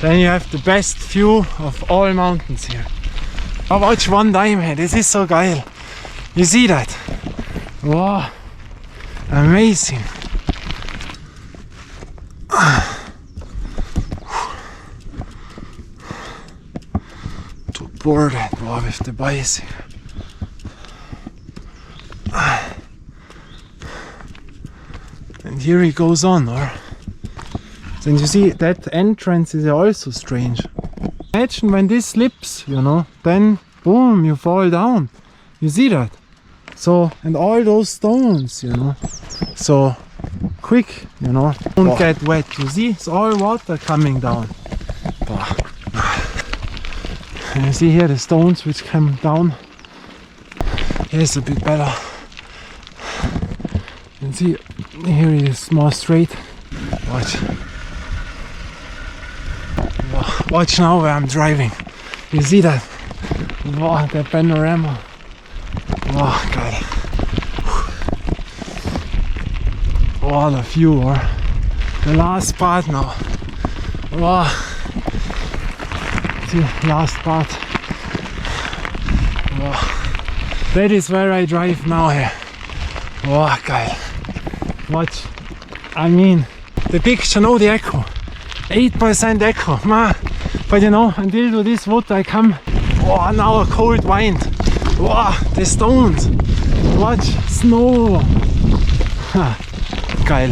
then you have the best view of all mountains here. I watch one time here, this is so geil. You see that? Wow, amazing. To board it with the bicycle. And here he goes on, or? And you see that entrance is also strange. Imagine when this slips, you know, then boom, you fall down. You see that? So, and all those stones, you know, so quick, you know, don't get wet. You see, it's all water coming down. And you see here the stones which come down. Here's a bit better. You see, here it is more straight. Watch. Watch now where I'm driving. You see that? Wow, the panorama. Wow, geil. Oh, the view, or the last part now. Wow. The last part. Wow. That is where I drive now here. Wow, geil. Watch. I mean, the picture, no, the echo. 8% echo, man. But you know, until to this wood I come. Oh, now a cold wind. Wow, the stones. Watch, snow. Geil.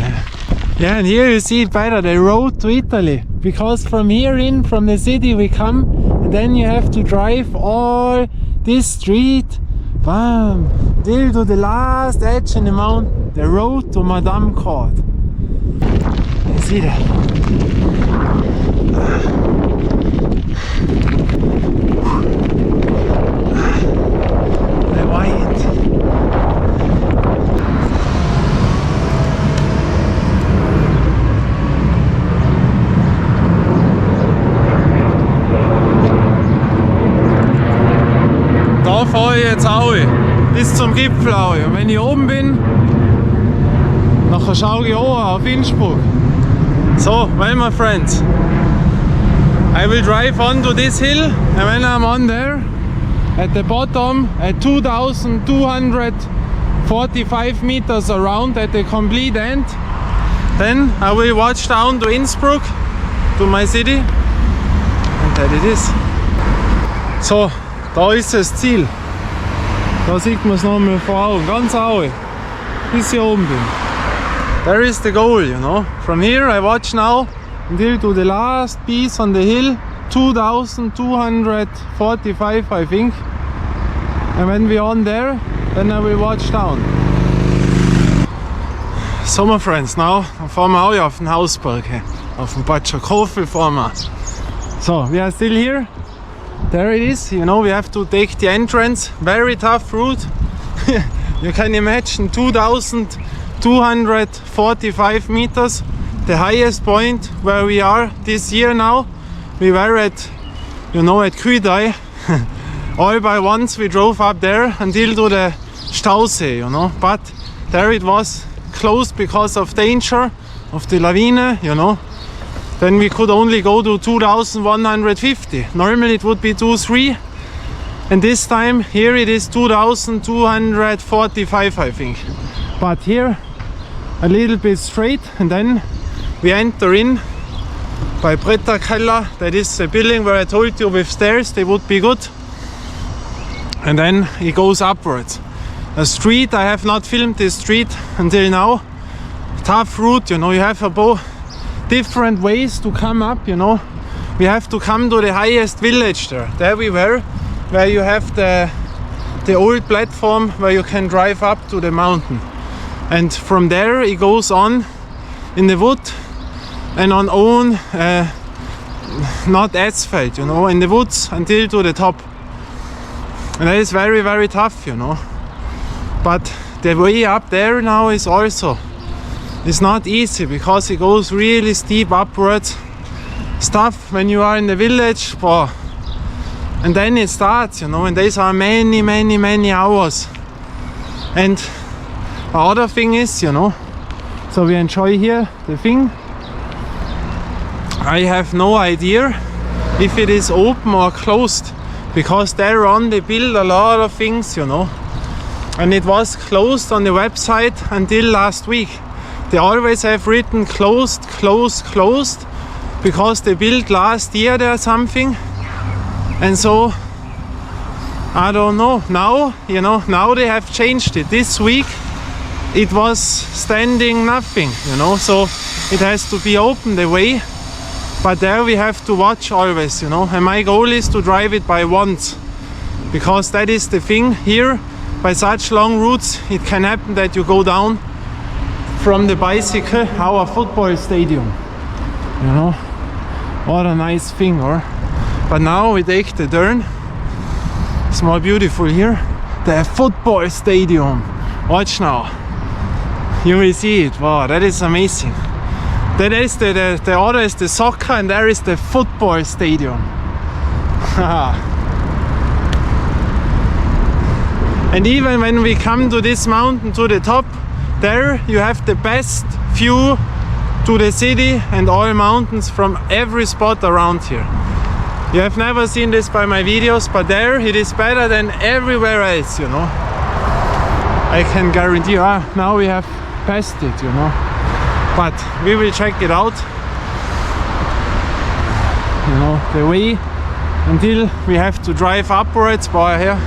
Yeah, and here you see it better, the road to Italy. Because from here in, from the city we come, and then you have to drive all this street. Bam! Till to the last edge in the mountain. The road to Madame Court. You see that? The white. Da fahre ich jetzt auch bis zum Gipfel auch. Und wenn ich oben bin, nachher schaue ich auch auf Innsbruck. So, well my friends, I will drive onto this hill, and when I'm on there, at the bottom, at 2,245 meters around at the complete end, then I will watch down to Innsbruck, to my city, and that it is. So, da ist das Ziel. Da sieht man es nochmal vor Augen, ganz Aue, bis ich oben bin. There is the goal, you know. From here I watch now until to the last piece on the hill, 2,245 I think. And when we're on there, then I will watch down. So my friends, now fahren wir auch auf den Hausberg, auf den Batschakofel fahren wir. So, we are still here. There it is, you know, we have to take the entrance, very tough route. You can imagine 2,245 meters, the highest point where we are this year now. We were at, you know, at Kühdei. All by once we drove up there until to the Stausee, you know, but there it was closed because of danger of the lawine, you know. Then we could only go to 2,150. Normally it would be 2,300. And this time here it is 2,245 I think. But here a little bit straight, and then we enter in by Bretterkeller. That is a building where I told you with stairs they would be good. And then it goes upwards. A street, I have not filmed this street until now. Tough route, you know, you have about different ways to come up, you know. We have to come to the highest village there. There we were, where you have the old platform where you can drive up to the mountain. And from there it goes on in the wood and on own, not asphalt, you know, in the woods until to the top. And that is very, very tough, you know. But the way up there now is also, it's not easy because it goes really steep upwards. Stuff when you are in the village, boah. And then it starts, you know, and these are many, many, many hours. And the other thing is, you know, so we enjoy here the thing. I have no idea if it is open or closed, because there on they build a lot of things, you know, and it was closed on the website until last week. They always have written closed, closed, closed, because they built last year there something, and so I don't know. Now, you know, now they have changed it. This week it was standing nothing, you know, so it has to be open the way. But there we have to watch always, you know, and my goal is to drive it by once, because that is the thing here. By such long routes it can happen that you go down from the bicycle. Our football stadium, you know, what a nice thing, or? But now we take the turn. It's more beautiful here. The football stadium. Watch now. You will see it. Wow, that is amazing. That is the other is the soccer, and there is the football stadium. And even when we come to this mountain, to the top, there you have the best view to the city and all mountains from every spot around here. You have never seen this by my videos, but there it is better than everywhere else, you know. I can guarantee you. Now we have passed it, you know. But we will check it out, you know, the way until we have to drive upwards by here.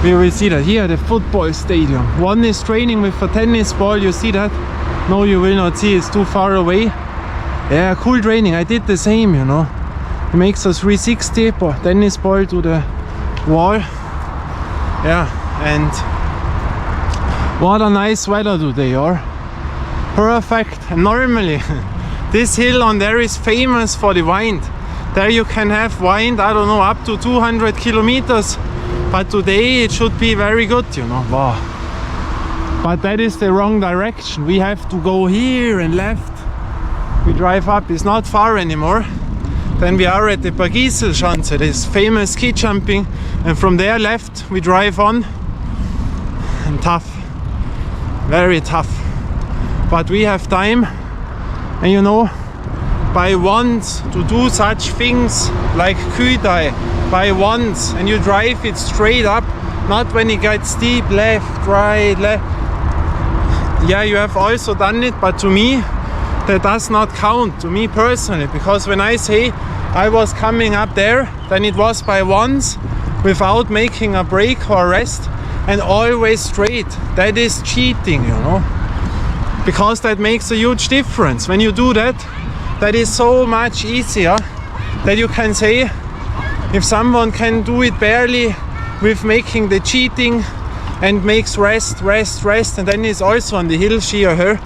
We will see that here, the football stadium. One is training with a tennis ball, you see that? No, you will not see, it's too far away. Yeah, cool training. I did the same, you know. It makes a 360 tennis ball to the wall. Yeah, and what a nice weather today, or? Perfect. And normally this hill on there is famous for the wind. There you can have wind, I don't know, up to 200 kilometers. But today it should be very good, you know. Wow. But that is the wrong direction. We have to go here and left. We drive up, it's not far anymore. Then we are at the Bergisel-Schanze, this famous ski jumping. And from there left we drive on. And tough. Very tough. But we have time, and you know, by once to do such things like Kühdai, by once, and you drive it straight up, not when it gets steep, left, right, left. Yeah, you have also done it, but to me that does not count, to me personally, because when I say I was coming up there, then it was by once without making a break or rest, and always straight. That is cheating, you know. Because that makes a huge difference. When you do that, that is so much easier that you can say, if someone can do it barely with making the cheating and makes rest, and then is also on the hill, she or her,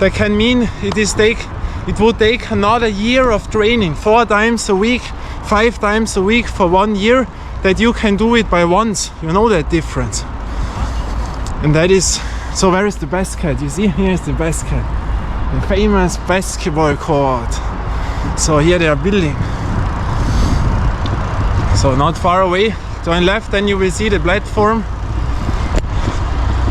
that can mean it would take another year of training, 4 times a week, 5 times a week for 1 year, that you can do it by once. You know that difference. And that is. So where is the basket? You see, here is the basket, the famous basketball court. So here they are building. So not far away, turn left, then you will see the platform.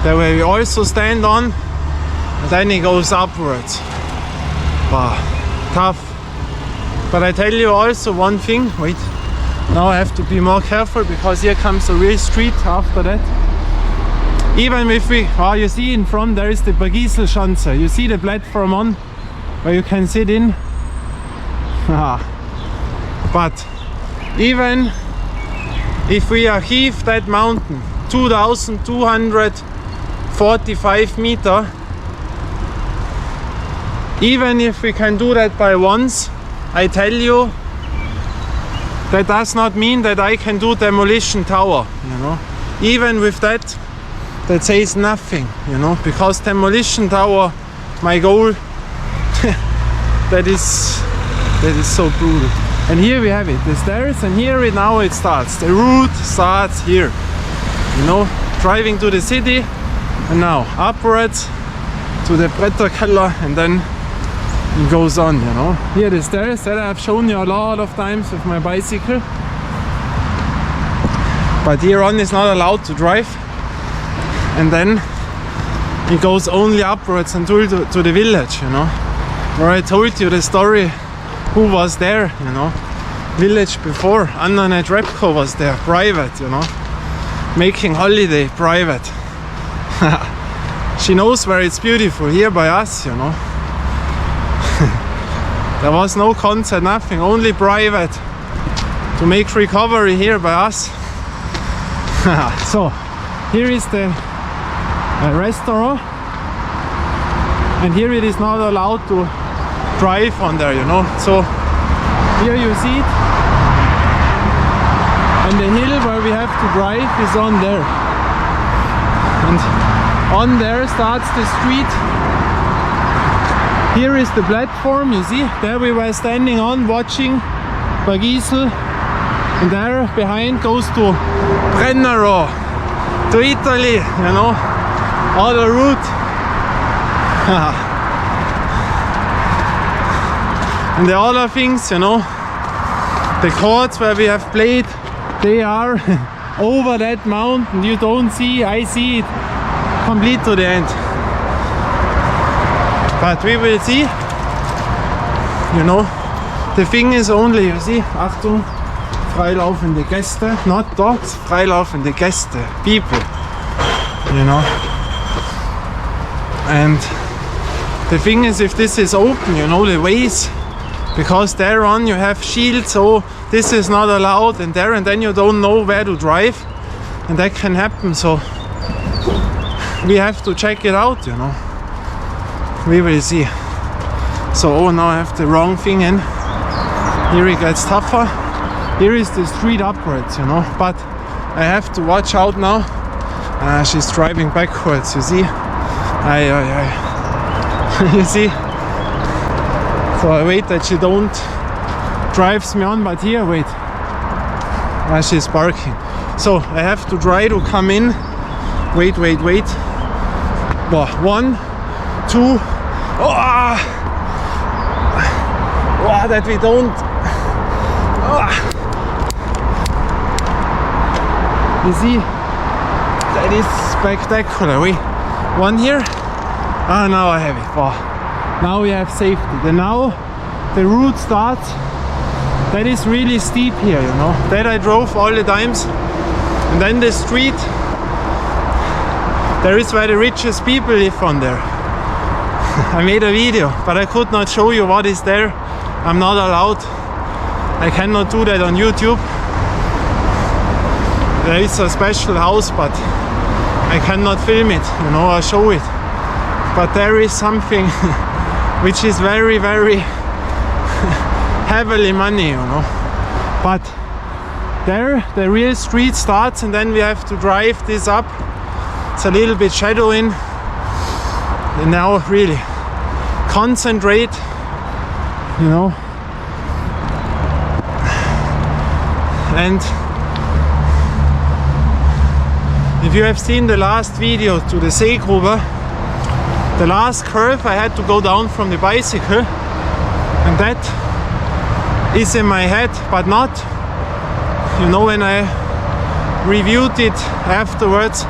There we also stand on, and then it goes upwards. Wow, tough. But I tell you also one thing, wait, now I have to be more careful, because here comes a real street after that. Even if you see in front there is the Bergisel-Schanze. You see the platform on where you can sit in. But even if we achieve that mountain, 2,245 meters, even if we can do that by once, I tell you, that does not mean that I can do Demolition Tower, you know. Even with that says nothing, you know, because Demolition Tower, my goal, that is so brutal. And here we have it, the stairs, and here now it starts. The route starts here, you know, driving to the city, and now upwards to the Bretterkeller, and then it goes on, you know. Here the stairs that I've shown you a lot of times with my bicycle. But here on is not allowed to drive. And then it goes only upwards until to the village, you know, where I told you the story who was there, you know. Village before, Anna Netrebko was there, private, you know, making holiday private. She knows where it's beautiful, here by us, you know. There was no concert, nothing, only private to make recovery here by us. So here is the restaurant, and here it is not allowed to drive on there, you know. So here you see it, and the hill where we have to drive is on there, and on there starts the street. Here is the platform, you see, there we were standing on watching Bergisel, and there behind goes to Brennero, to Italy, you know, other route. And the other things, you know, the courts where we have played, they are over that mountain. You don't see, I see it complete to the end. But we will see, you know, the thing is only, you see, Achtung, freilaufende Gäste, not dogs, freilaufende Gäste, people, you know. And the thing is, if this is open, you know, the ways, because there on you have shields, so this is not allowed, and then you don't know where to drive, and that can happen, so we have to check it out, you know. We will see. So, oh, now I have the wrong thing in. Here it gets tougher. Here is the street upwards, you know, but I have to watch out now. She's driving backwards, you see. You see. So I wait that she don't drives me on, but here, wait. She's barking. So I have to try to come in. Wait. Well, 1, 2. That we don't. You see, that is spectacular. One here. Now I have it. Now we have safety. Then now the route starts. That is really steep here, you know. That I drove all the times. And then the street. There is where the richest people live on there. I made a video, but I could not show you what is there. I'm not allowed. I cannot do that on YouTube. There is a special house, but I cannot film it, you know, or show it. But there is something which is very, very heavily money, you know. But there the real street starts, and then we have to drive this up. It's a little bit shadowing. And now really concentrate, you know. And if you have seen the last video to the Seegrube, the last curve I had to go down from the bicycle, and that is in my head, but not, you know, when I reviewed it afterwards,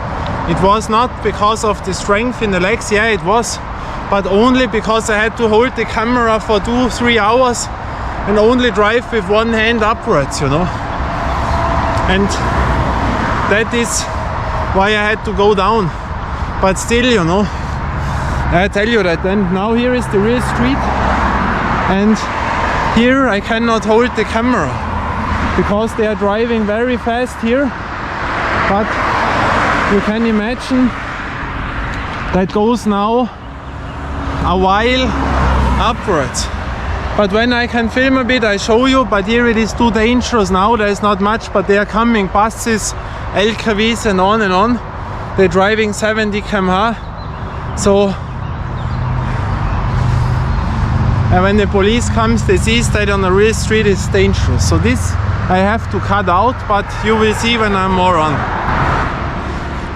it was not because of the strength in the legs, yeah it was, but only because I had to hold the camera for 2-3 hours and only drive with one hand upwards, you know. And that is why I had to go down. But still, you know, I tell you that then now here is the real street, and here I cannot hold the camera because they are driving very fast here. But you can imagine that goes now a while upwards. But when I can film a bit, I show you, but here it is too dangerous now. There is not much, but they are coming buses, LKWs and on and on. They're driving 70 km/h. So and when the police comes, they see that on the real street is dangerous. So this I have to cut out, but you will see when I'm more on.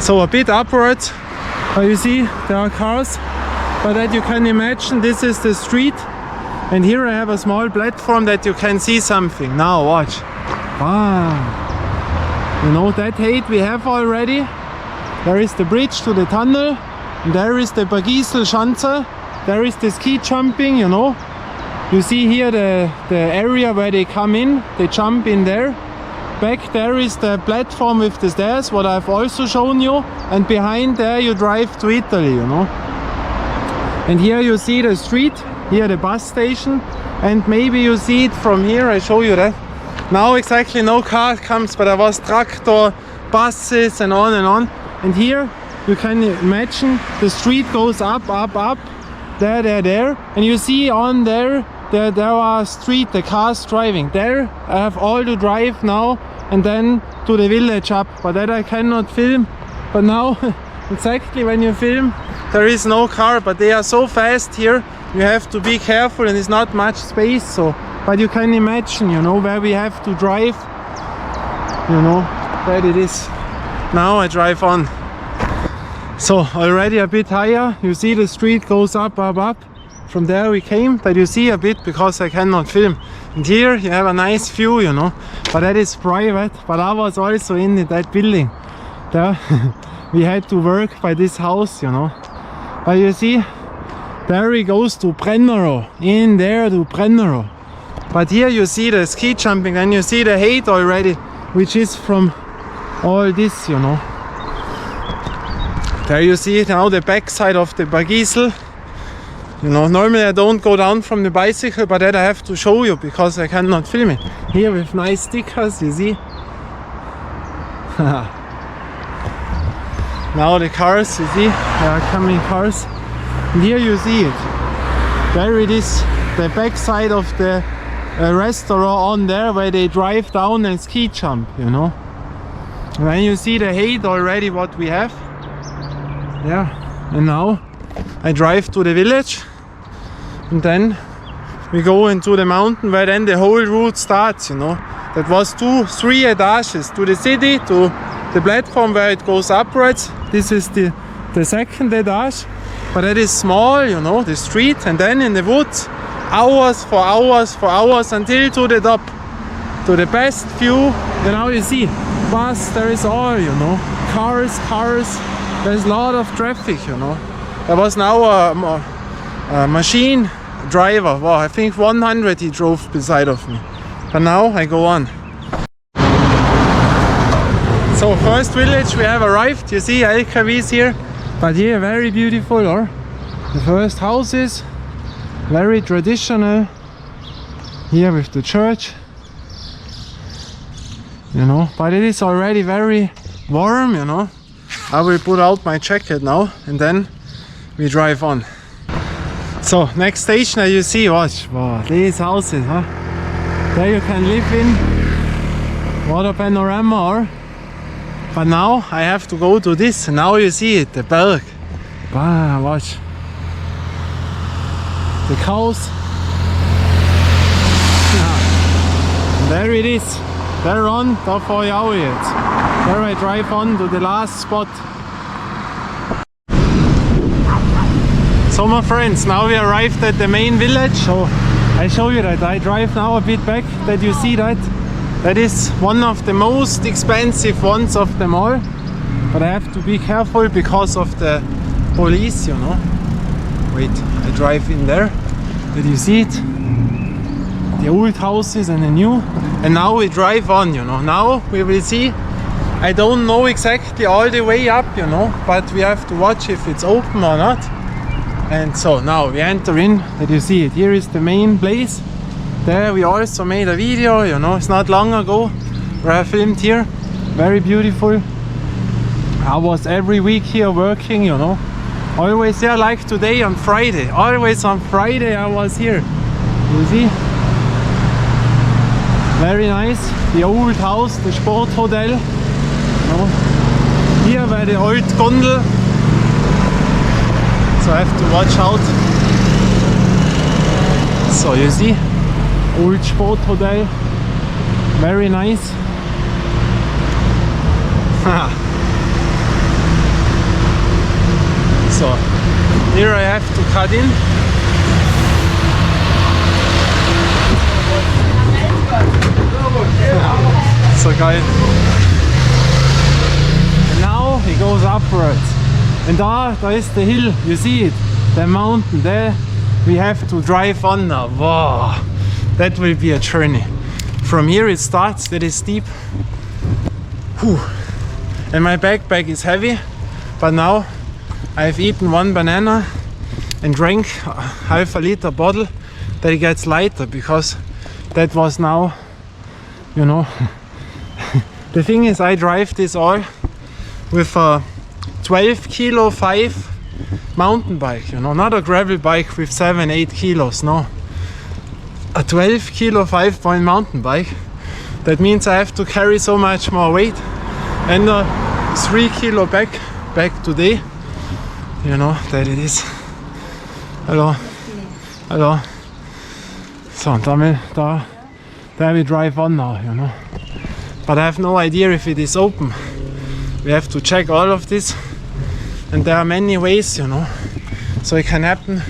So a bit upwards, you see there are cars, but that you can imagine this is the street, and here I have a small platform that you can see something. Now watch. Wow. You know that height we have already. There is the bridge to the tunnel, and there is the Bergisel Schanze. There is the ski jumping, you know. You see here the area where they come in, they jump in there. Back there is the platform with the stairs, what I've also shown you, and behind there you drive to Italy, you know. And here you see the street, here the bus station, and maybe you see it from here, I show you that. Now exactly no car comes, but there was tractor, buses and on and on. And here you can imagine the street goes up, up, up, there, and you see on there are street, the cars driving. There I have all to drive now and then to the village up, but that I cannot film. But now, exactly when you film, there is no car, but they are so fast here, you have to be careful and it's not much space. So, but you can imagine, you know, where we have to drive, you know, where it is. Now I drive on. So already a bit higher, you see the street goes up, up, up. From there we came, but you see a bit because I cannot film. And here you have a nice view, you know, but that is private. But I was also in that building. There we had to work by this house, you know. But you see, there he goes to Brennero, in there to Brennero. But here you see the ski jumping and you see the height already, which is from all this, you know. There you see now the backside of the Bergisel. You know, normally I don't go down from the bicycle, but that I have to show you because I cannot film it. Here with nice stickers, you see. Now the cars, you see, there are coming cars. And here you see it. There it is, the backside of the restaurant on there where they drive down and ski jump, you know. And then you see the height already what we have. Yeah, and now I drive to the village and then we go into the mountain where then the whole route starts, you know. That was 3 etages to the city, to the platform where it goes upwards. This is the second etage, but it is small, you know, the street, and then in the woods, hours for hours until to the top, to the best view. And now you see, bus, there is all, you know, cars, there's a lot of traffic, you know. There was now a machine driver, wow, I think 100 he drove beside of me. But now I go on. So first village we have arrived, you see LKWs here, but here very beautiful, or the first houses, very traditional, here with the church, you know, but it is already very warm, you know. I will put out my jacket now and then we drive on. So next station you see, watch, wow, these houses, huh? There you can live in, what a panorama, or? But now I have to go to this, and now you see it, the Berg. Wow, watch. The cows. And there it is. There on, da får jeg out yet. There I drive on to the last spot. So my friends, now we arrived at the main village. So I show you that I drive now a bit back, that you see that. That is one of the most expensive ones of them all. But I have to be careful because of the police, you know. Wait, I drive in there. Did you see it? The old houses and the new. And now we drive on, you know. Now we will see. I don't know exactly all the way up, you know. But we have to watch if it's open or not. And so now we enter in. Did you see it? Here is the main place. There we also made a video, you know, it's not long ago where I filmed here. Very beautiful. I was every week here working, you know. Always here, like today on Friday. Always on Friday I was here. You see? Very nice. The old house, the Sporthotel. You know. Here by the old Gondel. So I have to watch out. So you see? Old Sporthotel, very nice. So here I have to cut in. So geil. And now he goes upwards. And da is the hill, you see it, the mountain there. we have to drive on now. Wow, that will be a journey. From here it starts, that is steep. Whew. And my backpack is heavy, but now I've eaten one banana and drank half a liter bottle, that it gets lighter, because that was now, you know, the thing is I drive this all with a 12 kilo 5 mountain bike, you know, not a gravel bike with 7-8 kilos, no. A 12 kilo 5-point mountain bike. That means I have to carry so much more weight, and a 3 kilo back today, you know, that it is. Hello. Hello. So, there we drive on now, you know. But I have no idea if it is open. We have to check all of this, and there are many ways, you know. So it can happen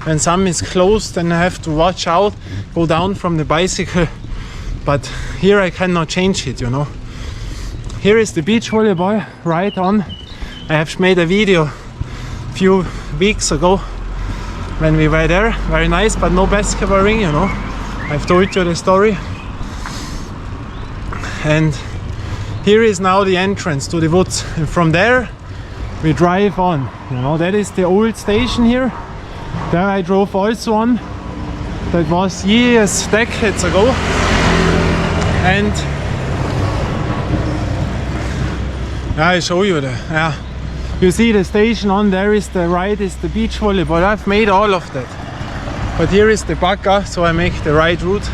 when some is closed, then I have to watch out, go down from the bicycle. But here I cannot change it, you know. Here is the beach volleyball right on. I have made a video a few weeks ago when we were there. Very nice, but no basketball ring, you know. I've told you the story. And here is now the entrance to the woods. And from there we drive on. You know, that is the old station here. There I drove also on. That was years, decades ago. And I show you the, you see the station on there is the right is the beach volleyball. I've made all of that. But here is the Bacca, so I make the right route.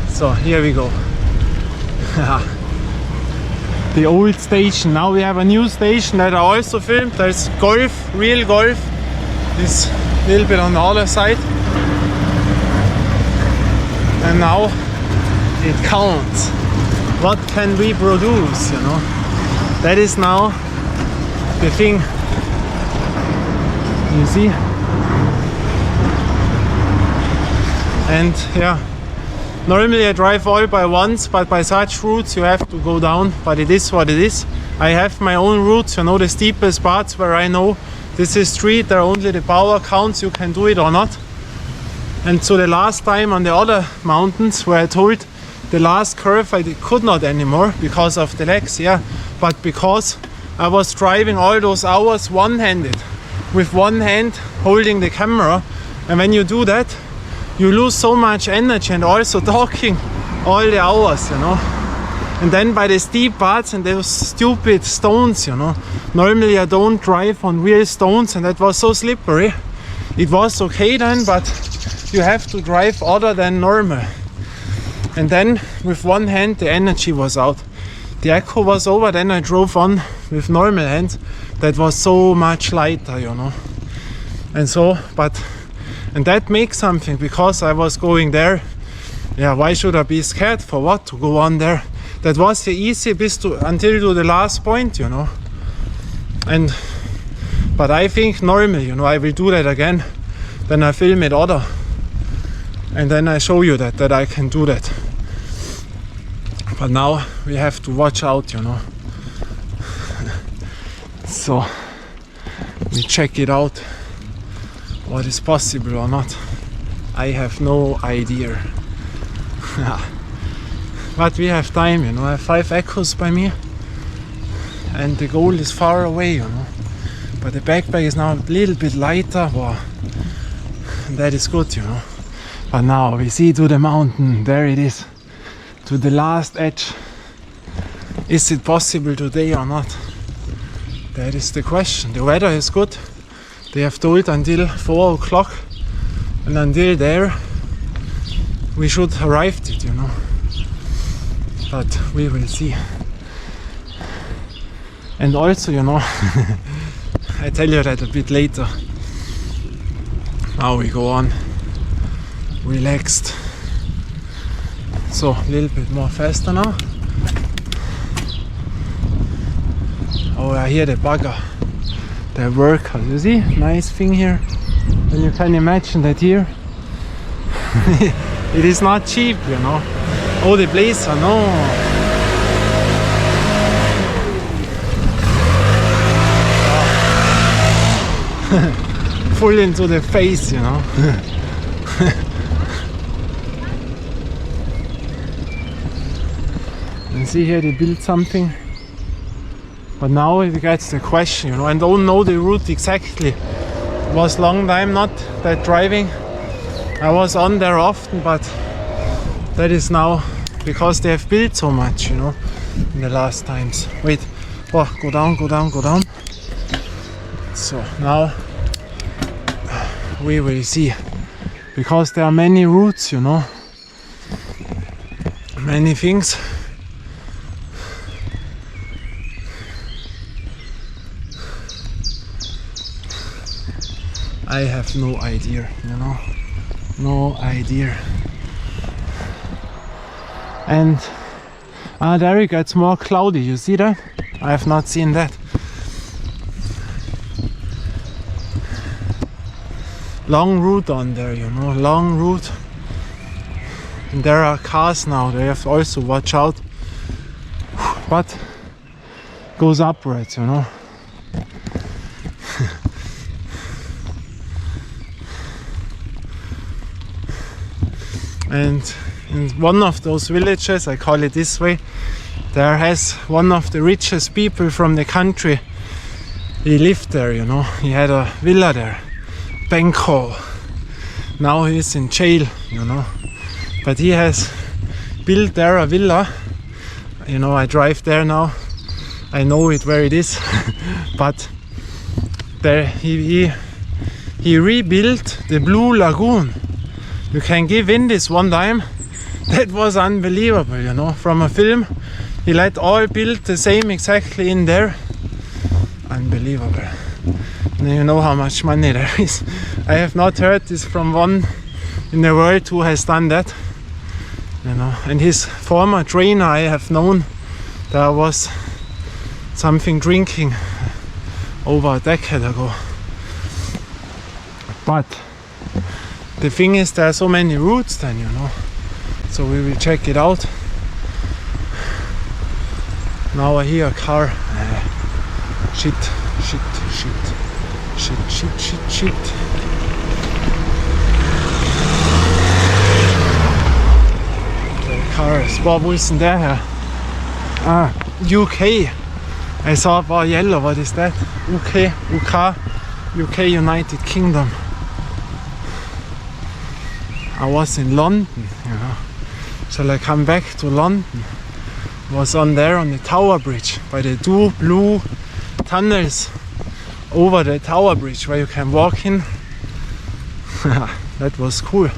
So here we go. The old station. Now we have a new station that I also filmed. There's golf, real golf. This little bit on the other side. And now it counts. What can we produce, you know? That is now the thing. You see? And yeah, normally I drive all by once, but by such routes you have to go down. But it is what it is. I have my own routes, you know, the steepest parts where I know this is street, there only the power counts, you can do it or not. And so the last time on the other mountains where I told the last curve I could not anymore because of the legs, yeah, but because I was driving all those hours one-handed, with one hand holding the camera, and when you do that, you lose so much energy and also talking all the hours, you know. And then by the steep parts and those stupid stones, you know, normally I don't drive on real stones, and that was so slippery. It was okay then, but you have to drive other than normal. And then with one hand the energy was out. The echo was over, then I drove on with normal hands. That was so much lighter, you know. And so, and that makes something, because I was going there. Yeah, why should I be scared? For what? To go on there. That was the easy bit until to the last point, you know. But I think normal, you know, I will do that again. Then I film it other. And then I show you that I can do that. But now we have to watch out, you know. So we check it out, what is possible or not. I have no idea. But we have time, you know. I have 5 echoes by me, and the goal is far away, you know. But the backpack is now a little bit lighter. Wow. That is good, you know. But now we see to the mountain. There it is, to the last edge. Is it possible today or not? That is the question. The weather is good. They have told until 4 o'clock, and until there we should arrive it, you know. But we will see. And also, you know, I tell you that a bit later. Now we go on, relaxed. So a little bit more faster now. Oh, I hear the bugger, the workers. You see, nice thing here. And you can imagine that here it is not cheap, you know. Oh, the blazer, no. full into the face, you know. And see here they built something. But now it gets the question, you know, I don't know the route exactly. It was long time not that driving. I was on there often, but that is now because they have built so much, you know, in the last times. Wait, oh, go down, go down, go down. So now we will see, because there are many routes, you know, many things. I have no idea, you know, no idea. And there it gets more cloudy, you see that? I have not seen that. Long route on there, you know, long route. And there are cars now, they have to also watch out. But goes upwards, you know. And in one of those villages, I call it this way, there has one of the richest people from the country. He lived there, you know, he had a villa there, Benko. Now he is in jail, you know, but he has built there a villa. You know, I drive there now, I know it where it is. But there he rebuilt the Blue Lagoon. You can give in this one time. That was unbelievable, you know, from a film. He let all build the same exactly in there. Unbelievable. And you know how much money there is. I have not heard this from one in the world who has done that, you know. And his former trainer I have known, there was something drinking over a decade ago. But the thing is, there are so many routes then, you know. So we will check it out. Now I hear a car. Shit. The cars. Wo ist denn der her? UK. I saw it was yellow. What is that? UK, United Kingdom. I was in London, you know. Shall I come back to London? Was on there on the Tower Bridge by the two blue tunnels over the Tower Bridge where you can walk in. That was cool.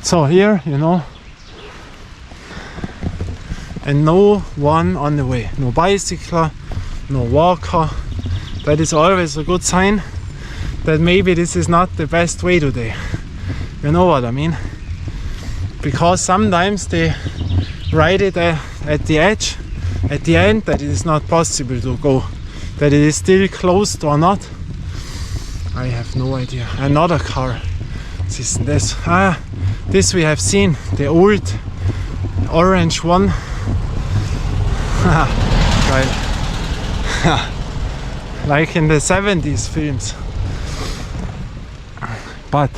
So here, you know, and no one on the way, no bicycle, no walker. That is always a good sign that maybe this is not the best way today. You know what I mean? Because sometimes they write it at the edge, at the end, that it is not possible to go, that it is still closed or not. I have no idea. Another car. Was ist denn das? This we have seen, the old orange one. Geil. Like in the 70s films. But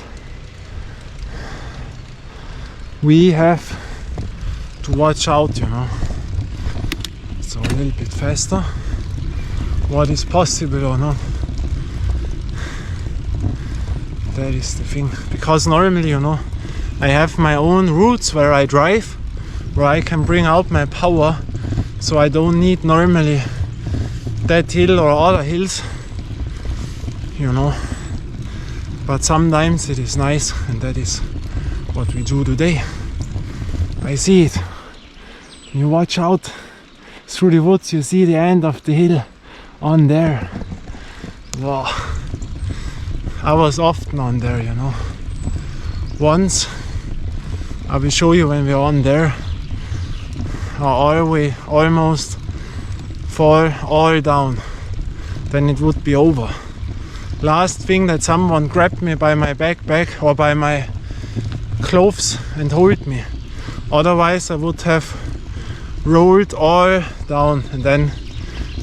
we have to watch out, you know. So a little bit faster. What is possible or not? That is the thing. Because normally, you know, I have my own routes where I drive, where I can bring out my power. So I don't need normally that hill or other hills, you know. But sometimes it is nice, and that is what we do today. I see it. You watch out through the woods, you see the end of the hill on there. Wow. I was often on there, you know. Once, I will show you when we're on there, we almost fall all down. Then it would be over. Last thing that someone grabbed me by my backpack or by my clothes and hold me. Otherwise I would have rolled all down and then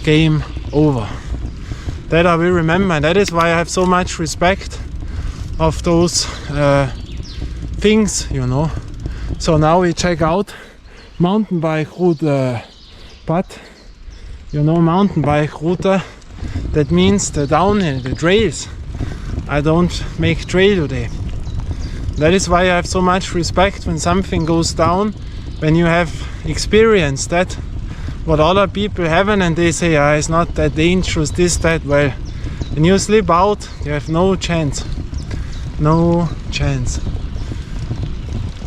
game over. That I will remember, and that is why I have so much respect of those things, you know. So now we check out mountain bike route, but you know, mountain bike route, that means the downhill, the trails. I don't make trail today. That is why I have so much respect when something goes down, when you have experienced that, what other people haven't, and they say, ah, it's not that dangerous, this, that. Well, when you slip out, you have no chance. No chance.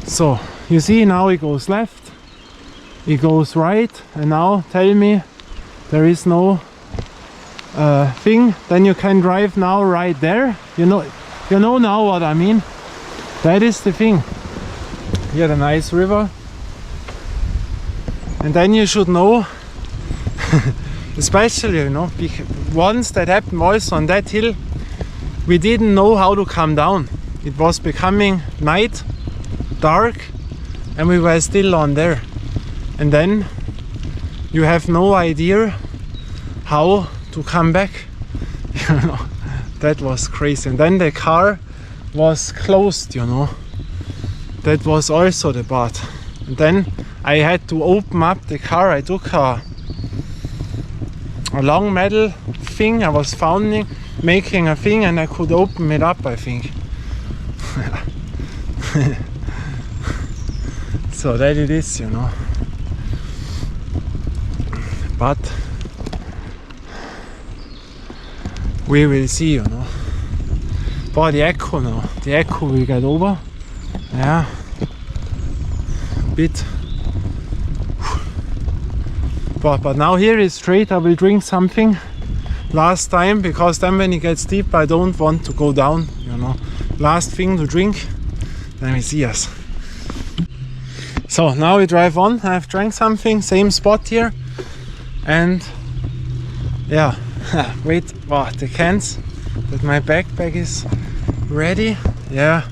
So, you see, now it goes left, it goes right, and now tell me there is no thing, then you can drive now right there. You know now what I mean. That is the thing. Here the nice river. And then you should know, especially, you know, once that happened also on that hill, we didn't know how to come down. It was becoming night, dark, and we were still on there. And then you have no idea how to come back. You know, that was crazy. And then the car was closed, you know. That was also the part. And then I had to open up the car. I took a long metal thing I was finding, making a thing, and I could open it up, I think. So that it is, you know. But we will see, you know. But the echo now, the echo will get over. Yeah. A bit. But now here is straight. I will drink something last time, because then when it gets deep I don't want to go down, you know. Last thing to drink, then we see us. So now we drive on. I have drank something, same spot here, and yeah. Wait, wow, the cans, that my backpack is ready. Yeah,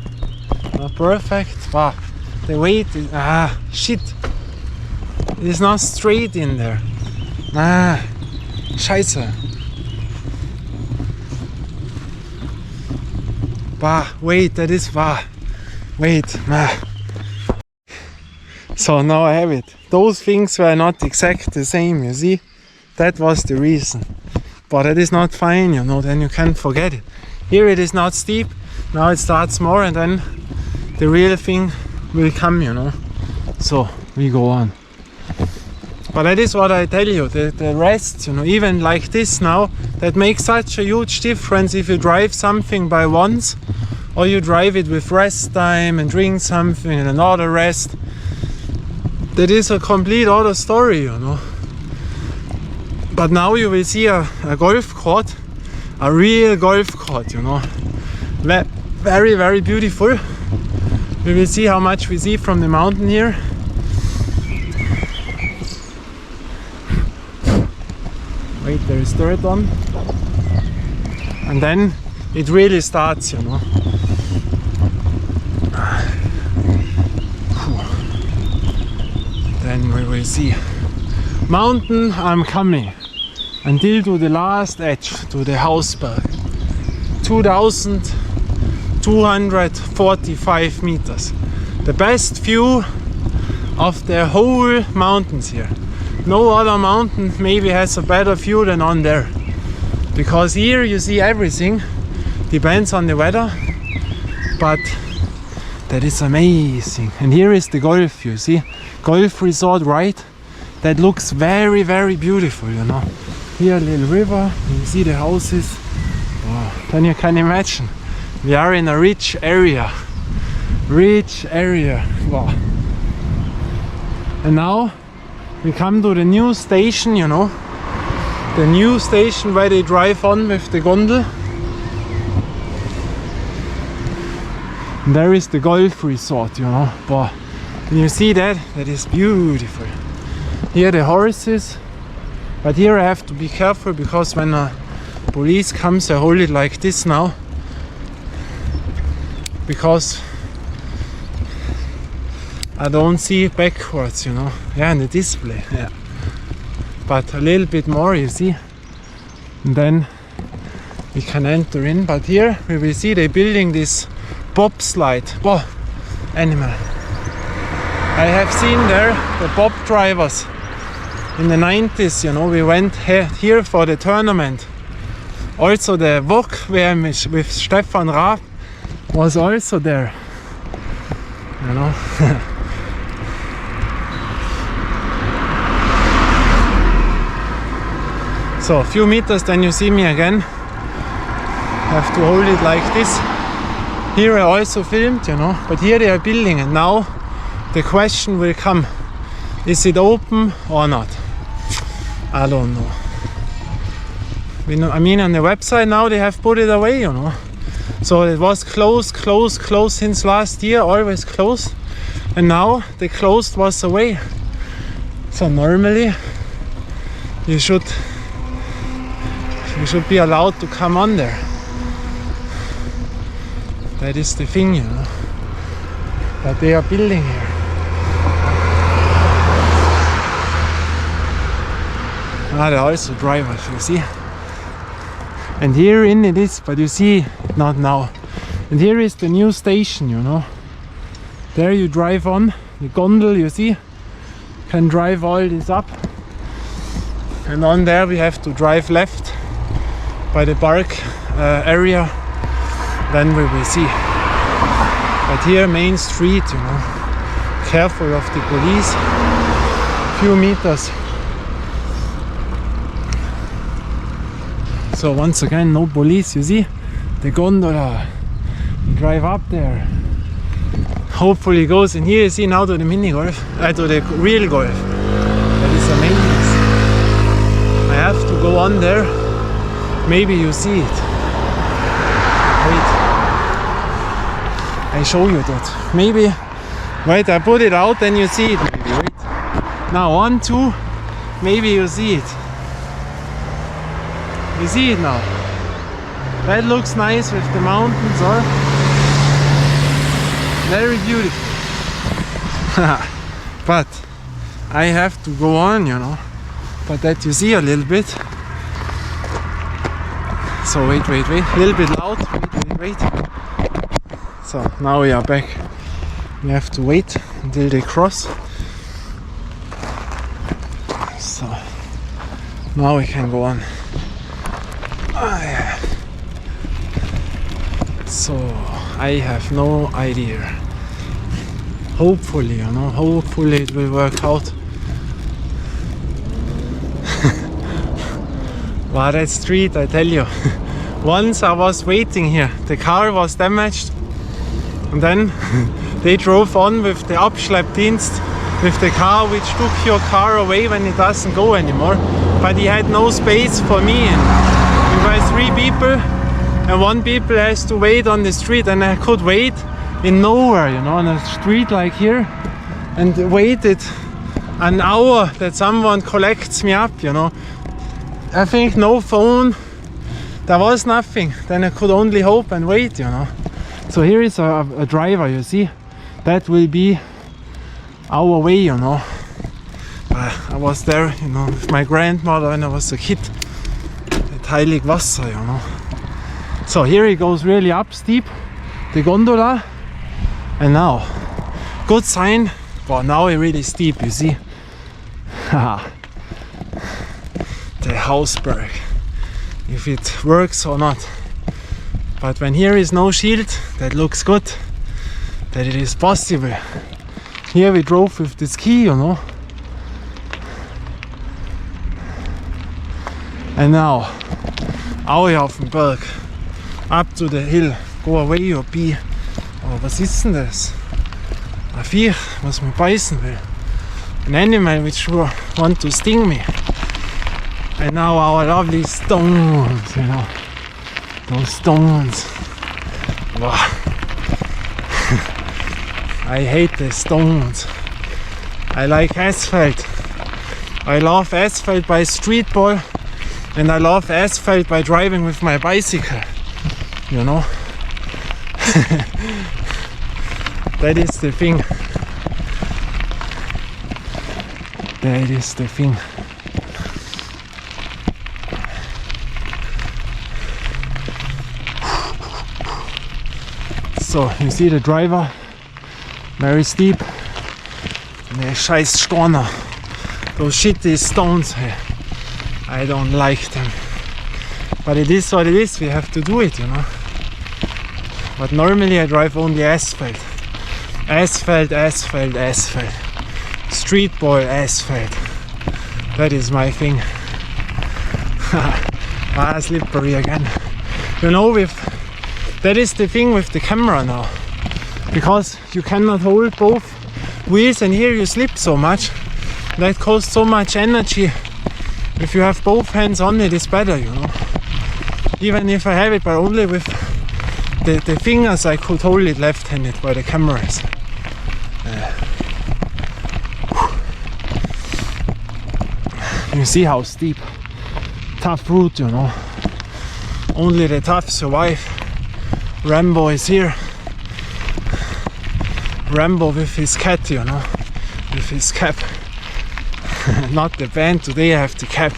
not perfect. Wow, the weight is, shit, it is not straight in there. Scheiße. Wait, that is, wait, So now I have it. Those things were not exactly the same, you see? That was the reason. But that is not fine, you know, then you can forget it. Here it is not steep, now it starts more, and then the real thing will come, you know. So we go on. But that is what I tell you, the rest, you know, even like this now, that makes such a huge difference if you drive something by once, or you drive it with rest time and drink something and another rest. That is a complete other story, you know. But now you will see a golf court, a real golf court, you know. Very, very beautiful. We will see how much we see from the mountain here. Wait, there is dirt on. And then it really starts, you know. Then we will see. Mountain, I'm coming. Until to the last edge, to the Hausberg. 2,245 meters. The best view of the whole mountains here. No other mountain maybe has a better view than on there. Because here you see everything. Depends on the weather. But that is amazing. And here is the golf, you see. Golf resort, right? That looks very, very beautiful, you know. Here a little river, you see the houses. Wow. Then you can imagine, we are in a rich area. Rich area. Wow. And now we come to the new station, you know. The new station where they drive on with the gondel. And there is the golf resort, you know. Wow. And you see that? That is beautiful. Here the horses. But here I have to be careful, because when a police comes I hold it like this now, because I don't see backwards, you know. Yeah, in the display, yeah. But a little bit more, you see. And then we can enter in. But here we will see they building this bobsled. Whoa, animal. I have seen there the bob drivers in the 90s, you know, we went here for the tournament. Also the Wok WM with Stefan Raab was also there, you know. So a few meters, then you see me again. Have to hold it like this. Here I also filmed, you know, but here they are building, and now the question will come, is it open or not? I don't know. I mean, on the website now they have put it away, you know. So it was closed since last year, always closed. And now the closed was away. So normally you should be allowed to come on there. That is the thing, you know. But they are building here. Ah, there are also drivers, you see. And here in it is, but you see, not now. And here is the new station, you know. There you drive on the gondol, you see. Can drive all this up. And on there we have to drive left by the park area. Then we will see. But here, main street, you know. Careful of the police. Few meters. So once again, no police, you see? The gondola. You drive up there. Hopefully it goes in here, you see now to the mini golf, to the real golf. That is amazing. I have to go on there. Maybe you see it. Wait. I show you that. Maybe. Wait, I put it out, then you see it. Maybe. Wait. Now 1, 2. Maybe you see it. You see it now. That looks nice with the mountains, or very beautiful. But I have to go on, you know. But that you see a little bit. So wait. A little bit loud. Wait. So now we are back. We have to wait until they cross. So now we can go on. Oh, yeah. So I have no idea. Hopefully, you know, hopefully it will work out. Wow, that street, I tell you. Once I was waiting here, the car was damaged, and then they drove on with the Abschleppdienst, with the car which took your car away when it doesn't go anymore. But he had no space for me, and we were 3 people, and 1 people has to wait on the street, and I could wait in nowhere, you know, on a street like here, and waited an hour that someone collects me up, you know. I think no phone, there was nothing. Then I could only hope and wait, you know. So here is a driver, you see. That will be our way, you know. I was there, you know, with my grandmother when I was a kid at Heilig Wasser, you know. So here it goes really up steep, the gondola. And now, good sign, but now it's really steep, you see. Haha. The Hausberg, if it works or not. But when here is no shield, that looks good, that it is possible. Here we drove with the ski, you know. And now, Aue auf den Berg, up to the hill, go away or be. Oh, was ist denn das? Ein Viech, was mich beißen will. An animal which want to sting me. And now our lovely stones, you know, those stones. Wow. I hate the stones. I like asphalt. I love asphalt by street ball, and I love asphalt by driving with my bicycle, you know. That is the thing. That is the thing. Also, you see the driver, very steep. Ne scheiß Storner. Those shitty stones, I don't like them. But it is what it is, we have to do it, you know. But normally I drive only asphalt. Asphalt, asphalt, asphalt. Street boy asphalt. That is my thing. Slippery again. You know, that is the thing with the camera now. Because you cannot hold both wheels, and here you slip so much. That costs so much energy. If you have both hands on it, it's better, you know. Even if I have it, but only with the fingers, I could hold it left-handed where the camera is. You see how steep, tough route, you know. Only the tough survive. Rambo is here. Rambo with his cat, you know, with his cap. Not the band, today I have the cap.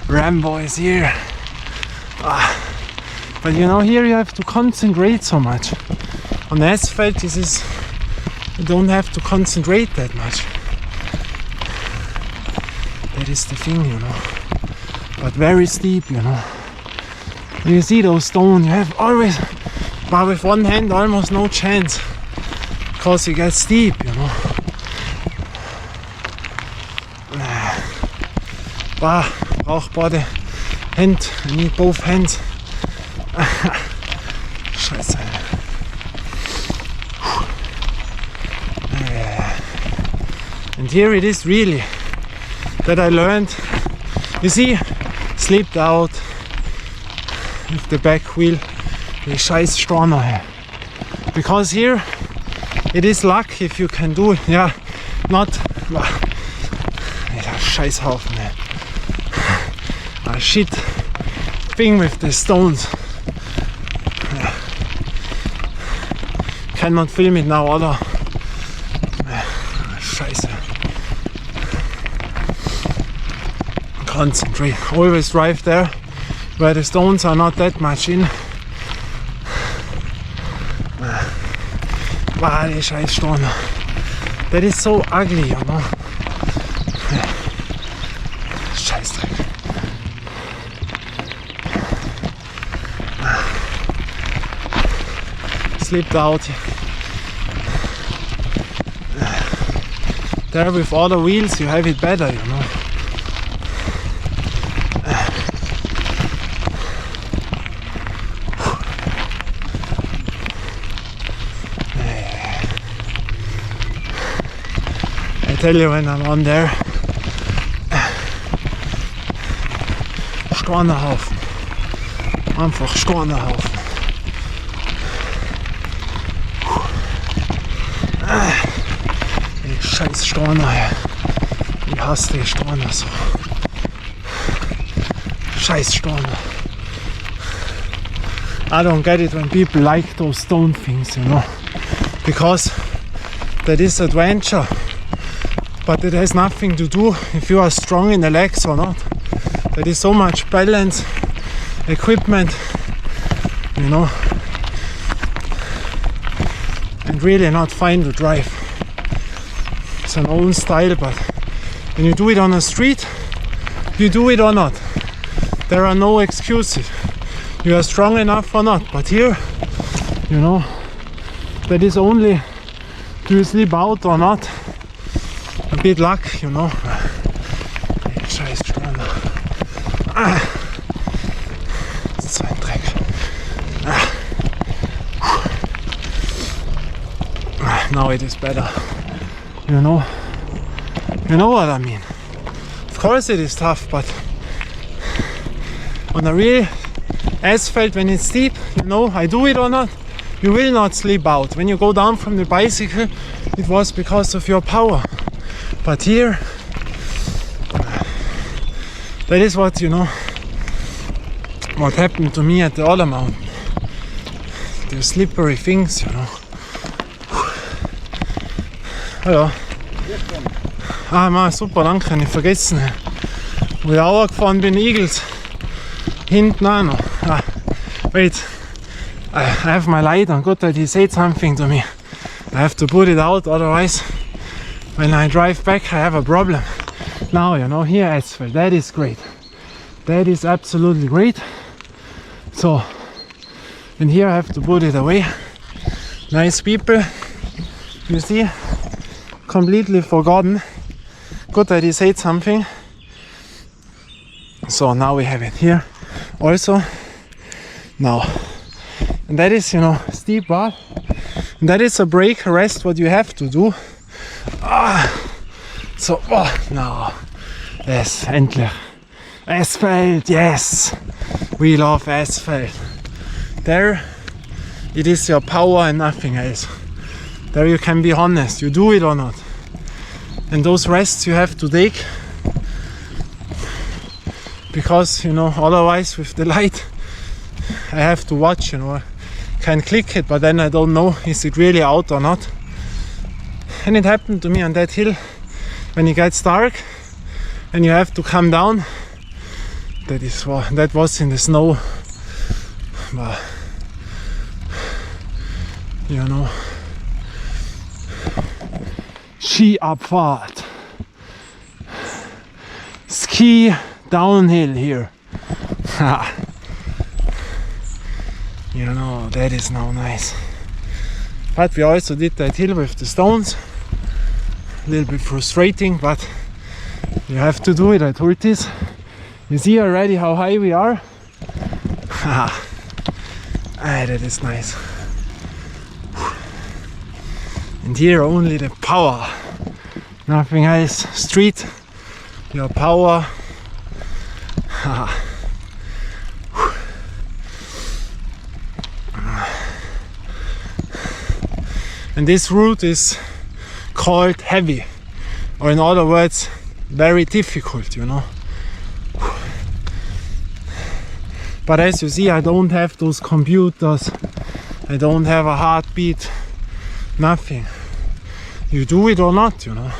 Rambo is here. But you know, here you have to concentrate so much. On asphalt, you don't have to concentrate that much. That is the thing, you know. But very steep, you know. When you see those stones, you have always, but with one hand, almost no chance. Because you get steep, you know. Braucht beide Hände, I need both hands. Scheiße. And here it is really that I learned. You see, slipped out with the back wheel. Die scheiß Storner here. Because here it is luck if you can do it. Yeah, not. Scheißhaufen. Shit thing with the stones. Cannot film it now, oder? Scheiße. Concentrate. Always drive there where the stones are not that much in. Wow, die scheiß Storner. That is so ugly, you know. Scheißdreck. Slipped out. There with other wheels you have it better, you know. I tell you when I'm on there. Stornerhaufen. Einfach Stornerhaufen. Die scheiß Storner hier. Ich hasse die Storner so. Scheiß Storner. I don't get it when people like those stone things, you know. Because that is adventure. But it has nothing to do if you are strong in the legs or not. There is so much balance, equipment, you know, and really not fun to drive. It's an own style, but when you do it on a street, you do it or not. There are no excuses. You are strong enough or not. But here, you know, that is only do you sleep out or not. A bit luck, you know. Scheiß Storner. So ein Dreck. Now it is better. You know what I mean. Of course it is tough, but on a real asphalt when it's steep, you know, I do it or not, you will not sleep out. When you go down from the bicycle, it was because of your power. But here, that is what, you know, what happened to me at the other mountain. The slippery things, you know. Hallo. Super, danke, nicht vergessen. Wo ich auch gefahren bin, Eagles. Hinten auch noch. Wait. I have my light on. Good that he said something to me. I have to put it out, otherwise when I drive back I have a problem. Now, you know, here asphalt, that is great. That is absolutely great. So, and here I have to put it away. Nice people. You see, completely forgotten. Good that he said something. So now we have it here also. Now, and that is, you know, steep bar. And that is a break, a rest, what you have to do. So, no. Yes, endlich. Asphalt, yes. We love asphalt. There, it is your power and nothing else. There you can be honest, you do it or not. And those rests you have to take. Because, you know, otherwise with the light, I have to watch, you know. I can click it, but then I don't know, is it really out or not. And it happened to me on that hill. When it gets dark and you have to come down, that was in the snow. But, you know, Skiabfahrt, ski downhill here. You know, that is now nice. But we also did that hill with the stones. A little bit frustrating, but you have to do it. I told this. You see already how high we are. That is nice. And here only the power, nothing else. Street, your power. And this route is called heavy, or in other words, very difficult, you know. But as you see, I don't have those computers, I don't have a heartbeat, nothing. You do it or not, you know.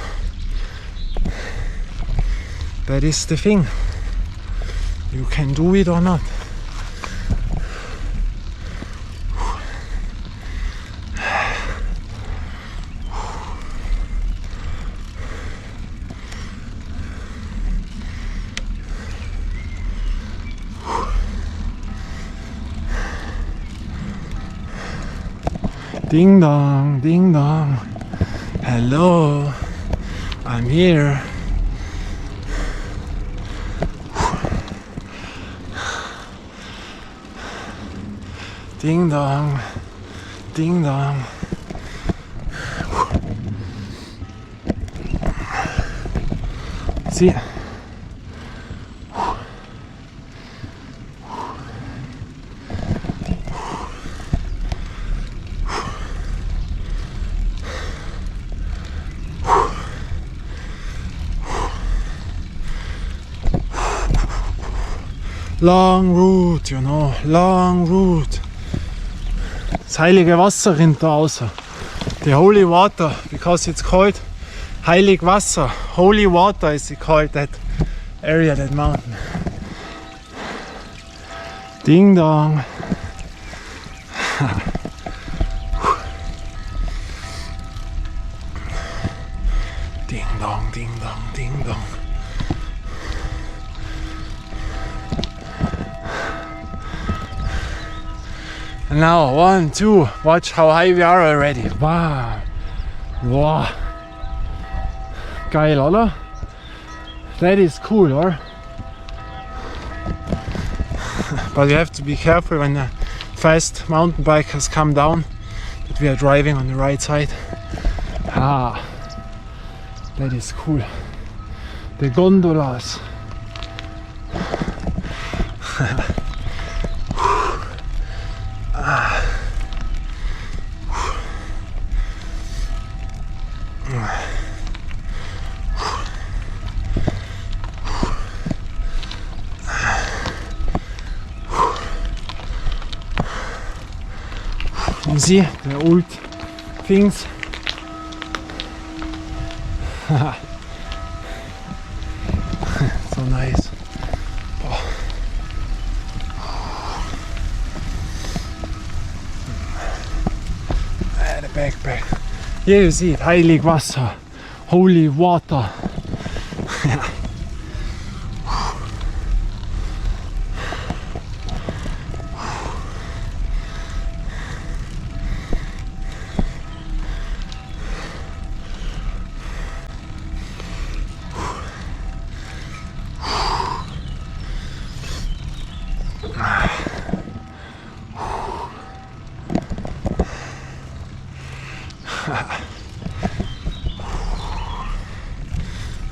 That is the thing. You can do it or not. Ding dong, ding dong. Hello, I'm here. Ding dong, ding dong. See? Long route, you know, long route. Das heilige Wasser rinnt da raus. The holy water, because it's called Heilig Wasser. Holy water is called that area, that mountain. Ding dong. Ding dong, ding dong, ding dong. And now 1, 2, watch how high we are already. Wow. Wow. Geil, oder? That is cool, or? But you have to be careful when the fast mountain bikers come down, that we are driving on the right side. That is cool. The gondolas. You see the old things. So nice. backpack. Here you see it, Heiligwasser, holy water.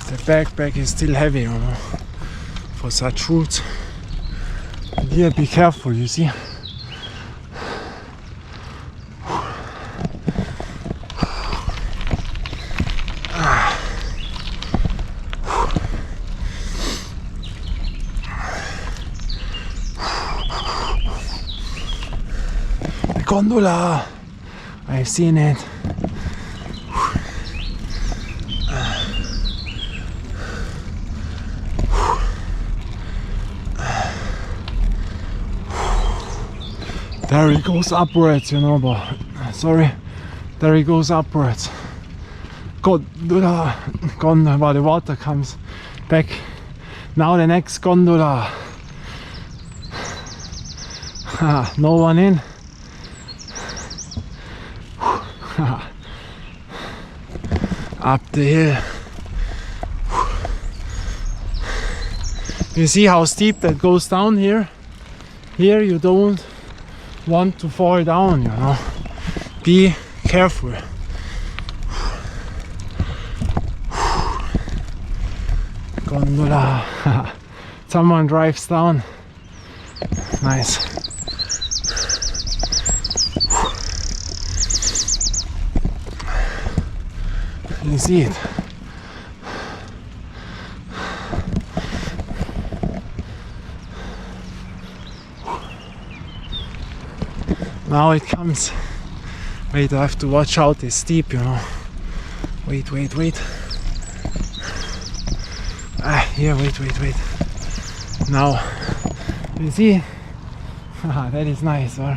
The backpack is still heavy, you know, for such routes. And here, be careful, you see. The gondola! I've seen it. There it goes upwards, you know, but sorry, there it goes upwards. Gondola, but the water comes back. Now the next gondola. No one in. Up the hill. You see how steep that goes down here? Here you don't want to fall down, you know. Be careful. Gondola. Someone drives down. Nice. You see it. Now it comes. Wait, I have to watch out, it's steep, you know. Wait. Here, wait. Now, you see? That is nice, huh?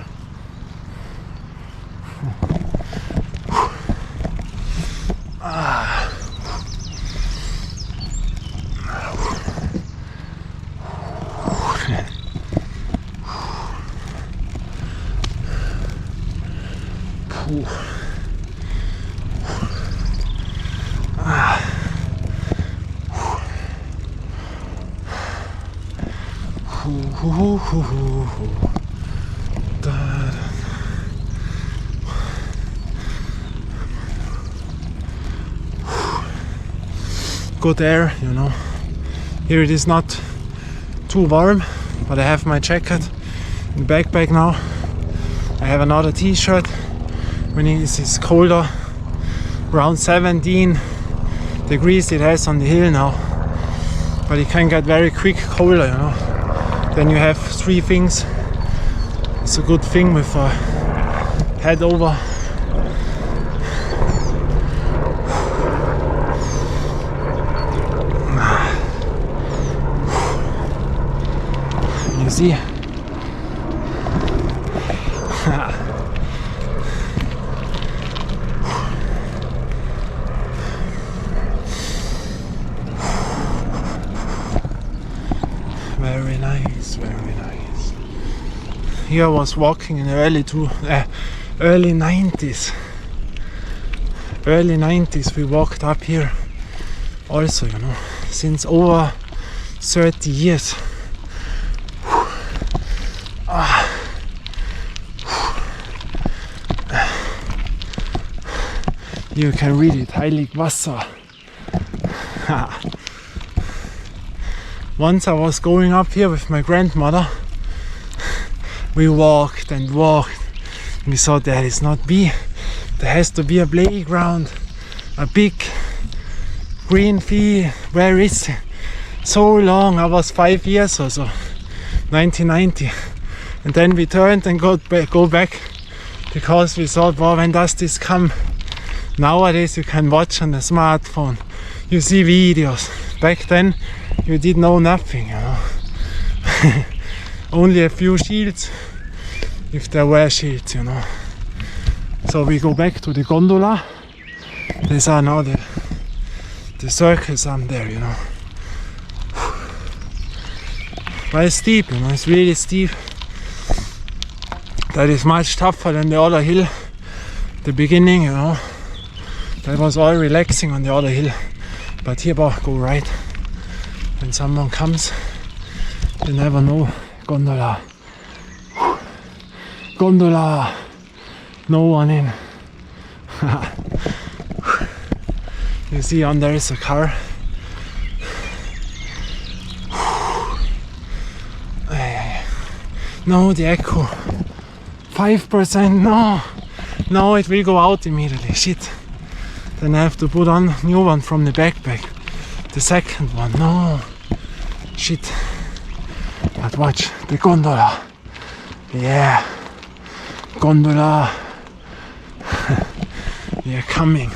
Good air, you know. Here it is not too warm, but I have my jacket in the backpack now. I have another t-shirt when it is colder, around 17 degrees it has on the hill now, but it can get very quick colder, you know. Then you have three things. It's a good thing with a head over. You see? Very nice, very nice. Here I was walking in the early 90s. Early 90s we walked up here also, you know, since over 30 years. You can read it, Heiligwasser. Once I was going up here with my grandmother. We walked and walked. We thought there is not be. There has to be a playground, a big green field. Where is it? So long. I was 5 years or so, 1990. And then we turned and go back because we thought, well, when does this come? Nowadays you can watch on the smartphone. You see videos. Back then you did know nothing, you know. Only a few shields, if there were shields, you know. So we go back to the gondola. These are now the circles there, you know. But it's steep, you know, it's really steep. That is much tougher than the other hill. The beginning, you know, that was all relaxing on the other hill. But here, go right. When someone comes, you never know. Gondola. Gondola. No one in. You see on there is a car. No, the echo. 5%. No, it will go out immediately. Shit. Then I have to put on a new one from the backpack. The second one. No. Shit. But watch the gondola. Yeah. Gondola. We are coming.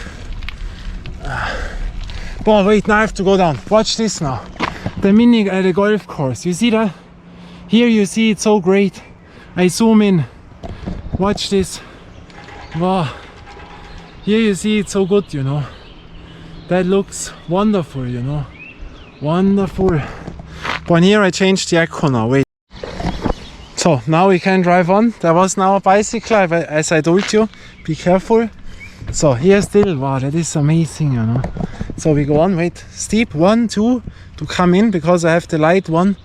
But wait, now I have to go down. Watch this now. The golf course. You see that? Here you see it's so great. I zoom in. Watch this. Wow. Here you see it's so good, you know. That looks wonderful, you know. Wonderful. But here I changed the echo now. Wait. So now we can drive on. There was now a bicycle, as I told you. Be careful. So here still, wow, that is amazing, you know. So we go on, wait, steep, 1, 2, to come in, because I have the light, 1,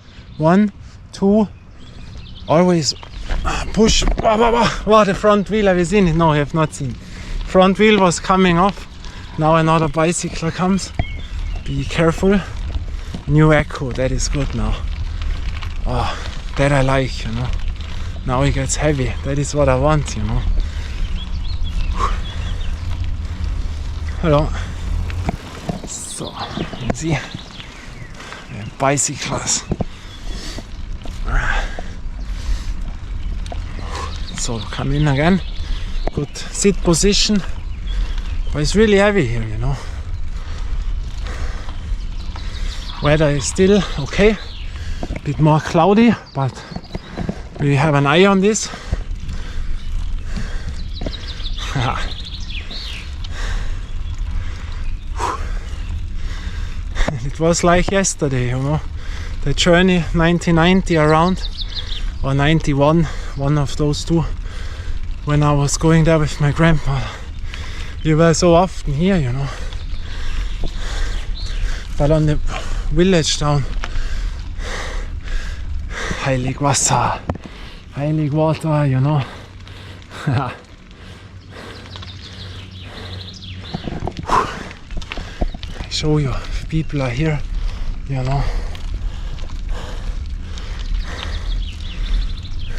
2, always push, wow, the front wheel, have you seen it? No, I have not seen. Front wheel was coming off, now another bicycle comes, be careful. New echo, that is good now. Oh, that I like, you know. Now it gets heavy, that is what I want, you know. Hello. So, you see, bicycles. So, come in again. Good sit position. But it's really heavy here, you know. Weather is still okay. A bit more cloudy, but we have an eye on this. It was like yesterday, you know, the journey 1990 around, or 91, one of those two, when I was going there with my grandmother. We were so often here, you know, but on the village down, heilig Wasser, heilig water, you know. I show you. People are here, you know.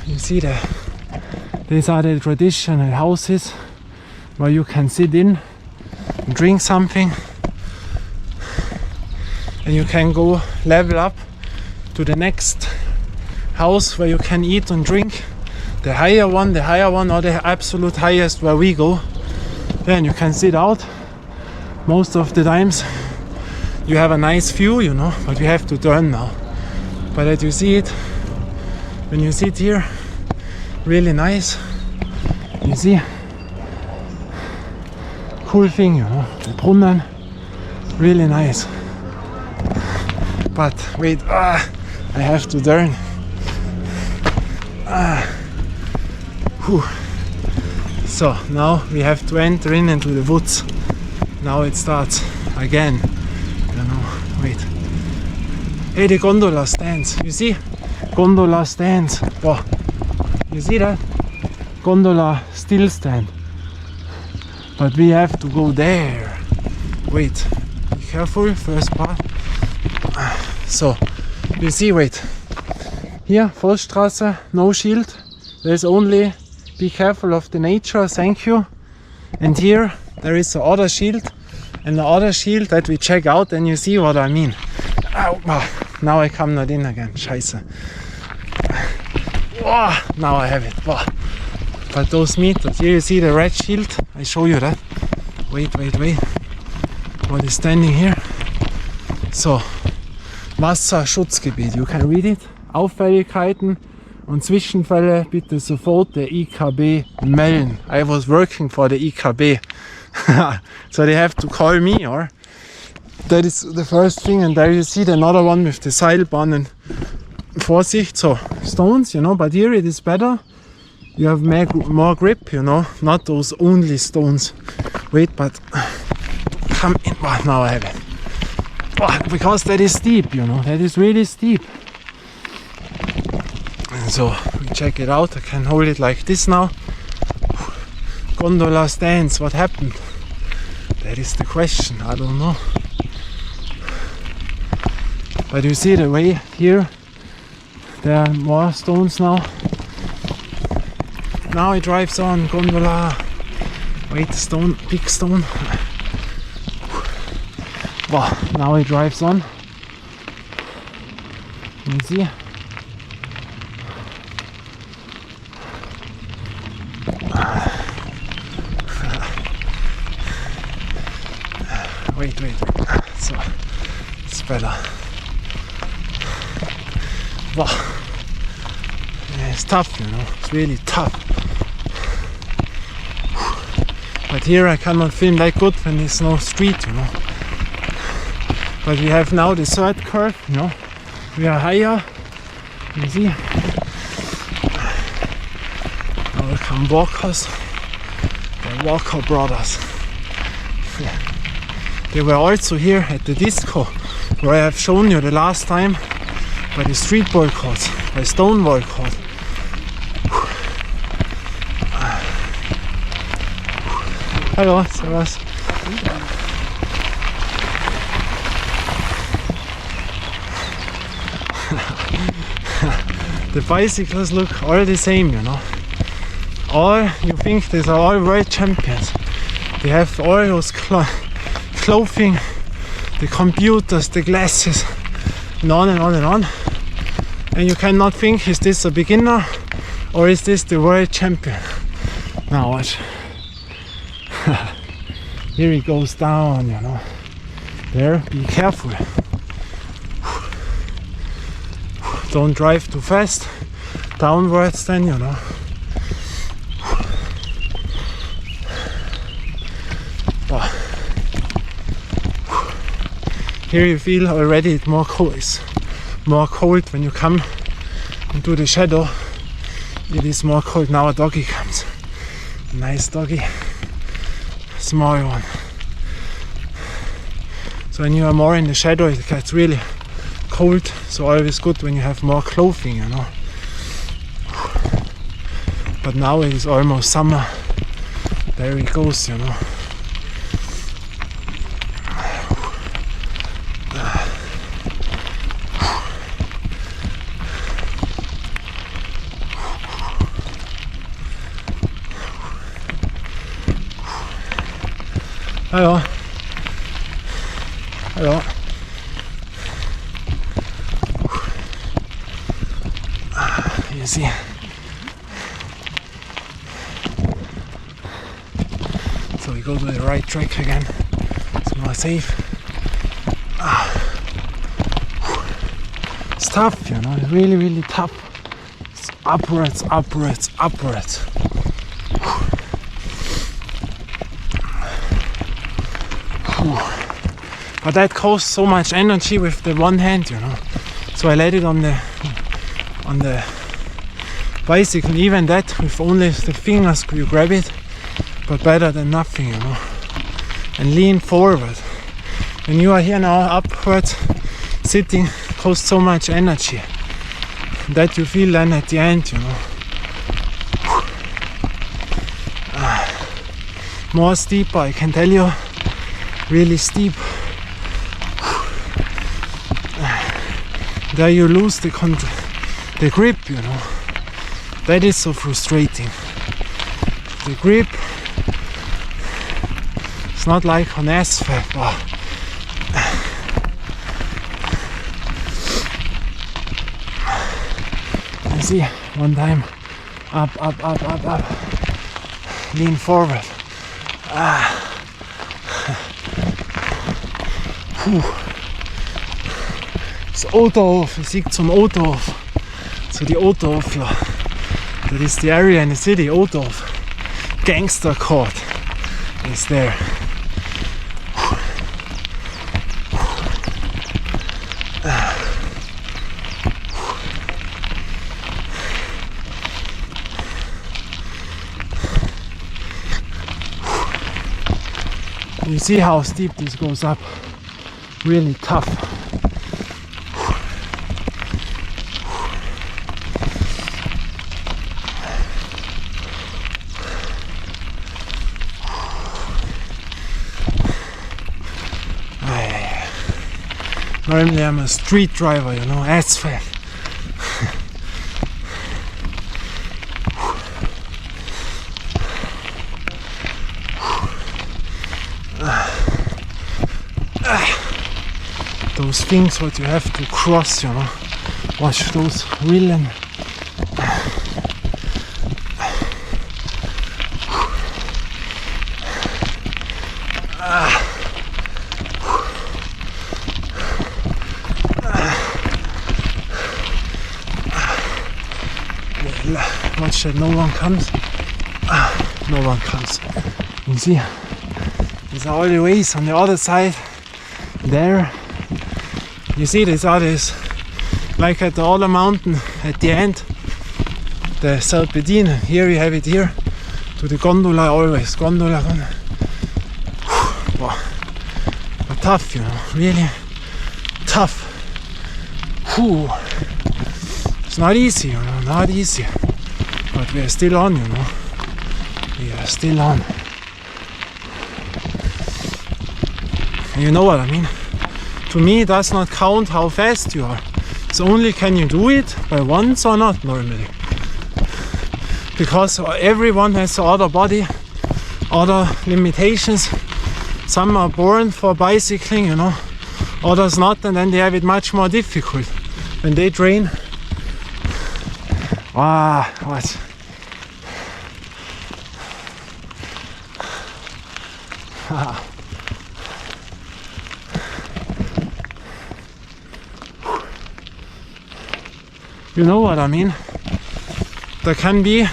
You see these are the traditional houses where you can sit in and drink something, and you can go level up to the next house where you can eat and drink. The higher one, or the absolute highest where we go. Then you can sit out. Most of the times you have a nice view, you know, but we have to turn now. But as you see it, when you sit here, really nice. You see, cool thing, you know, the Brunnen, really nice. But wait, I have to turn. So now we have to enter into the woods. Now it starts again. You know, wait. Hey, the gondola stands. You see? Gondola stands. Wow. You see that? Gondola still stand. But we have to go there. Wait. Be careful. First part. So, you see, wait. Here, Forststraße, no shield. There's only be careful of the nature, thank you. And here there is the other shield, and the other shield that we check out, and you see what I mean. Ow, now I come not in again, scheiße. Oh, now I have it. Oh. But those meters, here you see the red shield, I show you that. Wait. What is standing here? So, Wasserschutzgebiet, you can read it. Auffälligkeiten Und Zwischenfälle bitte sofort der IKB melden. I was working for the IKB. So they have to call me, or that is the first thing. And there you see the another one with the Seilbahn and Vorsicht, so stones, you know, but here it is better. You have more grip, you know, not those only stones. Wait, but come in. Oh, now I have it. Oh, because that is steep, you know, that is really steep. And so we check it out. I can hold it like this now. Gondola stands, what happened? That is the question, I don't know. But you see the way here, there are more stones now. Now it drives on, gondola. Wait, stone, big stone. Wow, now it drives on. You see? Wait. So, it's better. Wow. Yeah, it's tough, you know. It's really tough. But here I cannot film that good when there's no street, you know. But we have now the third curve, you know. We are higher. You see? Now come walkers. The Walker brothers. They were also here at the disco where I have shown you the last time by the street ball courts, by Stonewall Court. Hallo, servus. The bicycles look all the same, you know. All, you think these are all world champions. They have all those clothing, the computers, the glasses, and on and on and on. And you cannot think, is this a beginner or is this the world champion? Now watch. Here it goes down, you know. There, be careful. Don't drive too fast. Downwards then, you know. Wow. Here you feel already it's more cold. It's more cold when you come into the shadow. It is more cold. Now a doggy comes. Nice doggy. Small one. So when you are more in the shadow it gets really cold. So always good when you have more clothing, you know. But now it is almost summer. There it goes, you know. Hello. Hello. You see. So we go to the right track again. It's more safe. It's tough, you know, it's really, really tough. It's upwards, upwards, upwards. But that costs so much energy with the one hand, you know. So I let it on the bicycle. Even that, with only the fingers you grab it, but better than nothing, you know. And lean forward. When you are here now, upwards, sitting costs so much energy. That you feel then at the end, you know. More steeper, I can tell you. Really steep. There you lose the grip, you know. That is so frustrating. The grip, it's not like on asphalt. Oh. You see, one time, up, up, up, up, up, lean forward. Das Autohof, ich sehe zum Autohof. So the Autofler, that is the area in the city, Autof, Gangster Court is there. You see how steep this goes up, really tough. Normally I'm a street driver, you know, asphalt. Those things what you have to cross, you know. Watch those wheeling. Watch that no one comes. No one comes. You see, these are all the ways on the other side. There. You see this others, like at the other mountain at the end, the Serpentine. Here you have it here, to the gondola always, gondola. Wow. But tough, you know, really tough. Whew. It's not easy, you know, not easy. But we are still on, you know. We are still on. You know what I mean? To me, it does not count how fast you are. It's only can you do it by once or not normally. Because everyone has other body, other limitations. Some are born for bicycling, you know, others not, and then they have it much more difficult when they train. Ah, what? You know what I mean? There can be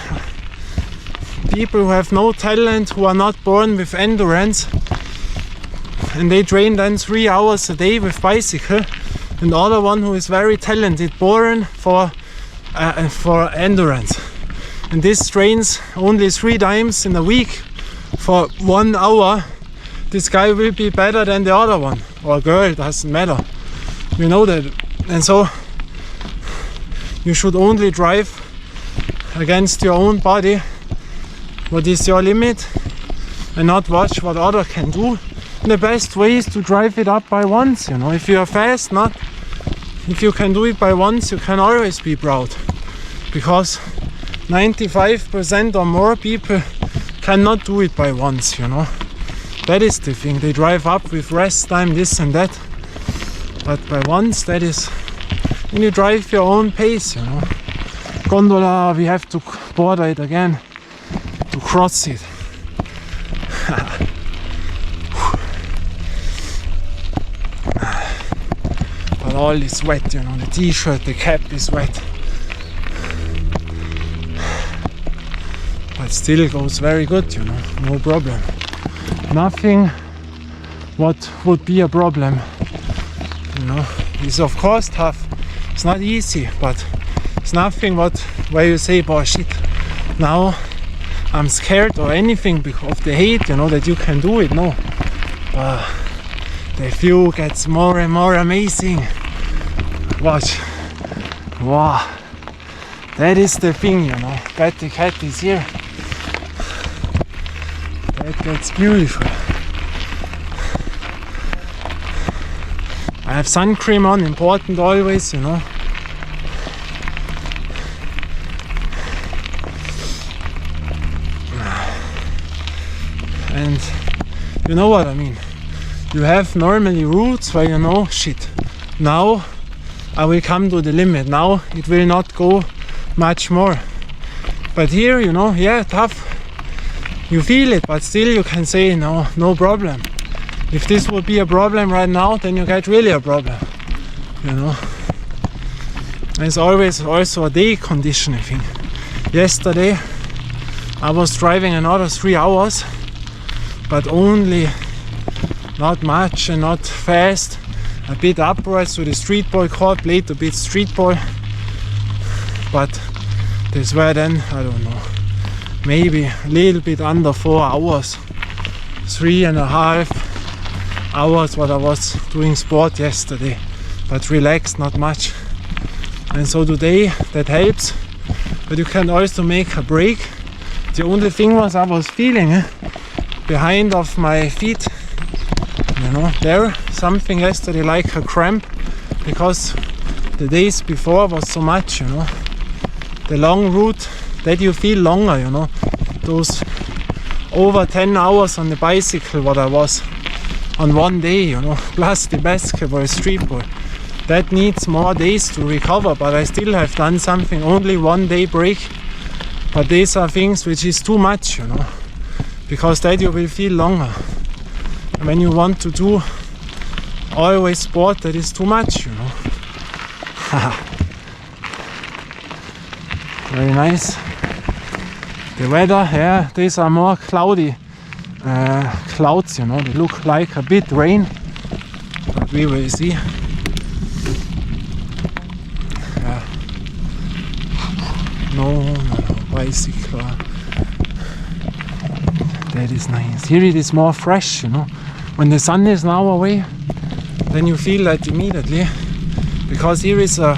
people who have no talent, who are not born with endurance, and they train then 3 hours a day with bicycle, and the other one who is very talented, born for endurance, and this trains only 3 times in a week for 1 hour. This guy will be better than the other one, or girl, doesn't matter. You know that. And so you should only drive against your own body, what is your limit, and not watch what other can do. And the best way is to drive it up by once, you know. If you are fast, not if you can do it by once, you can always be proud, because 95% or more people cannot do it by once, you know. That is the thing. They drive up with rest time, this and that, but by once, that is when you drive your own pace, you know. Gondola, we have to border it again to cross it. But all is wet, you know, the t-shirt, the cap is wet. But still it goes very good, you know, no problem. Nothing what would be a problem, you know. It's of course tough. It's not easy, but it's nothing where you say, boy, shit, now I'm scared or anything because of the hate, you know, that you can do it. No. The view gets more and more amazing. Watch. Wow. That is the thing, you know. Betty Cat is here. That gets beautiful. I have sun cream on, important always, you know. And you know what I mean. You have normally routes where you know, shit, now I will come to the limit. Now it will not go much more. But here, you know, yeah, tough. You feel it, but still you can say, no problem. If this would be a problem right now, then you get really a problem, you know. It's always also a day conditioning thing. Yesterday I was driving another 3 hours, but only not much and not fast. A bit upwards to the street ball court, played a bit street ball, but this were then, I don't know, maybe a little bit under 4 hours, 3.5 hours what I was doing sport yesterday, but relaxed, not much. And so today that helps, but you can also make a break. The only thing was I was feeling behind of my feet, you know, there something yesterday like a cramp, because the days before was so much, you know, the long route that you feel longer, you know, those over 10 hours on the bicycle what I was on one day, you know, plus the basketball, street ball. That needs more days to recover, but I still have done something, only 1 day break. But these are things which is too much, you know, because that you will feel longer. And when you want to do always sport, that is too much, you know. Very nice. The weather, yeah, these are more cloudy clouds, you know, they look like a bit rain, but we will see. No, bicycle. That is nice. Here it is more fresh, you know. When the sun is now away, then you feel that immediately. Because here is a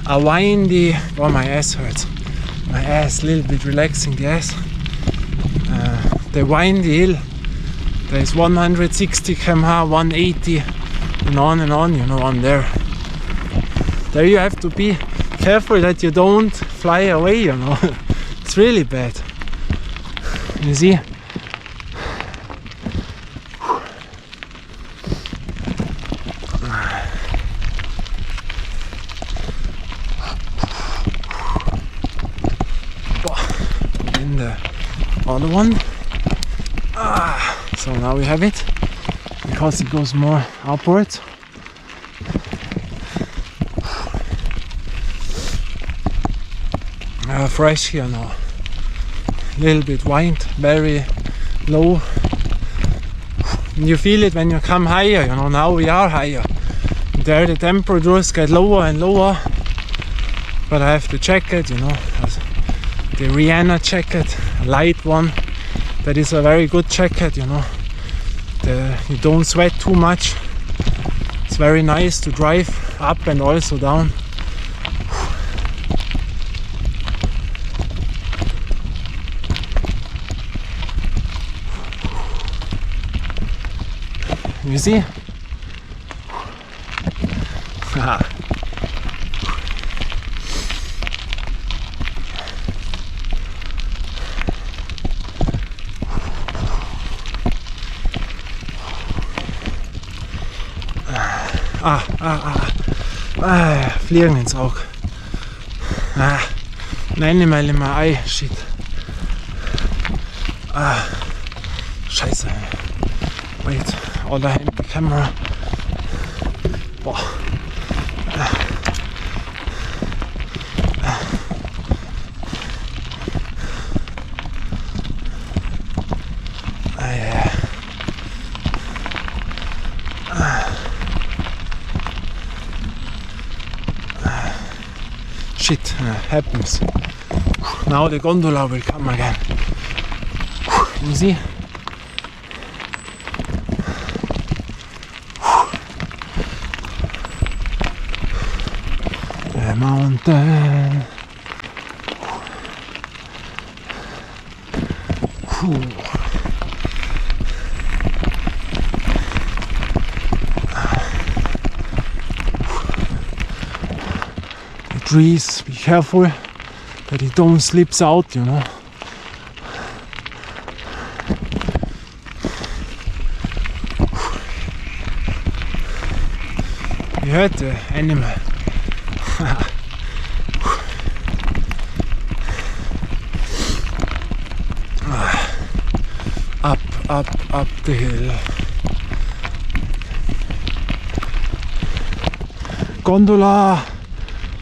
windy... Oh, my ass hurts. My ass, a little bit relaxing the ass. The windy hill. There is 160 km/h, 180, and on, you know, on there. There you have to be careful that you don't fly away, you know. It's really bad. You see? And the other one. So now we have it, because it goes more upwards. Fresh here now, little bit wind, very low. You feel it when you come higher, you know. Now we are higher. There the temperatures get lower and lower, but I have the jacket, you know, the Rihanna jacket, a light one. That is a very good jacket, you know. You don't sweat too much. It's very nice to drive up and also down. You see? Fliegen ins Auge. Ein Animal in my eye. Shit. Scheiße. Wait. All I have the camera. Boah. Shit, happens. Now the gondola will come again. You see? The mountain. Trees, be careful that it don't slips out, you know. You heard the animal. Up the hill. Gondola.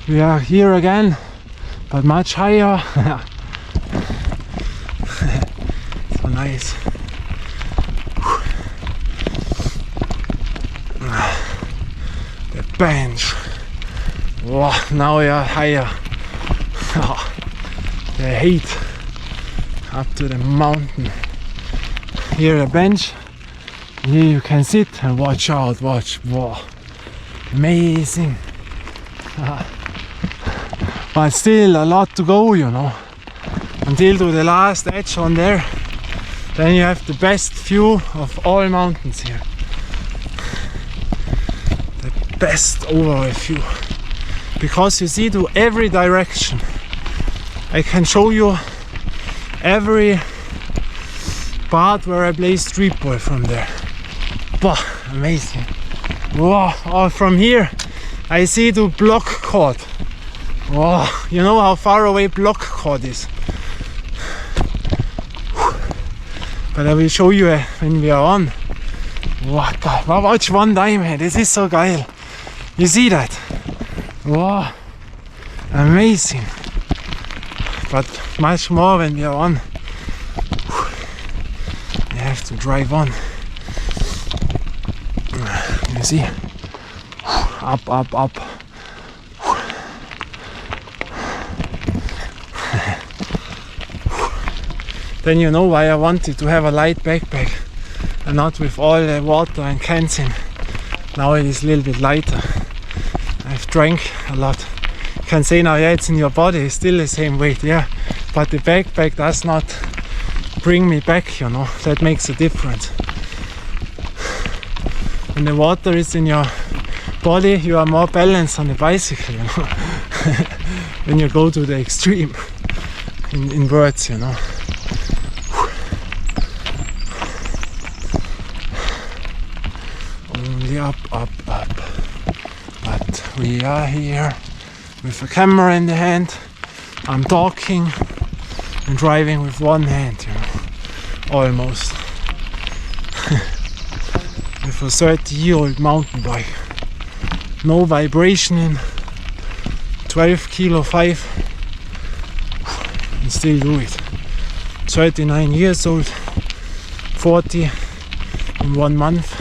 We are here again, but much higher. So nice. The bench. Wow, now we are higher. The heat up to the mountain. Here a bench. Here you can sit and watch out. Watch. Wow, amazing. But still a lot to go, you know, until to the last edge on there. Then you have the best view of all mountains here. The best overall view. Because you see to every direction. I can show you every part where I play street ball from there. Bah, amazing. Wow, oh, from here I see to Block Court. Wow, you know how far away Block Court is. But I will show you when we are on. Wow, God, watch one time, hey. This is so geil. You see that? Wow, amazing. But much more when we are on. You have to drive on. You see? Up, up, up. Then you know why I wanted to have a light backpack and not with all the water and cans in. Now it is a little bit lighter. I've drank a lot. You can say now, yeah, it's in your body, it's still the same weight, yeah. But the backpack does not bring me back, you know. That makes a difference. When the water is in your body, you are more balanced on the bicycle, you know. When you go to the extreme, in words, you know. Only up, up, up. But we are here with a camera in the hand. I'm talking and driving with one hand, you know. Almost. With a 30-year-old mountain bike. No vibration in. 12 kilo 5. And still do it. 39 years old. 40 in 1 month.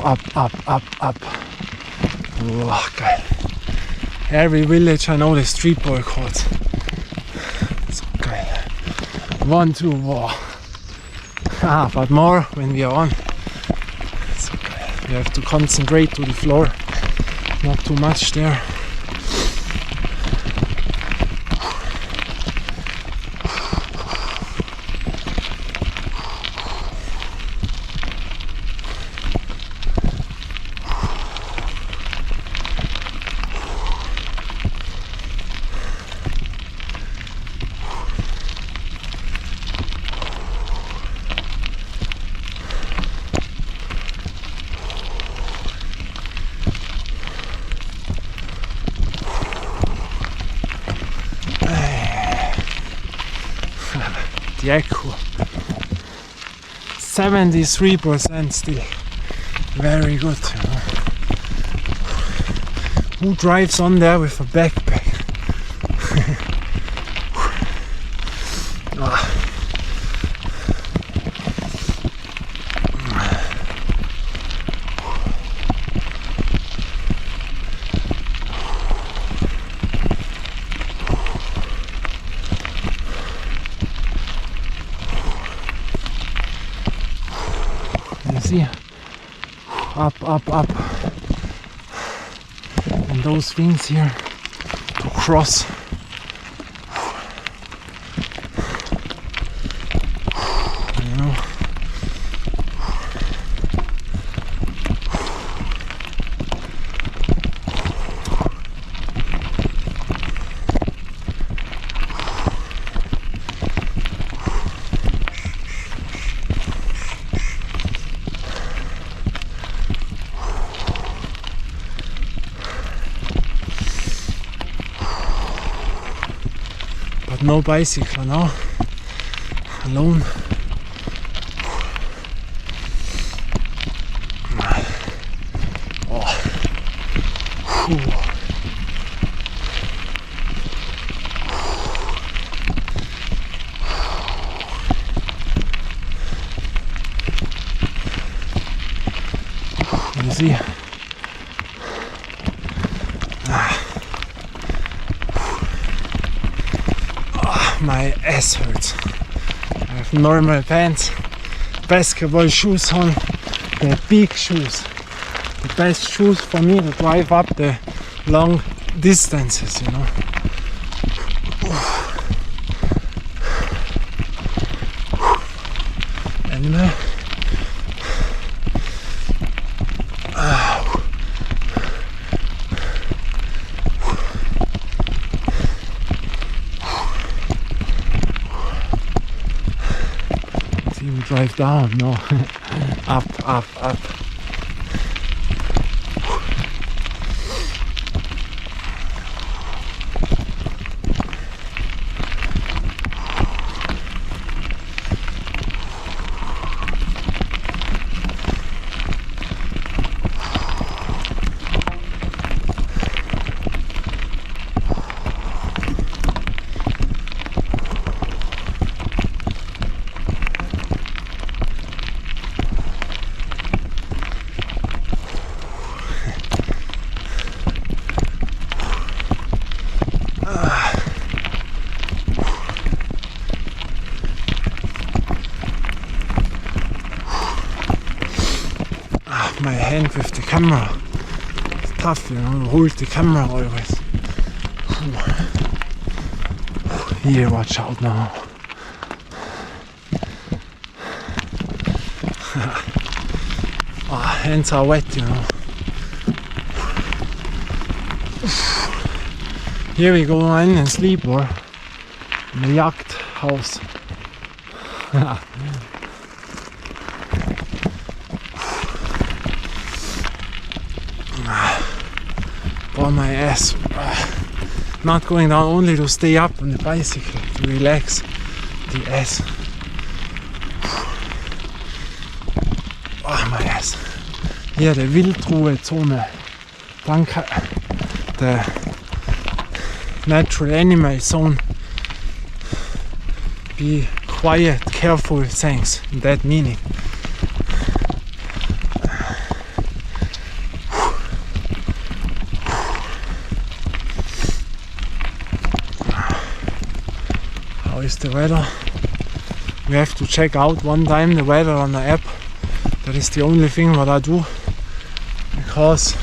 Up, up, up, up. Wow, geil. Every village I know the street ball courts. So geil. 1, 2, wow. But more when we are on. So geil. We have to concentrate to the floor. Not too much there. The echo 73% still. Very good, you know. Who drives on there with a backpack? See, up, up, up, and those things here to cross. You know. But no bicycle now, alone. You see? My ass hurts. I have normal pants, basketball shoes on, the big shoes. The best shoes for me to drive up the long distances, you know. And see, we drive down, no, up, up, up. My hand with the camera, it's tough, you know, hold the camera always. Here, watch out now. Hands are wet, you know. Here we go in and sleep, or in the yacht house. Oh, my ass. Not going down only to stay up on the bicycle, to relax the ass. Oh, my ass. Here the Wildruhezone. Danke. The natural animal zone. Be quiet, careful, thanks. In that meaning. How is the weather? We have to check out one time the weather on the app. That is the only thing what I do, because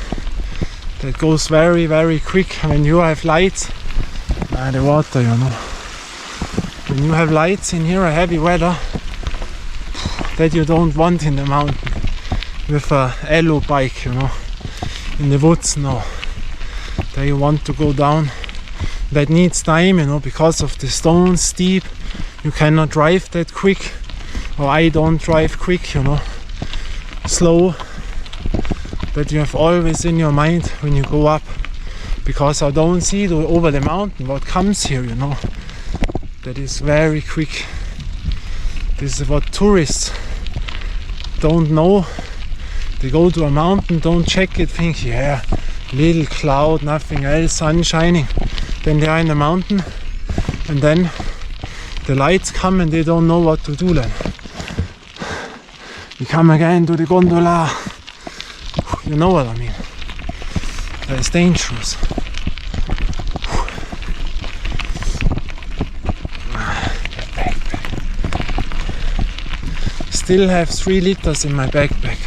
that goes very, very quick when you have lights. The water, you know. When you have lights in here, a heavy weather that you don't want in the mountain with a elo bike, you know, in the woods. No, there you want to go down. That needs time, you know, because of the stones, steep. You cannot drive that quick, or I don't drive quick, you know, slow. But you have always in your mind when you go up, because I don't see over the mountain what comes here, you know. That is very quick. This is what tourists don't know. They go to a mountain, don't check it, think, yeah, little cloud, nothing else, sun shining. Then they are in the mountain, and then the lights come and they don't know what to do then. We come again to the gondola. You know what I mean. That is dangerous. Still have 3 liters in my backpack.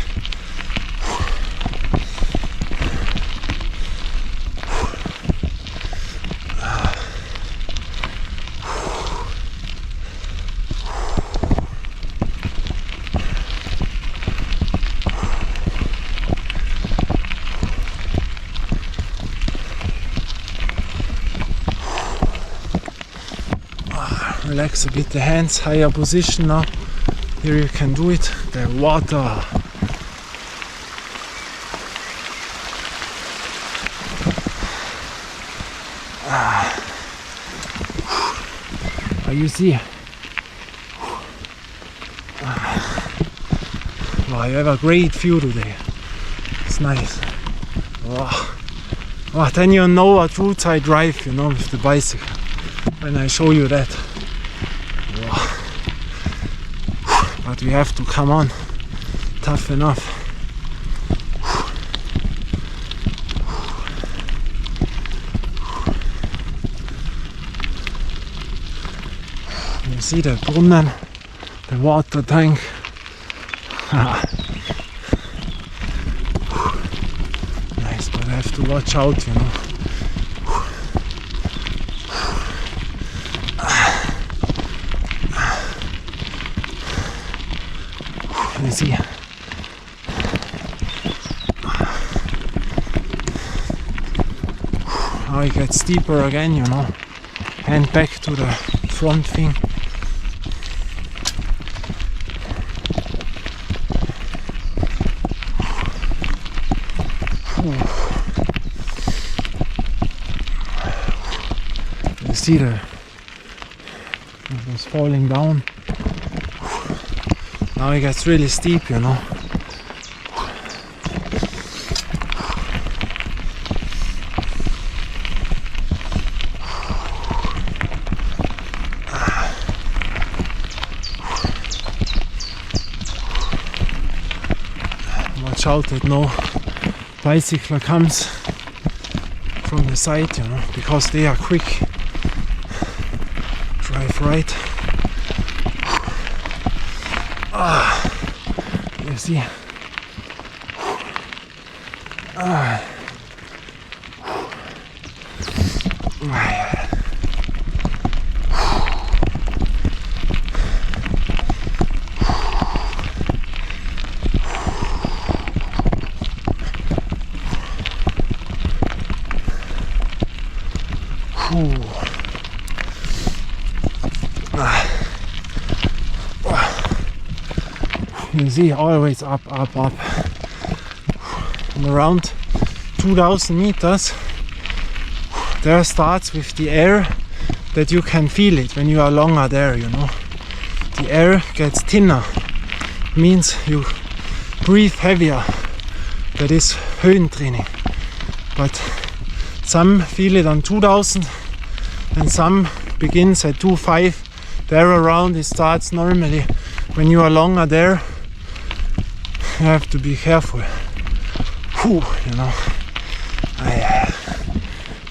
Relax a bit the hands, higher position now. Here you can do it. The water. You see? Wow, you have a great view today. It's nice. Wow. Oh, then you know what routes I drive, you know, with the bicycle. When I show you that. Wow. But we have to come on. Tough enough. You see the Brunnen, the water tank. Nice, but I have to watch out, you know. You see. Now it gets steeper again, you know. And back to the front thing. You see it was falling down. Now it gets really steep, you know. Watch out that no bicycle comes from the side, you know, because they are quick. Drive right. You see. You see, always up, up, up. And around 2000 meters, there starts with the air that you can feel it when you are longer there, you know. The air gets thinner, means you breathe heavier. That is Höhentraining. But some feel it on 2000 and some begins at 2.5. There around it starts normally. When you are longer there, you have to be careful. Whew, you know.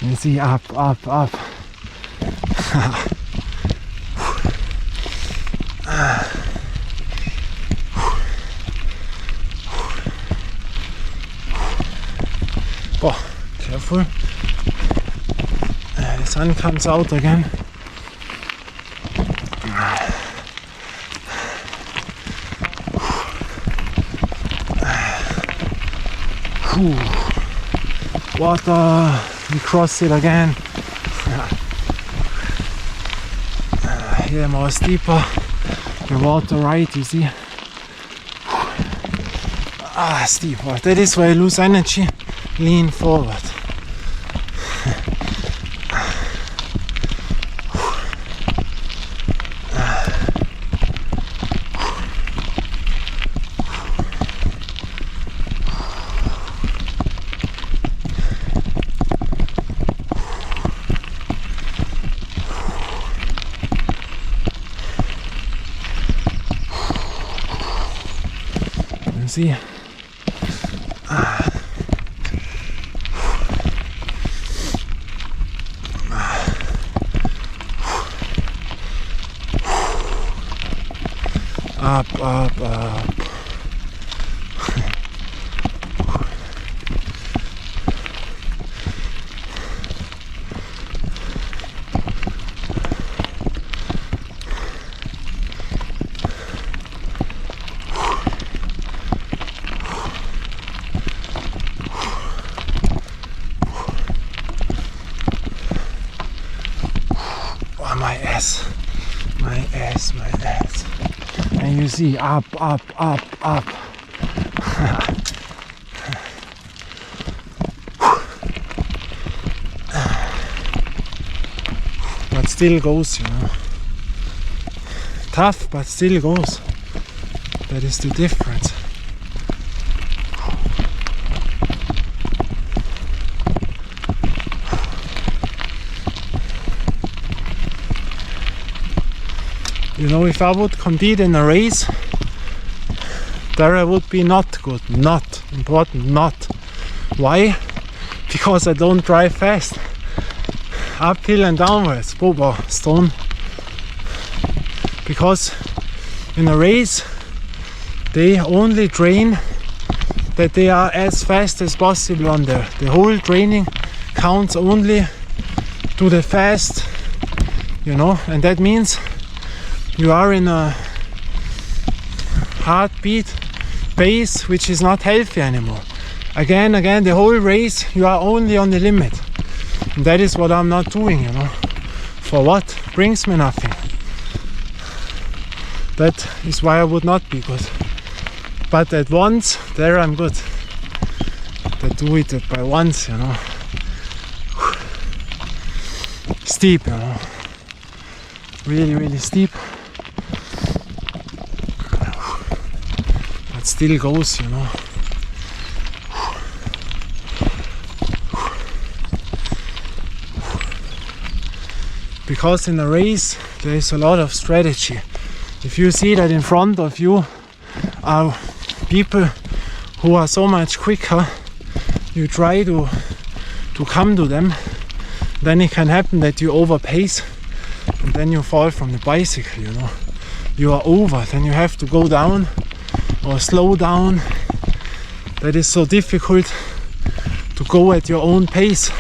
You see, up, up, up. Oh, careful. The sun comes out again. Water, we cross it again. Here more steeper, the water right, you see. Steeper, that is where I lose energy, lean forward. See, up, up, up. My ass. And you see, up, up, up, up. But still goes, you know. Tough, but still goes. That is the difference. You know, if I would compete in a race, there I would be not good, not important, not. Why? Because I don't drive fast. Uphill and downwards, Boba, stone. Because in a race, they only train that they are as fast as possible on there. The whole training counts only to the fast, you know, and that means you are in a heartbeat pace which is not healthy anymore. Again, the whole race you are only on the limit. And that is what I'm not doing, you know. For what? Brings me nothing. That is why I would not be good. But at once, there I'm good. I do it by once, you know. Steep, you know. Really, really steep. But still goes, you know. Because in a race there is a lot of strategy. If you see that in front of you are people who are so much quicker, you try to come to them, then it can happen that you overpace and then you fall from the bicycle, you know. You are over, then you have to go down or slow down. That is so difficult to go at your own pace,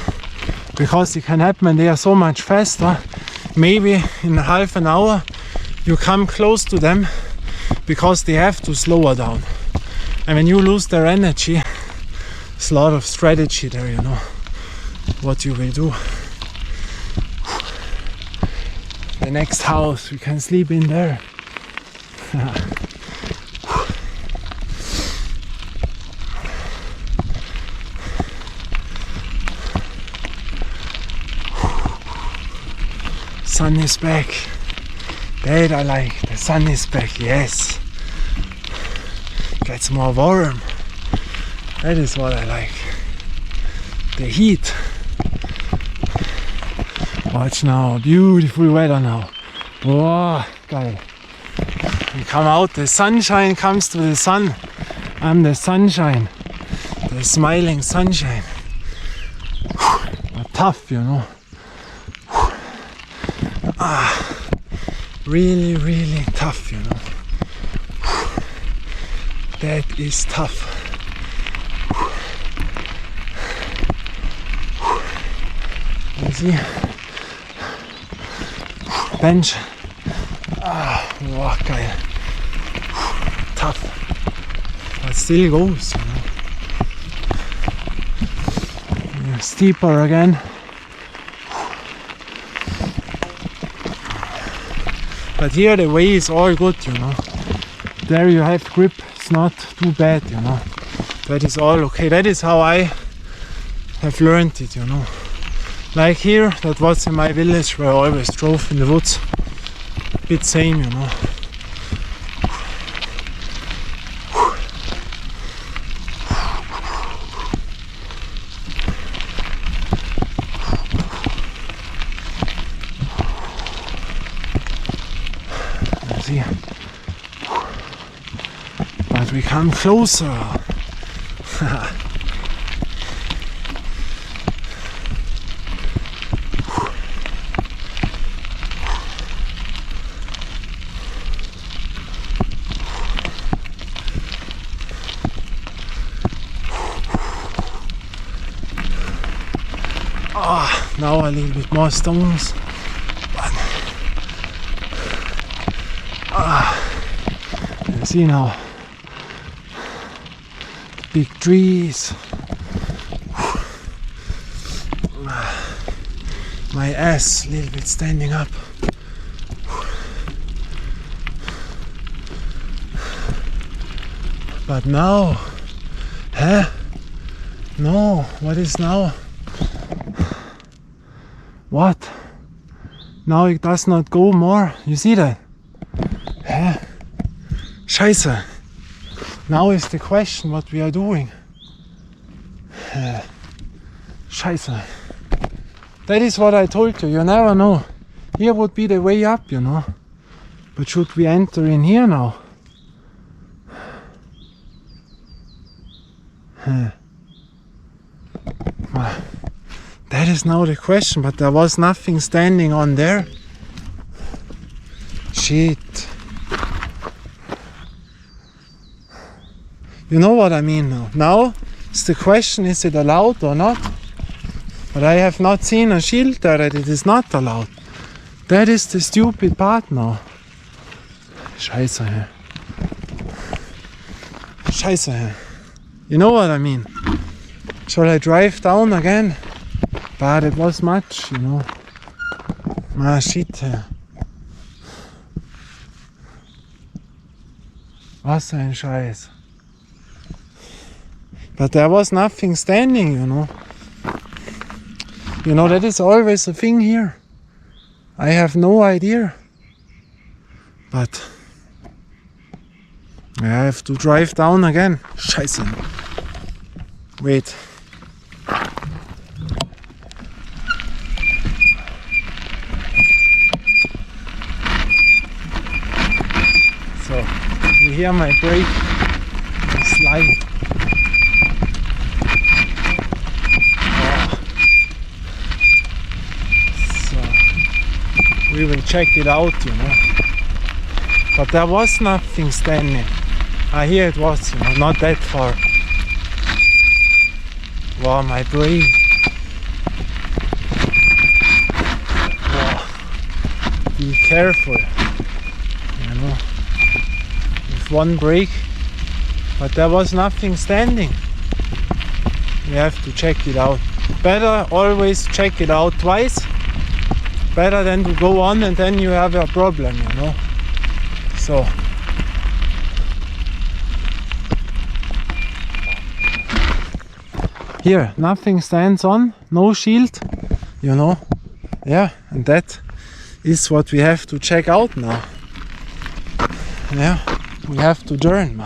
because it can happen and they are so much faster. Maybe in half an hour you come close to them because they have to slow down. And when you lose their energy, it's a lot of strategy there, you know, what you will do. The next house, we can sleep in there. Sun is back. That I like. The sun is back, yes. Gets more warm. That is what I like. The heat. Watch now, beautiful weather now. Wow, geil. We come out, the sunshine comes to the sun. I'm the sunshine. The smiling sunshine. But tough, you know. Really, really tough, you know. That is tough. You see? Bench. Wow, geil. Tough. But still goes, you know. Steeper again. But here the way is all good, you know. There you have grip, it's not too bad, you know. That is all okay. That is how I have learned it, you know. Like here, that was in my village where I always drove in the woods. Bit same, you know. See, but we come closer. Now a little bit more stones. You see now, big trees. My ass a little bit standing up. But now, no, what is now? What? Now it does not go more. You see that? Scheiße. Now is the question what we are doing. Scheiße. That is what I told you. You never know. Here would be the way up, you know. But should we enter in here now? Well, that is now the question, but there was nothing standing on there. Shit. You know what I mean now? Now it's the question, is it allowed or not? But I have not seen a shield there that it is not allowed. That is the stupid part now. Scheiße. Scheiße. You know what I mean? Shall I drive down again? But it was much, you know. Ah, shit. Was ein Scheiß. But there was nothing standing, you know. You know, that is always a thing here. I have no idea. But I have to drive down again. Scheiße. Wait. So, you hear my brake slide. We will check it out, you know. But there was nothing standing. Here it was, you know, not that far. Wow, my brain. Wow. Be careful, you know, with one brake. But there was nothing standing. We have to check it out. Better always check it out twice. Better than to go on and then you have a problem, you know. So here nothing stands on, no shield, you know. Yeah, and that is what we have to check out now. Yeah, we have to turn,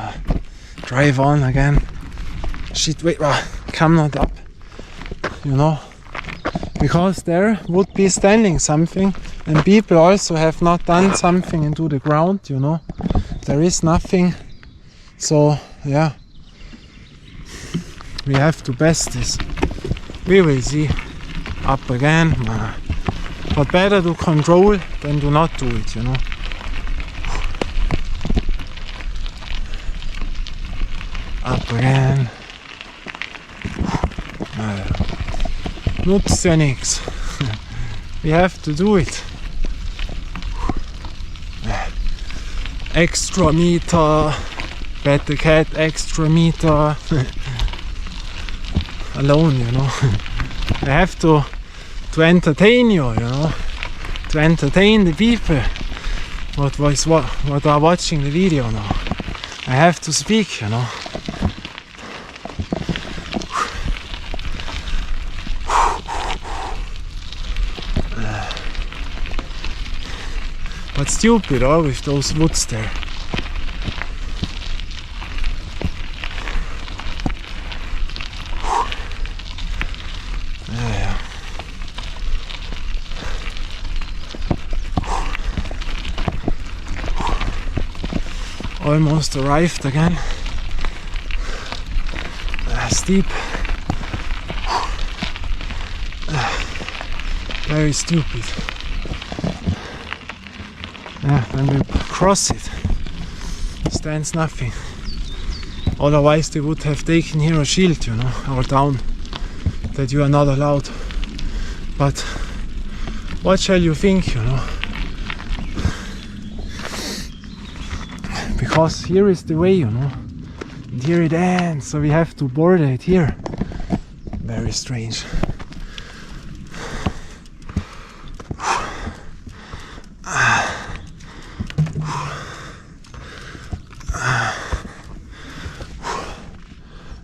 drive on again. Shit, wait, come not up, you know. Because there would be standing something, and people also have not done something into the ground, you know. There is nothing, so yeah, we have to best this. We will see. Up again, but better to control than to not do it, you know. Up again. Nutzt ja nichts. We have to do it. Extra meter. Better cat extra meter. Alone, you know. I have to entertain you, you know. To entertain the people what are watching the video now. I have to speak, you know. But stupid, oh, with those woods there. Yeah. Almost arrived again. Steep. Very stupid. Yeah, when we cross it, stands nothing. Otherwise they would have taken here a shield, you know, or down, that you are not allowed. But what shall you think, you know? Because here is the way, you know, and here it ends, so we have to border it here. Very strange.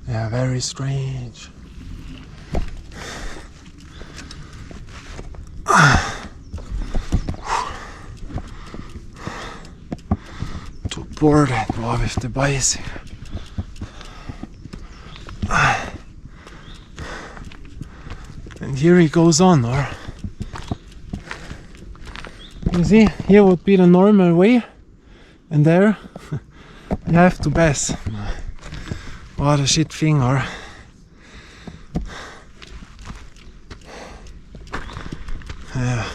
Yeah, very strange. To board it with the bicycle. And here he goes on, or you see, here would be the normal way And there you have to pass. What a shit thing, or yeah.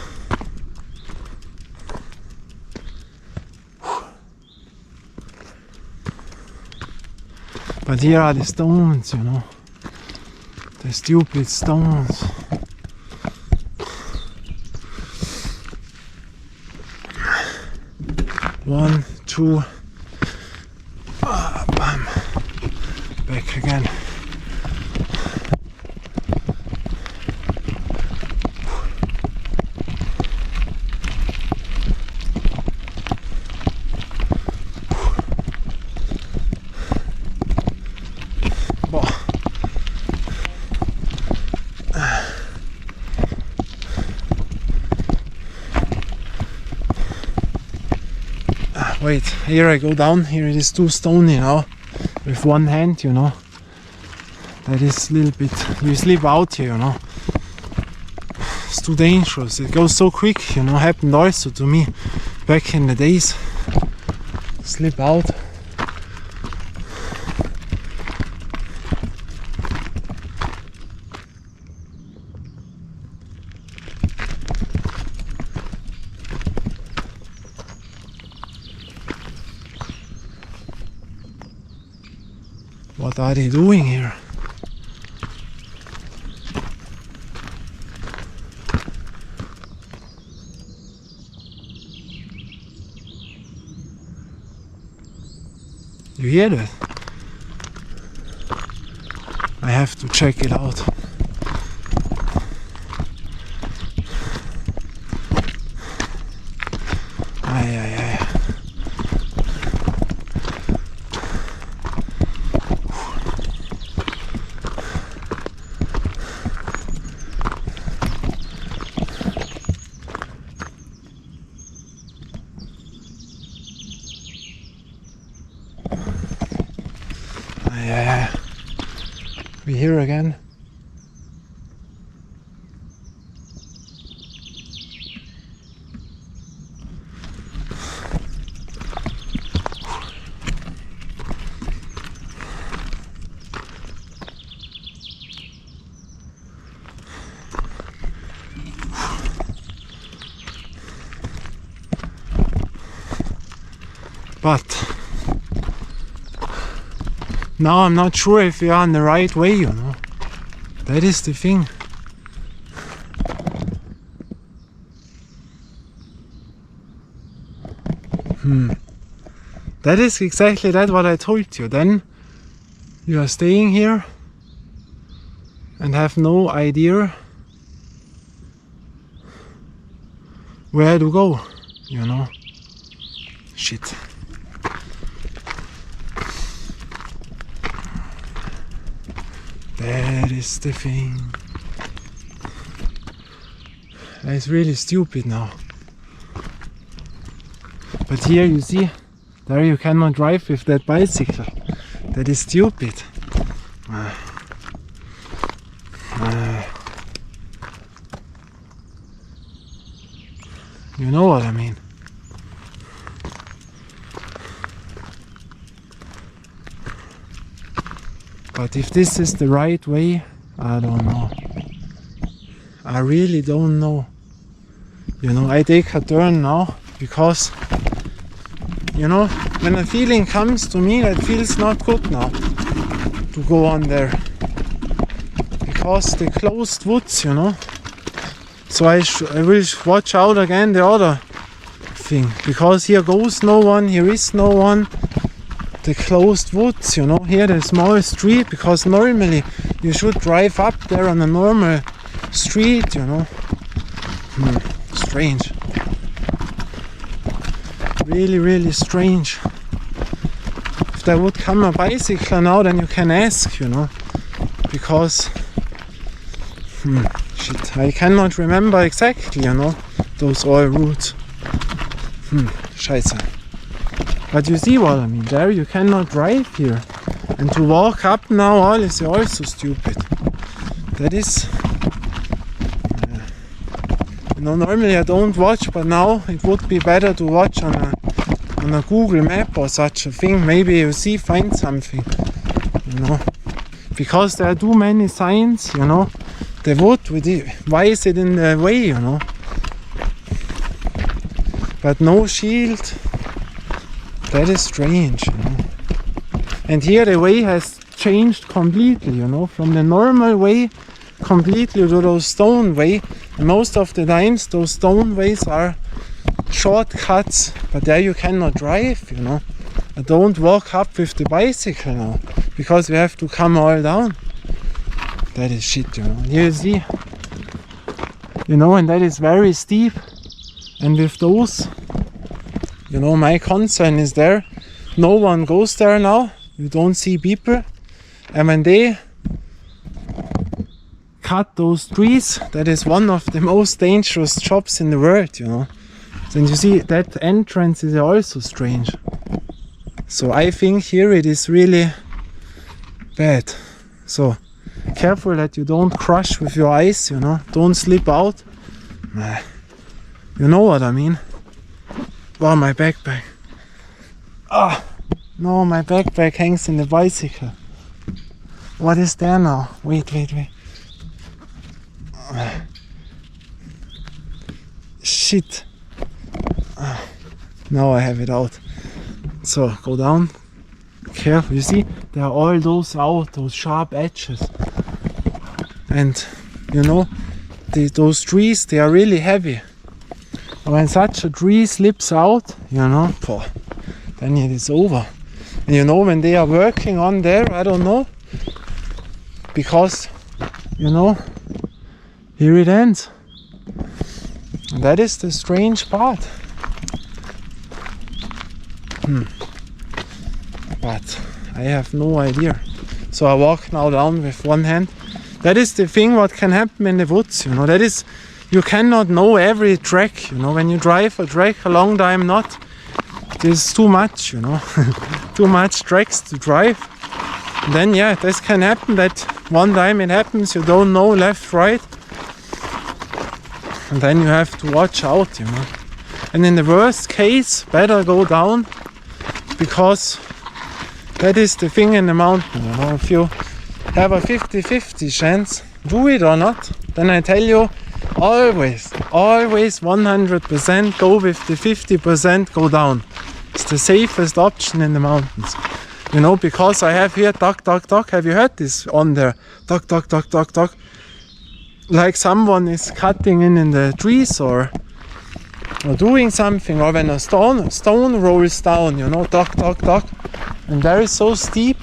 But here are the stones, you know, the stupid stones. One, two, bam, back again. Wait, here I go down, here it is too stony now, with one hand, you know. That is a little bit, you slip out here, you know. It's too dangerous, it goes so quick, you know, happened also to me back in the days. Slip out. What are they doing here? You hear that? I have to check it out. Ay, ay, ay. Yeah, we here again. But now I'm not sure if we are on the right way, you know. That is the thing. That is exactly that what I told you. Then you are staying here and have no idea where to go, you know. Shit. That is the thing. It's really stupid now. But here you see, there you cannot drive with that bicycle. That is stupid. You know what I mean. But if this is the right way, I don't know. I really don't know. You know, I take a turn now because, you know, when a feeling comes to me that feels not good now to go on there. Because the closed woods, you know. So I will watch out again the other thing. Because here goes no one, here is no one. The closed woods, you know, here the small street, because normally you should drive up there on a normal street, you know. Strange. Really, really strange. If there would come a bicycle now, then you can ask, you know, because shit, I cannot remember exactly, you know, those all routes. Scheiße. But you see what I mean, there you cannot drive here. And to walk up now all is also stupid. That is... you know, normally I don't watch, but now it would be better to watch on on a Google map or such a thing, maybe you find something, you know, because there are too many signs, you know. The wood, why is it in the way, you know? But no shield, that is strange, you know. And here the way has changed completely, you know, from the normal way completely to those stone way. And most of the times those stone ways are shortcuts, but there you cannot drive, you know. I don't walk up with the bicycle now, because we have to come all down. That is shit, you know. Here you see, you know, and that is very steep. And with those, you know, my concern is there. No one goes there now. You don't see people. And when they cut those trees, that is one of the most dangerous jobs in the world, you know. And you see that entrance is also strange. So I think here it is really bad. So careful that you don't crush with your eyes, you know. Don't slip out. You know what I mean. Oh, my backpack. Ah, no, my backpack hangs in the bicycle. What is there now? Wait. Shit. Now I have it out. So go down. Careful. You see, there are all those out, those sharp edges. And you know, those trees, they are really heavy. When such a tree slips out, you know, then it is over. And you know, when they are working on there, I don't know, because, you know, here it ends. And that is the strange part. But I have no idea. So I walk now down with one hand. That is the thing what can happen in the woods, you know. That is, you cannot know every track, you know. When you drive a track a long time, not, there's too much, you know. Too much tracks to drive. And then yeah, this can happen that one time it happens, you don't know left, right. And then you have to watch out, you know. And in the worst case, better go down, because that is the thing in the mountain, you know. If you have a 50-50 chance, do it or not, then I tell you, always 100% go with the 50% go down. It's the safest option in the mountains, you know, because I have here duck. Have you heard this on there? Duck. Like someone is cutting in the trees or doing something, or when a stone rolls down, you know, duck. And there is so steep,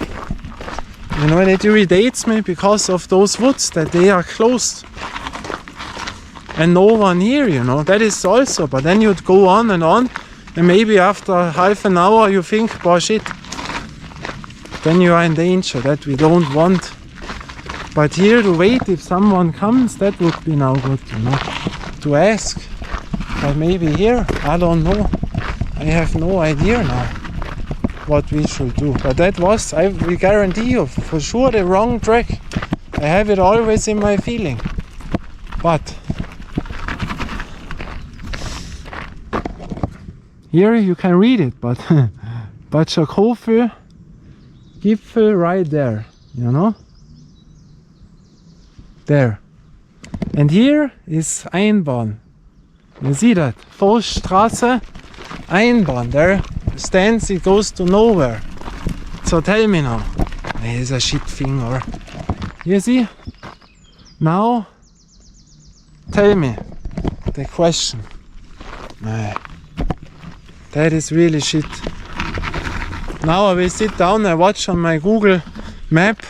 you know, and it irritates me because of those woods that they are closed. And no one here, you know, that is also, but then you'd go on, and maybe after half an hour you think, oh shit, then you are in danger, that we don't want. But here to wait if someone comes, that would be now good, you know, to ask. But maybe here, I don't know, I have no idea now what we should do. But that was, I will guarantee you, for sure the wrong track. I have it always in my feeling. But here you can read it, but Batschakofe Gipfel right there, you know? There. And here is Einbahn. You see that? Forststraße, Einbahn. There stands, it goes to nowhere. So tell me now. It's a shit thing, or? You see? Now, tell me the question. That is really shit. Now I will sit down, I watch on my Google map,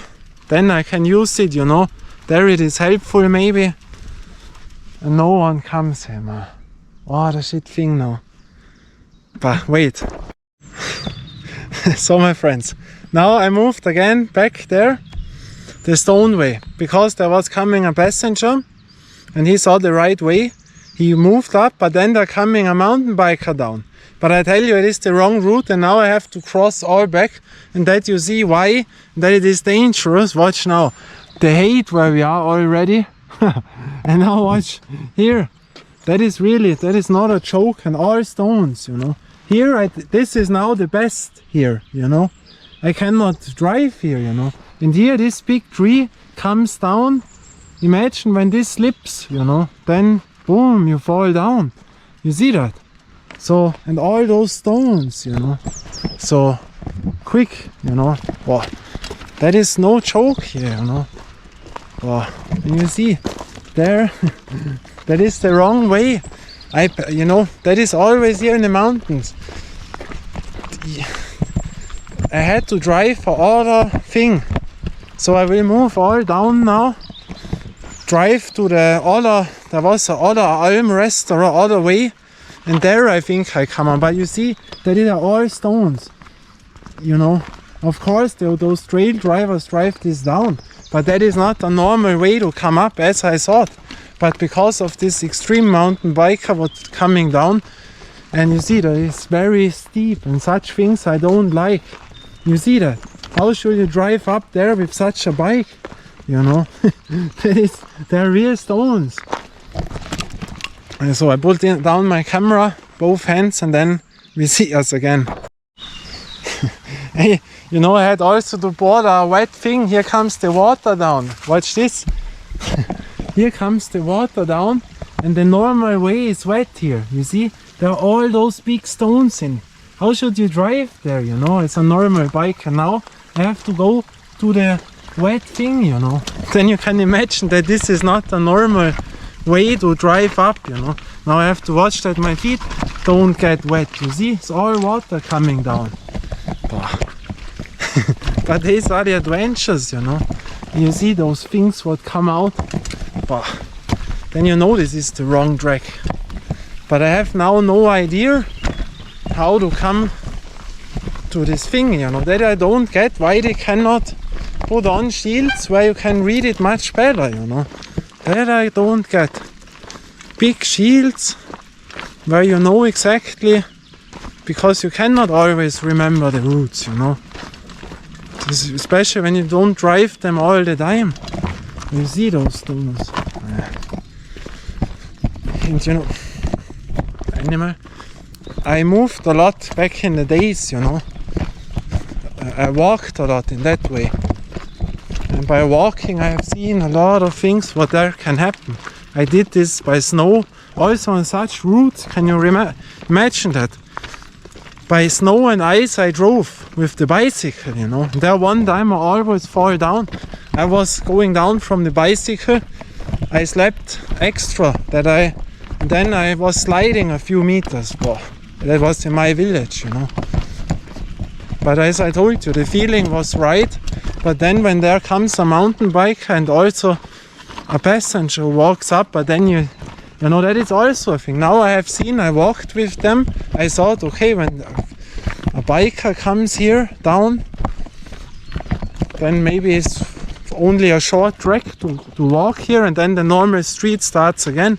then I can use it, you know. There it is helpful maybe. And no one comes here, man. Oh, the shit thing now. But wait. So my friends, now I moved again back there, the stone way, because there was coming a passenger and he saw the right way. He moved up, but then there coming a mountain biker down. But I tell you, it is the wrong route, and now I have to cross all back, and that you see why, that it is dangerous. Watch now, the height where we are already. And now watch here, that is not a joke, and all stones, you know. here, this is now the best here, you know. I cannot drive here, you know. And here this big tree comes down. Imagine when this slips, you know, then boom, you fall down. You see that? So, and all those stones, you know. So quick, you know. Wow, that is no joke here, you know. Wow, and you see there, that is the wrong way. You know, that is always here in the mountains. I had to drive for other thing. So I will move all down now. Drive to the other, there was a other Alm restaurant, other way. And there I think I come on. But you see, that is all stones. You know, of course those trail drivers drive this down. But that is not a normal way to come up as I thought. But because of this extreme mountain biker was coming down, and you see that it's very steep and such things I don't like. You see that? How should you drive up there with such a bike? You know, they're real stones. And so I put down my camera, both hands, and then we see us again. Hey, you know, I had also to board a wet thing. Here comes the water down. Watch this. Here comes the water down, and the normal way is wet here. You see, there are all those big stones in. How should you drive there? You know, it's a normal bike, and now I have to go to the wet thing. You know, then you can imagine that this is not a normal way to drive up. You know, now I have to watch that my feet don't get wet. You see, it's all water coming down. But these are the adventures, you know. You see those things what come out. Then you know this is the wrong track. But I have now no idea how to come to this thing, you know. That I don't get why they cannot put on shields where you can read it much better, you know. That I don't get. Big shields where you know exactly, because you cannot always remember the routes, you know. Especially when you don't drive them all the time. You see those stones. And you know, animal, I moved a lot back in the days, you know. I walked a lot in that way. And by walking I have seen a lot of things what there can happen. I did this by snow, also on such routes. Can you imagine that? By snow and ice I drove with the bicycle, you know. There one time I always fall down. I was going down from the bicycle. I slept extra then I was sliding a few meters. Wow, that was in my village, you know. But as I told you, the feeling was right. But then when there comes a mountain biker and also a passenger who walks up, but then you know, that is also a thing. Now I walked with them. I thought, okay, when a biker comes here down, then maybe it's only a short trek to walk here, and then the normal street starts again.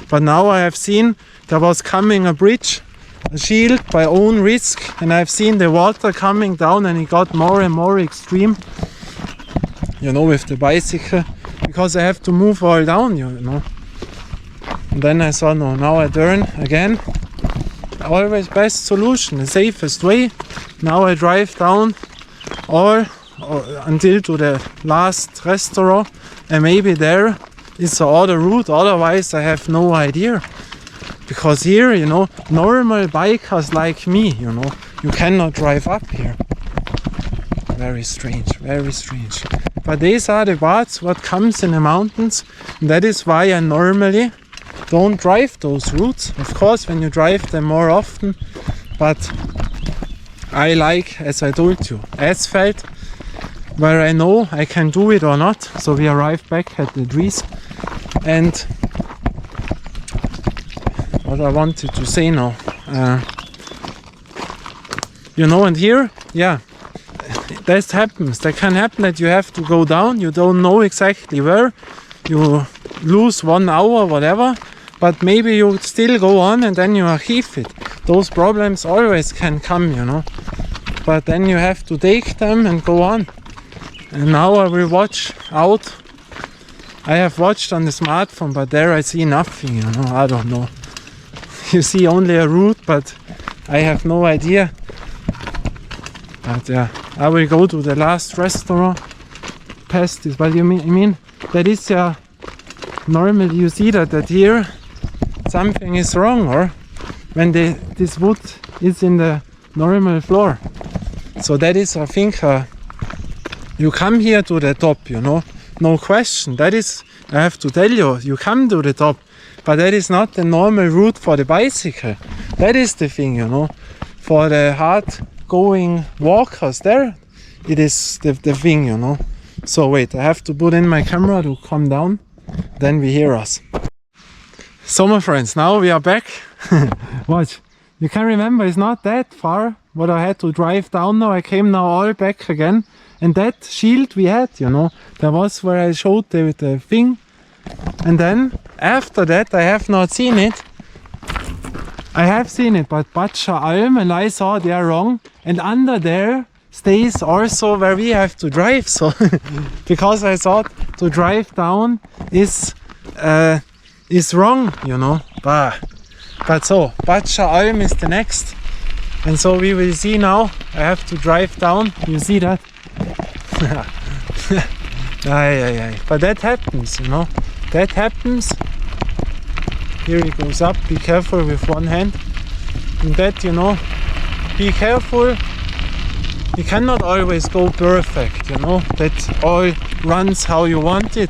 But now I have seen there was coming a bridge, a shield by own risk, and I've seen the water coming down, and it got more and more extreme, you know, with the bicycle, because I have to move all down, you know. And then I saw, no, now I turn again. Always best solution, the safest way. Now I drive down until to the last restaurant, and maybe there is the other route. Otherwise I have no idea. Because here, you know, normal bikers like me, you know, you cannot drive up here. Very strange, very strange. But these are the parts what comes in the mountains, and that is why I normally don't drive those routes. Of course, when you drive them more often, but I like, as I told you, asphalt, where I know I can do it or not. So we arrived back at the trees, and what I wanted to say now, you know, and here, yeah, that happens. That can happen that you have to go down, you don't know exactly where, you lose 1 hour, whatever, but maybe you still go on and then you achieve it. Those problems always can come, you know, but then you have to take them and go on. And now I will watch out. I have watched on the smartphone, but there I see nothing, you know, I don't know. You see only a route, but I have no idea. But yeah, I will go to the last restaurant past this. But you mean that is normally you see that here something is wrong, or when this wood is in the normal floor. So that is, I think, you come here to the top, you know, no question. That is, I have to tell you, you come to the top, but that is not the normal route for the bicycle. That is the thing, you know, for the hard going walkers there, it is the thing, you know. So wait, I have to put in my camera to come down, then we hear us. So my friends, now we are back. Watch, you can remember it's not that far what I had to drive down now. I came now all back again, and that shield we had, you know, that was where I showed the thing. And then after that I have not seen it. I have seen it, but Badscha Alm, and I saw they are wrong, and under there stays also where we have to drive. So because I thought to drive down is wrong, you know. But so Badscha Alm is the next, and so we will see now. I have to drive down. You see that? But that happens, you know. That happens. Here it goes up. Be careful with one hand. And that, you know, be careful. You cannot always go perfect, you know. That all runs how you want it.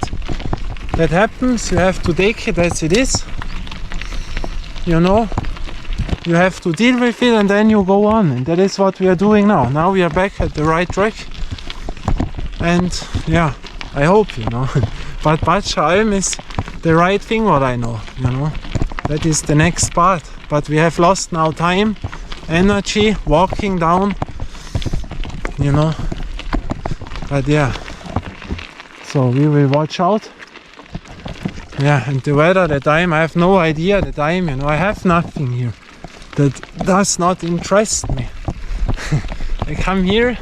That happens. You have to take it as it is. You know. You have to deal with it, and then you go on. And that is what we are doing now. Now we are back at the right track. And yeah, I hope, you know. But Badscha Alm is the right thing, what I know, you know. That is the next part. But we have lost now time, energy, walking down, you know. But yeah, so we will watch out. Yeah, and the weather, the time, I have no idea the time, you know. I have nothing here that does not interest me. I come here,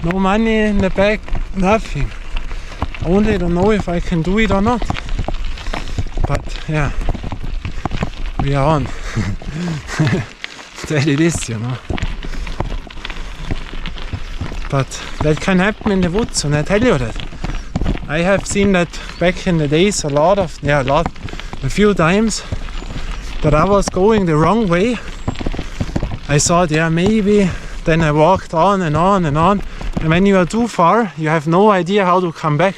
no money in the bag, nothing. Only don't know if I can do it or not. But yeah, we are on. That it is, you know. But that can happen in the woods, and I tell you that. I have seen that back in the days a few times that I was going the wrong way. I thought, yeah, maybe. Then I walked on and on and on. And when you are too far, you have no idea how to come back.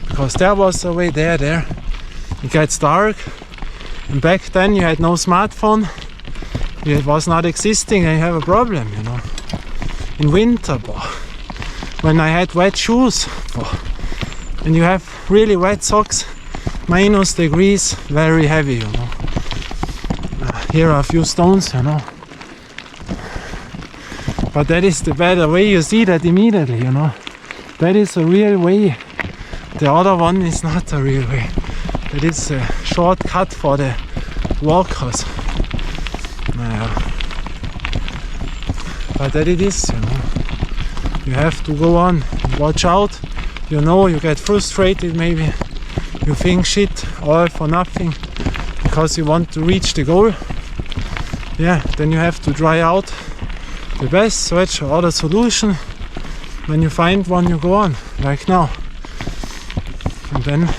Because there was a way there. It gets dark. And back then you had no smartphone. It was not existing, and you have a problem, you know. In winter, when I had wet shoes, and you have really wet socks, minus degrees, very heavy, you know. Here are a few stones, you know. But that is the better way, you see that immediately, you know. That is a real way. The other one is not a real way. That is a shortcut for the walkers. But that it is, you know. You have to go on, watch out. You know, you get frustrated maybe. You think shit, all for nothing, because you want to reach the goal. Yeah, then you have to try out the best, search for other solution. When you find one, you go on, like now. And then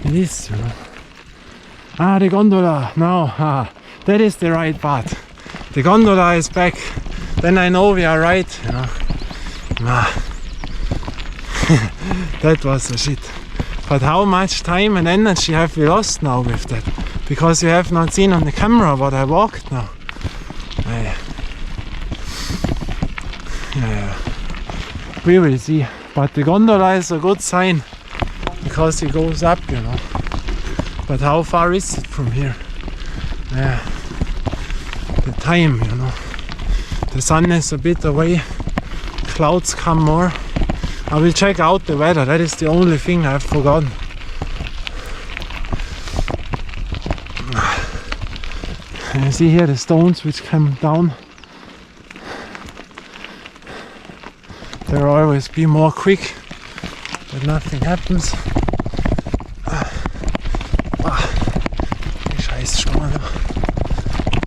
it is, you know. The gondola, now, that is the right part. The gondola is back, then I know we are right, you know. That was a shit. But how much time and energy have we lost now with that? Because you have not seen on the camera what I walked now. Yeah. We will see. But the gondola is a good sign, because it goes up, you know. But how far is it from here? Yeah. The time, you know. The sun is a bit away. Clouds come more. I will check out the weather. That is the only thing I've forgotten. And you see here the stones which come down. There will always be more quick, but nothing happens. Die Scheißstange noch.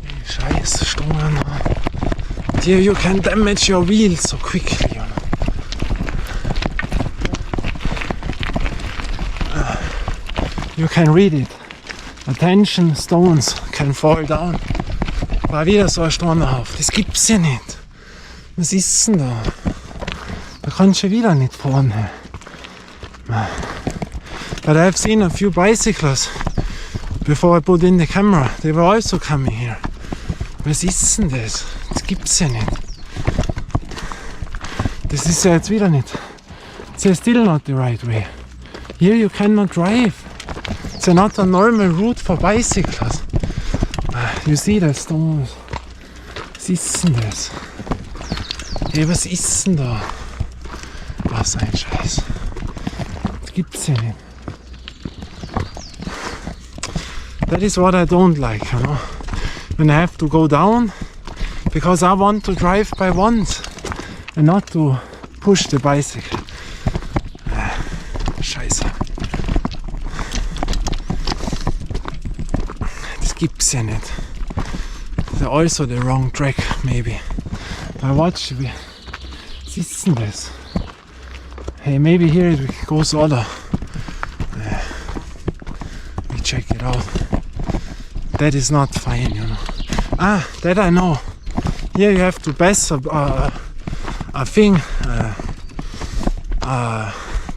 Die Scheißstange noch. here you can damage your wheels so quickly, you know. You can read it. Attention, stones can fall down. War wieder so ein Stornenhauf. Das gibt's ja nicht. Was ist denn da? Da kannst du wieder nicht fahren. But I've seen a few bicycles before I put in the camera. They were also coming here. Was ist denn das? Das gibt's ja nicht. Das ist ja jetzt wieder nicht. It's still not the right way. Here you cannot drive. It's not a normal route for bicycles. You see the stones. Was ist denn das? Hey, was ist denn da? Was ein Scheiß. Das gibt's ja nicht. That is what I don't like, you know. When I have to go down, because I want to drive by once and not to push the bicycle. Scheiße. Das gibt's ja nicht. They're also the wrong track, maybe. I watch. Was ist denn das? Hey, maybe here it goes other. We check it out. That is not fine, you know. Ah, that I know. Here you have to pass a thing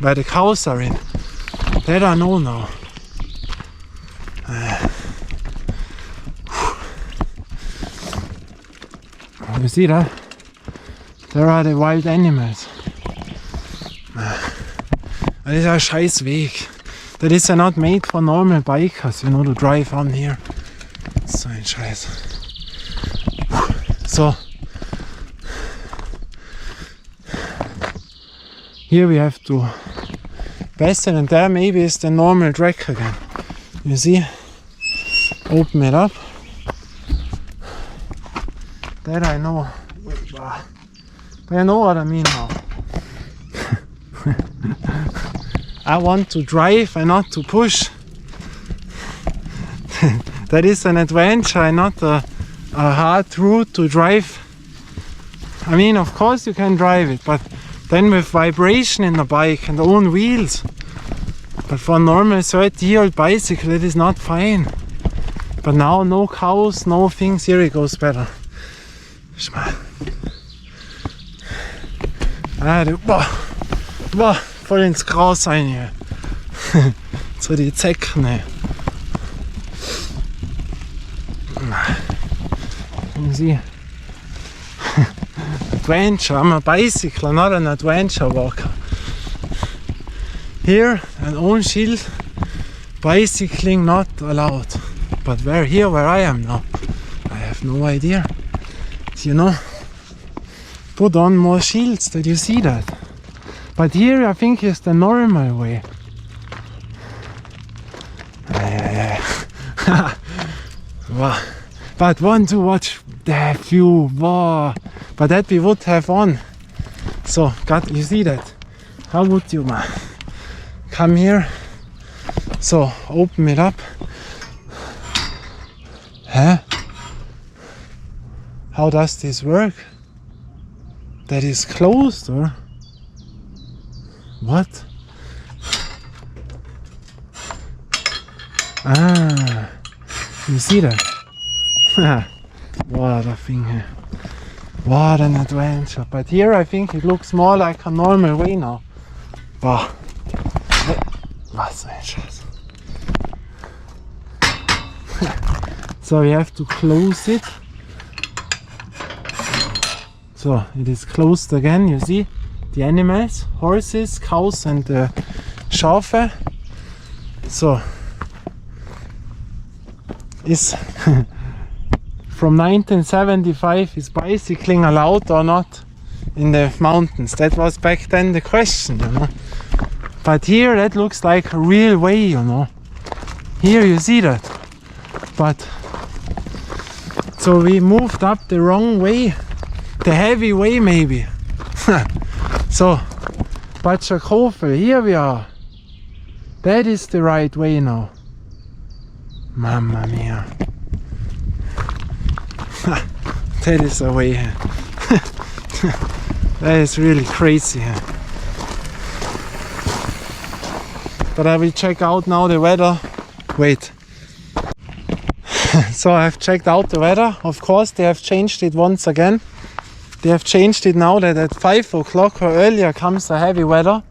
where the cows are in. That I know now. You see that? There are the wild animals. Das ist ein scheiß Weg. That is not made for normal bikers, you know, to drive on here. So ein Scheiß. So. Here we have to pass it, and there maybe is the normal track again. You see? Open it up. That I know. I know what I mean now. I want to drive and not to push. That is an adventure and not a hard route to drive. I mean, of course you can drive it, but then with vibration in the bike and own wheels. But for a normal 30-year-old bicycle it is not fine. But now no cows, no things, here it goes better. Boah, voll ins Gras rein hier. So die Zecken. You see? Adventure, I'm a bicycler, not an adventure walker. Here, an own shield, bicycling not allowed. But where I am now, I have no idea. You know, put on more shields, did you see that? But here I think is the normal way. Wow. But want to watch the view, wow. But that we would have on. So, God, you see that? How would you, man? Come here. So, open it up. Huh? How does this work? That is closed, or? What? Ah, you see that? What a thing here. What an adventure. But here I think it looks more like a normal way now. Wow. Was ein Scheiß. So we have to close it. So it is closed again, you see? The animals, horses, cows and Schafe. So is from 1975 is bicycling allowed or not in the mountains? That was back then the question, you know. But here that looks like a real way, you know. Here you see that. But so we moved up the wrong way, the heavy way maybe. So, Bad Schakofel, here we are. That is the right way now. Mamma mia. That is a way. That is really crazy. But I will check out now the weather. Wait. So I've checked out the weather. Of course, they have changed it once again. They have changed it now that at 5 o'clock or earlier comes the heavy weather.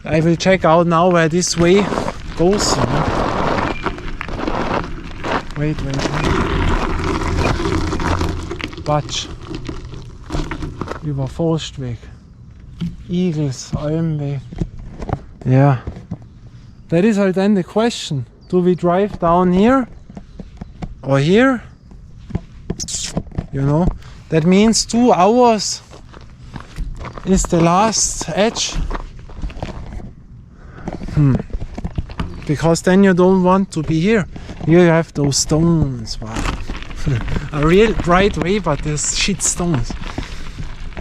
I will check out now where this way goes. Wait. Batsch. Über Forstweg. Igels, Almweg. Yeah. That is halt then the question. Do we drive down here or here? You know, that means 2 hours is the last edge. Because then you don't want to be here. Here you have those stones. Wow. A real right way, but there's shit stones.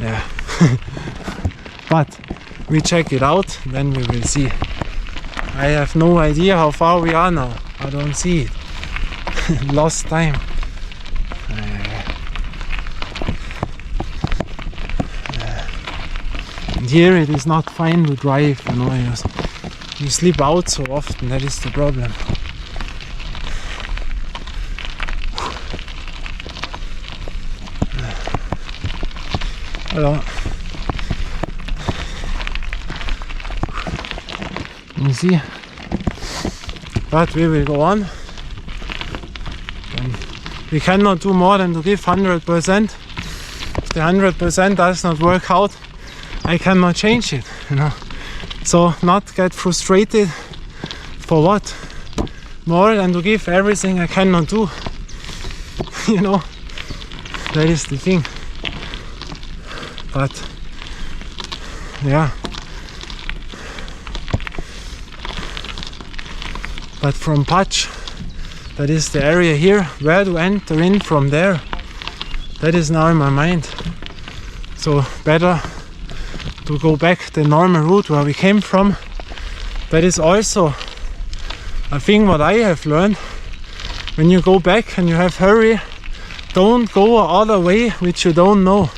Yeah. But we check it out, then we will see. I have no idea how far we are now. I don't see it. Lost time. And here it is not fine to drive, you know. You sleep out so often, that is the problem. Hello. You see, but we will go on. And we cannot do more than to give 100%. If the 100% does not work out, I cannot change it, you know. So not get frustrated for what? More than to give everything I cannot do. You know, that is the thing. But yeah. But from Patch, that is the area here, where to enter in from there, that is now in my mind. So better to go back the normal route where we came from. That is also a thing what I have learned. When you go back and you have hurry, don't go other way which you don't know.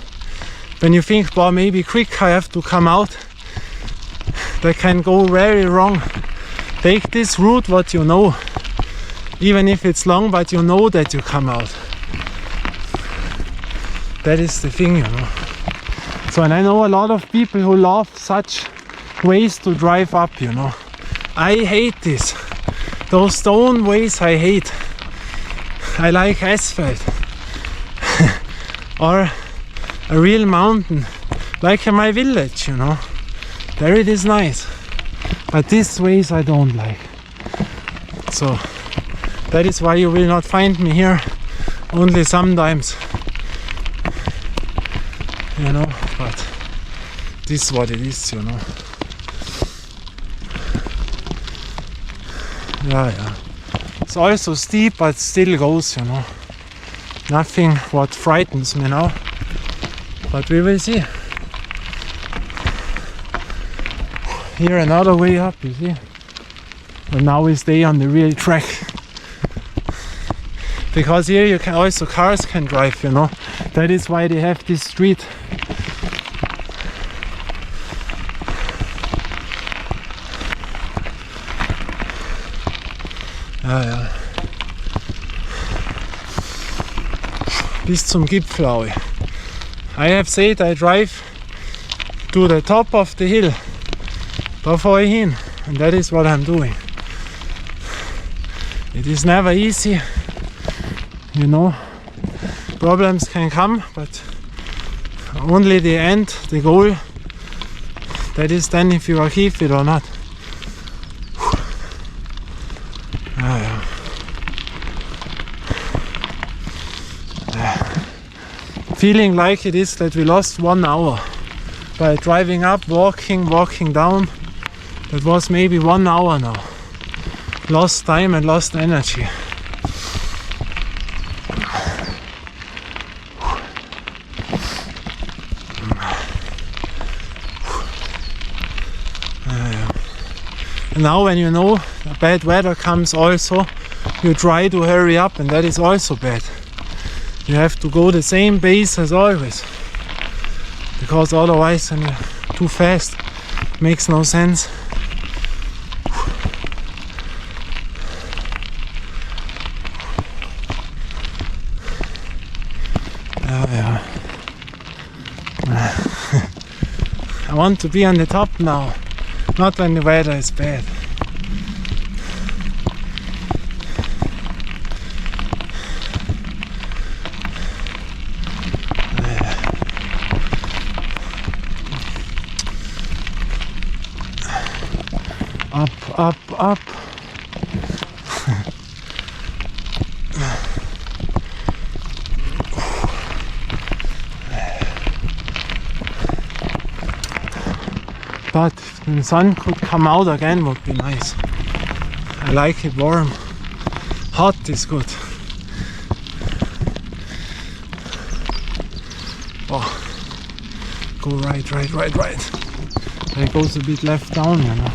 When you think, well, maybe quick I have to come out, that can go very wrong. Take this route what you know, even if it's long, but you know that you come out. That is the thing, you know. So, and I know a lot of people who love such ways to drive up, you know. I hate this. Those stone ways I hate. I like asphalt. Or a real mountain, like in my village, you know. There it is nice. But these ways I don't like. So that is why you will not find me here, only sometimes. You know, but this is what it is, you know. Yeah. It's also steep, but still goes, you know. Nothing what frightens me now. But we will see. Here another way up, you see. But now we stay on the real track. Because here you can also, cars can drive, you know. That is why they have this street. Ja. Bis zum Gipfel auch. I have said I drive to the top of the hill. Da fahre ich hin. And that is what I'm doing. It is never easy. You know, problems can come, but only the end, the goal, that is then if you achieve it or not. Feeling like it is that we lost 1 hour by driving up, walking down. That was maybe 1 hour now. Lost time and lost energy. And now when you know bad weather comes also, you try to hurry up, and that is also bad. You have to go the same pace as always. because otherwise when you're too fast, makes no sense. Yeah. I want to be on the top now, not when the weather is bad. Up, up. But if the sun could come out again, would be nice. I like it warm. Hot is good. Oh. Go right. There goes a bit left down, you know.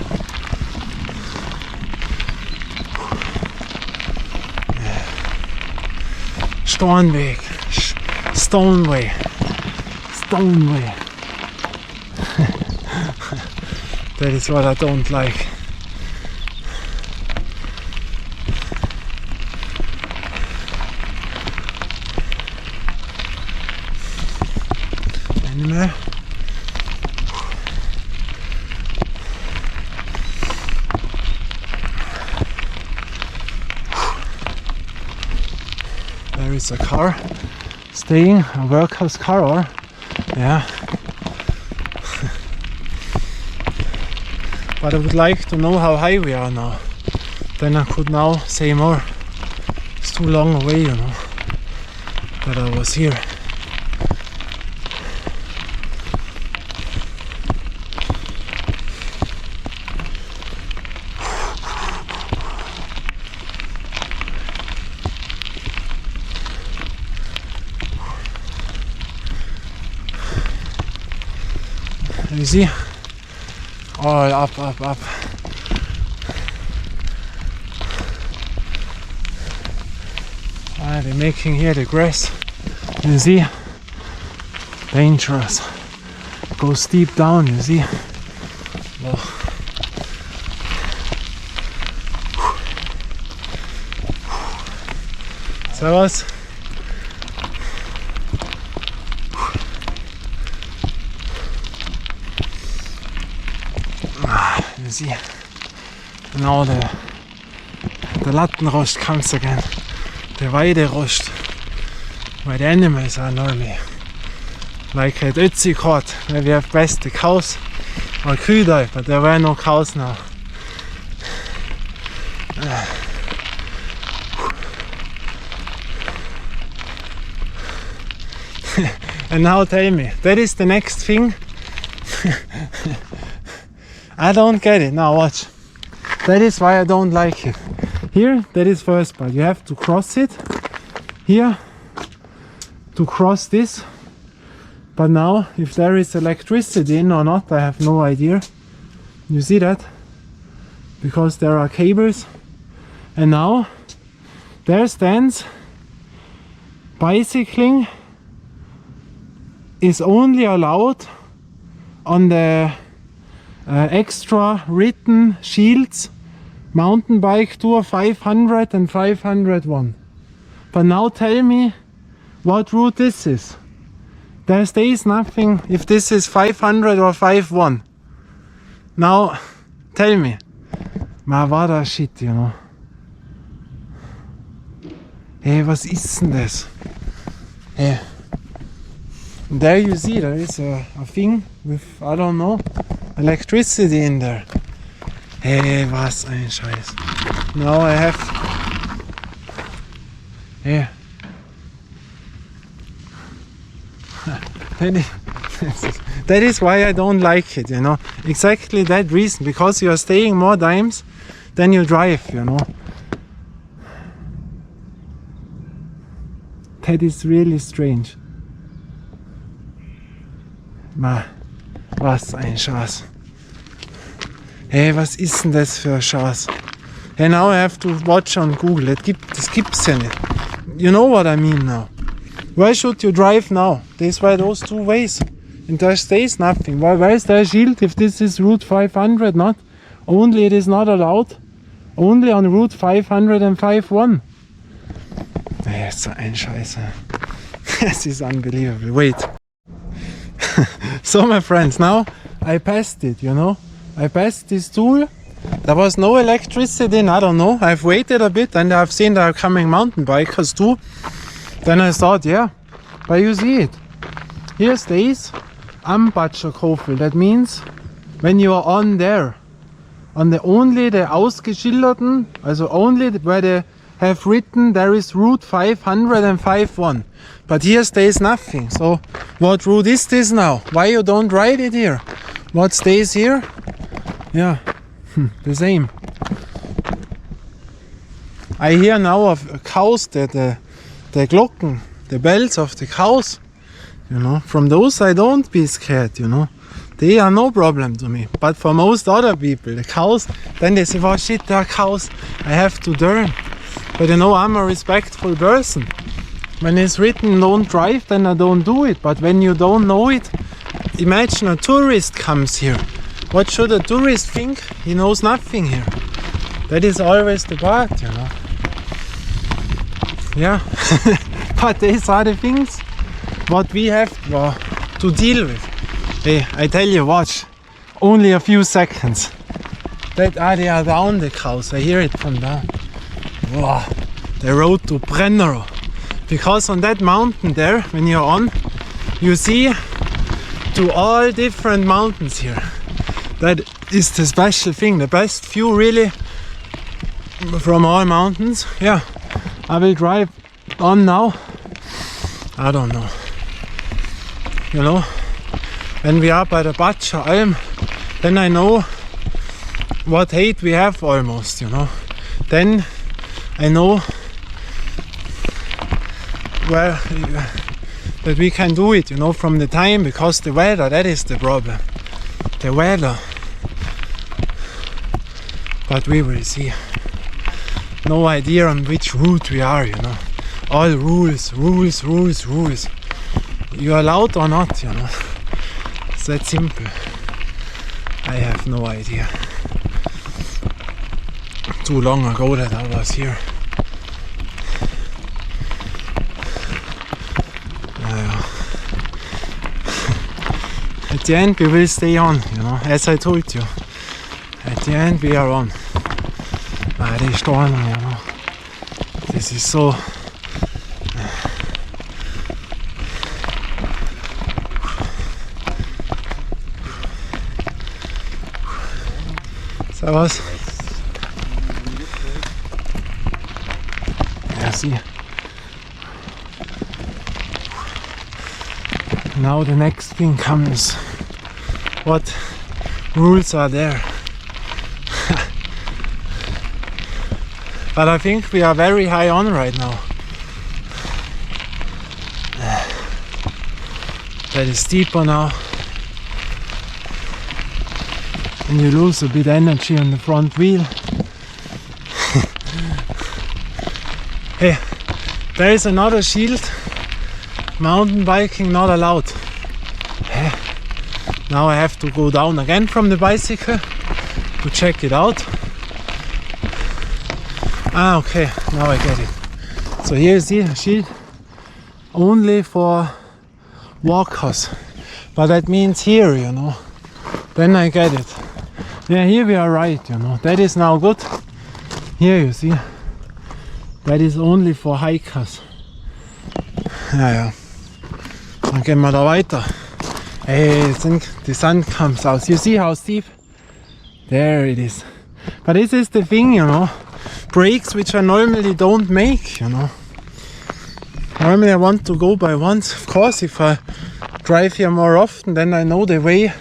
Stoneway. That is what I don't like. Animal. There is a car staying, a workhouse car, or yeah. But I would like to know how high we are now. Then I could now say more. It's too long away, you know, that I was here. You see? All up. They're making here the grass. You see? Dangerous. Go steep down, you see? Whoa. Servus. You see, now the Lattenrost comes again, the Weiderost, where the animals are normally, like at Ötzi Court, where we have best the cows or Kühe, but there were no cows now. And now tell me, that is the next thing? I don't get it. Now watch. That is why I don't like it. Here, that is first part. You have to cross it. Here, to cross this. But now, if there is electricity in or not, I have no idea. You see that? Because there are cables. And now, there stands bicycling is only allowed on the extra written shields, mountain bike tour 500 and 501. But now tell me what route this is. There stays nothing if this is 500 or 51. Now tell me. Ma war das shit, you know. Hey, was ist denn das? Hey. There you see, there is a thing with, I don't know, electricity in there. Hey, was ein Scheiß. Now I have... Hey. That is why I don't like it, you know. Exactly that reason, because you are staying more times than you drive, you know. That is really strange. Ma, was ein Schatz. Hey, was ist denn das für ein Schatz? Hey, now I have to watch on Google. Das gibt's ja nicht. You know what I mean now. Where should you drive now? These were those two ways. and there stays nothing. Why is there a shield if this is Route 500? Not only it is not allowed, only on Route 505.1. Das ist so ein Scheiße. This is unbelievable. Wait. So my friends, now I passed it, you know. I passed this tool. There was no electricity, I don't know. I've waited a bit and I've seen there are coming mountain bikers too. Then I thought, yeah, but you see it. Here stays Ambatscherkofel. That means when you are on there, on the only the ausgeschilderten, also only where they have written there is Route 505.1. But here stays nothing. So what route is this now? Why you don't write it here? What stays here? Yeah, the same. I hear now of cows that the Glocken, the bells of the cows, you know, from those I don't be scared, you know. They are no problem to me. But for most other people, the cows, then they say, oh shit, there are cows, I have to turn. But you know, I'm a respectful person. When it's written don't drive, then I don't do it. But when you don't know it, imagine a tourist comes here. What should a tourist think? He knows nothing here. That is always the part, you know. Yeah, but these are the things what we have to deal with. Hey, I tell you, watch, only a few seconds. They are down, the cows, I hear it from down. Wow, the road to Brennerö. Because on that mountain there, when you're on, you see to all different mountains here. That is the special thing, the best view really from all mountains. Yeah, I will drive on now. I don't know. You know, when we are by the Batscher Alm, then I know what height we have almost, you know. Then I know where that we can do it, you know, from the time, because the weather, that is the problem. The weather. But we will see. No idea on which route we are, you know. All rules. You are allowed or not, you know. It's that simple. I have no idea. Too long ago that I was here. At the end we will stay on, you know, as I told you. At the end we are on. Die Storme, you know. This is so. Servus. Ja, see. Now the next thing comes. What rules are there? But I think we are very high on right now. That is steeper now. And you lose a bit energy on the front wheel. Hey, there is another shield. Mountain biking not allowed. Now I have to go down again from the bicycle to check it out. Ah, okay, now I get it. So here you see a shield only for walkers. But that means here, you know. Then I get it. Yeah, here we are right, you know. That is now good. Here you see. That is only for hikers. Ja, ja. Dann gehen wir da weiter. Hey, the sun comes out. You see how steep? There it is. But this is the thing, you know. Breaks which I normally don't make, you know. Normally I want to go by once. Of course, if I drive here more often, then I know the way.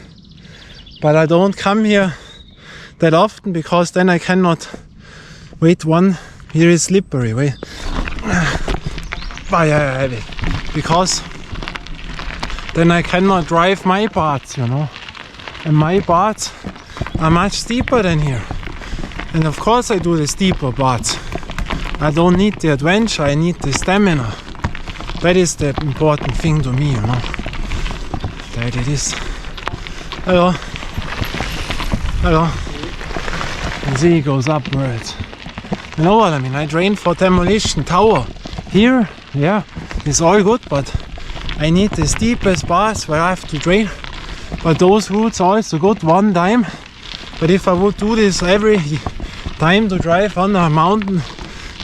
But I don't come here that often because then I cannot. Wait, one. Here is slippery. Wait. But yeah, I have it. Because then I cannot drive my parts, you know. And my parts are much steeper than here. And of course I do the steeper parts. I don't need the adventure, I need the stamina. That is the important thing to me, you know. There it is. Hello. Hello. And see, it goes upwards. You know what I mean? I trained for demolition tower. Here, yeah, it's all good, but I need the steepest path where I have to train. But those routes are also good one time. But if I would do this every time to drive on a mountain,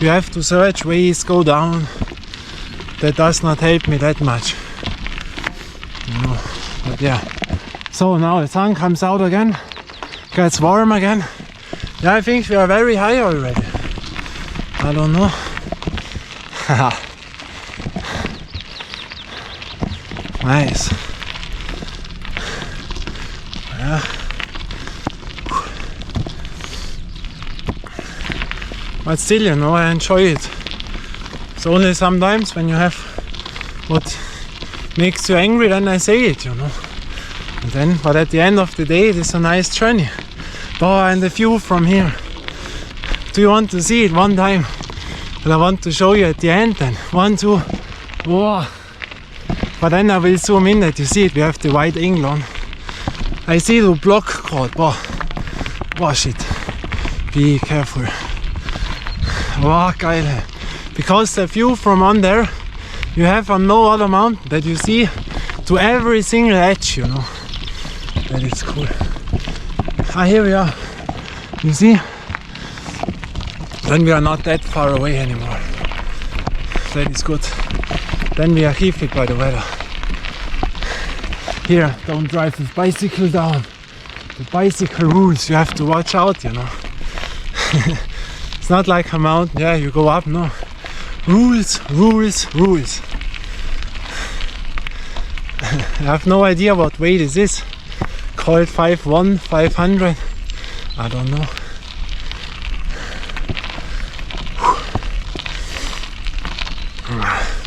you have to search ways, go down. That does not help me that much. You know, but yeah. So now the sun comes out again, gets warm again. Yeah, I think we are very high already. I don't know. Nice. Yeah. But still, you know, I enjoy it. It's only sometimes when you have what makes you angry, then I say it, you know. And then, but at the end of the day, it is a nice journey. Oh, and the view from here. Do you want to see it one time? And I want to show you at the end then. 1, 2. Whoa. But then I will zoom in that you see it. We have the white angle on. I see the block caught. Wow. Wow, shit. Be careful. Wow, geil. Because the view from on there, you have on no other mountain that you see to every single edge, you know. That is cool. Ah, here we are. You see? Then we are not that far away anymore. That is good. Then we are hit by the weather. Here, don't drive with bicycle down. The bicycle rules, you have to watch out, you know. It's not like a mountain, yeah, you go up, no. Rules, rules, rules. I have no idea what weight this is. Call it 5'1", 500. I don't know.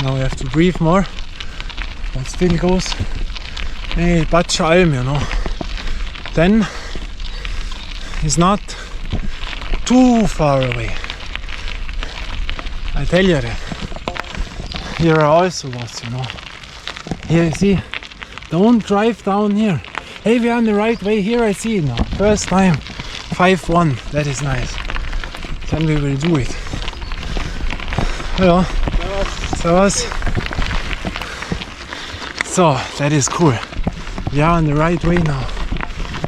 Now we have to breathe more. But still goes. Hey, Batsche Alm, you know. Then it's not too far away. I tell you that. Here I also was, you know. Here you see. Don't drive down here. Hey, we are on the right way. Here I see it now. First time. 5'1". That is nice. Then we will do it. Hello. Servus. So, that is cool. We are on the right way now.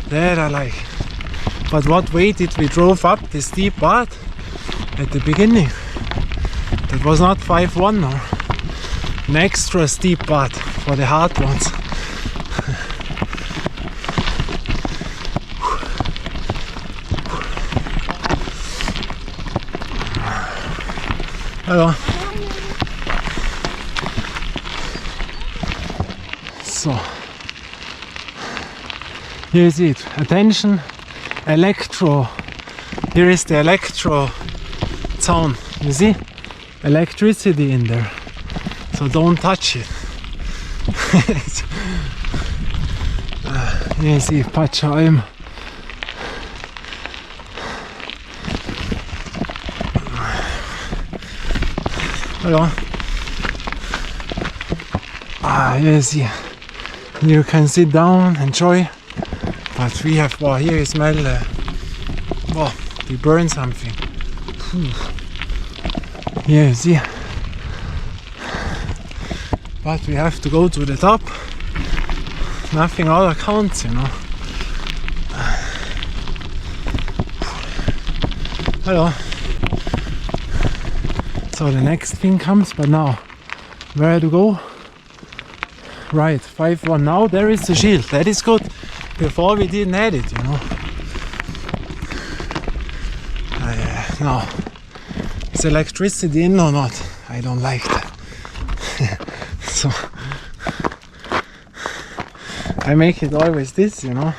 That I like. But what way did we drove up the steep part at the beginning? That was not 5'1", no. An extra steep part for the hard ones. Hello. So, here you see it. Attention, electro. Here is the electro zone. You see? Electricity in there. So don't touch it. Here you see Batsche Alm. Hello. Ah, here you see. You can sit down, enjoy. But we have, wow, here you smell, wow, we burn something. Here you see. But we have to go to the top. Nothing other counts, you know. Hello. So the next thing comes, but now, where to go? Right, 5'1". Now there is the shield. That is good. Before we didn't have it, you know. Now, is electricity in or not? I don't like that. So I make it always this, you know.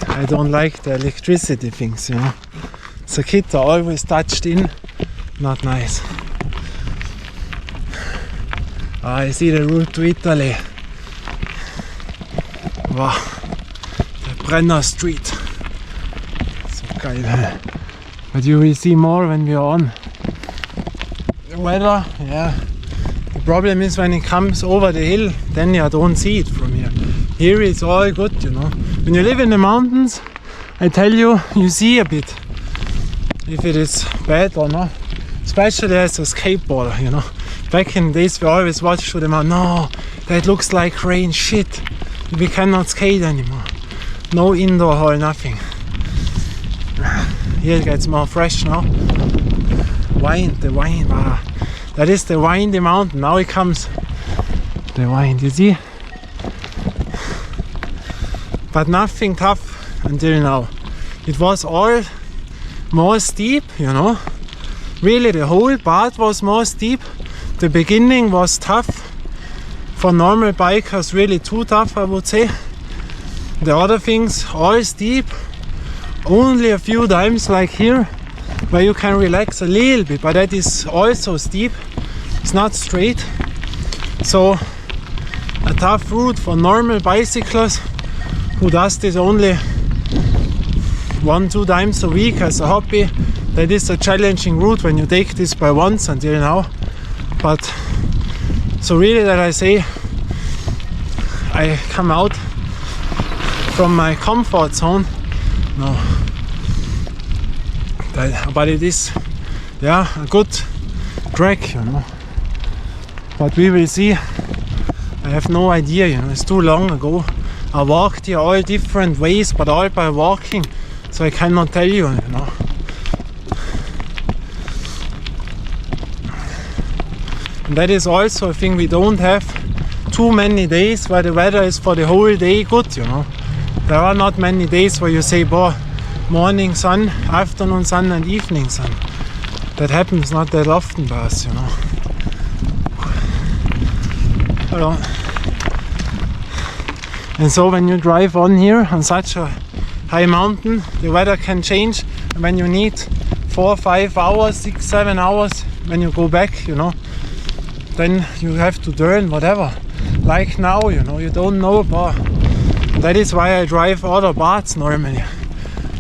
I don't like the electricity things, you know. The kit are always touched in. Not nice. I see the route to Italy. Wow, the Brenner Street. So geil. But you will see more when we are on. The weather, yeah, The problem is when it comes over the hill, then you don't see it from here. Here it's all good, you know. When you live in the mountains, I tell you, you see a bit if it is bad or not. Especially as a skateboarder, you know. Back in the days we always watched to the mountain, no, that looks like rain, shit. We cannot skate anymore. No indoor hall, nothing. Here it gets more fresh now. The wine, ah. That is the windy mountain. Now it comes the wine, you see? But nothing tough until now. It was all more steep, you know. Really the whole part was more steep. The beginning was tough. For normal bikers, really too tough, I would say. The other things, all steep. Only a few times like here, where you can relax a little bit, but that is also steep. It's not straight. So a tough route for normal bicyclers who does this only 1-2 times a week as a hobby. That is a challenging route when you take this by once until now. But so really that I say I come out from my comfort zone. No. But it is, yeah, a good track, you know. But we will see. I have no idea, you know, it's too long ago. I walked here all different ways, but all by walking, so I cannot tell you, you know. And that is also a thing, we don't have too many days where the weather is for the whole day good, you know. There are not many days where you say, boah, morning sun, afternoon sun and evening sun. That happens not that often by us, you know. Hello. And so when you drive on here on such a high mountain, the weather can change. And when you need 4-5 hours, 6-7 hours, when you go back, you know, then you have to turn whatever. Like now, you know, you don't know, but that is why I drive other parts normally.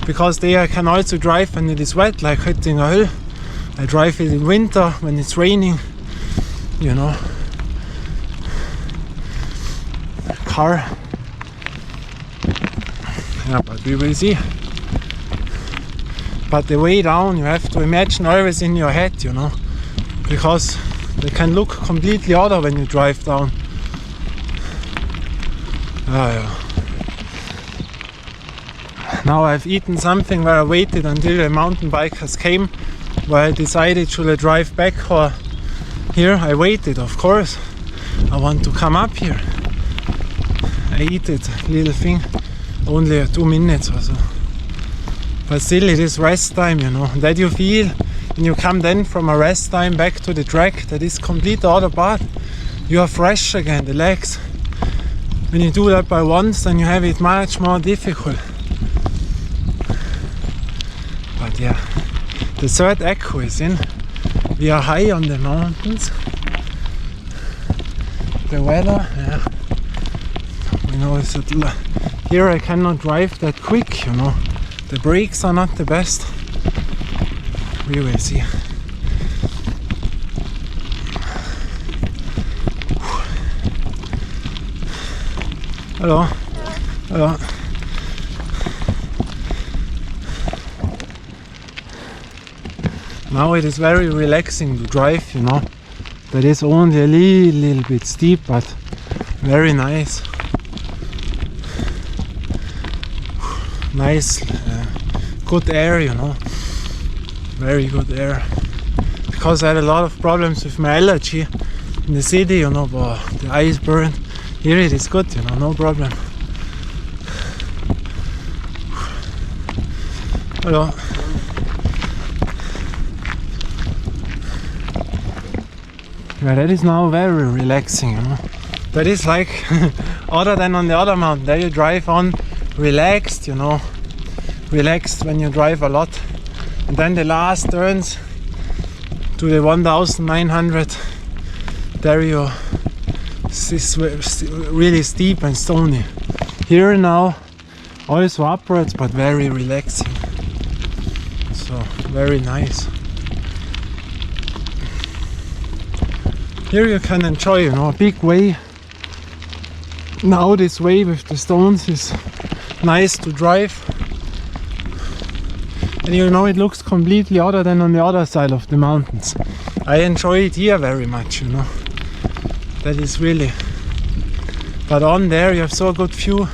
Because there I can also drive when it is wet, like Höttinger Höll. I drive it in winter when it's raining, you know. Car. Yeah, but we will see. But the way down, you have to imagine always in your head, you know, because they can look completely other when you drive down. Yeah. Now I've eaten something where I waited until the mountain bikers came, where I decided should I drive back or here. I waited, of course. I want to come up here. I eat it, little thing, only 2 minutes or so. But still it is rest time, you know, that you feel when you come then from a rest time back to the track, that is complete other part. You are fresh again, the legs. When you do that by once, then you have it much more difficult. But yeah, the third echo is in. We are high on the mountains. The weather, yeah. You know, it's here I cannot drive that quick, you know. The brakes are not the best. We will see. Hello. Hello. Now it is very relaxing to drive, you know. That is only a little bit steep, but very nice. Nice, good air, you know. Very good air. Because I had a lot of problems with my allergy in the city, you know, but the eyes burned. Here it is good, you know, no problem. Hello. Yeah, that is now very relaxing, you know. That is like, other than on the other mountain, there you drive on relaxed, you know. Relaxed when you drive a lot. And then the last turns to the 1900, there you, it's really steep and stony. Here now, also upwards, but very relaxing. So, very nice. here you can enjoy, you know, a big way. Now this way with the stones is nice to drive. And you know, it looks completely other than on the other side of the mountains. I enjoy it here very much, you know. That is really. But on there you have so good view.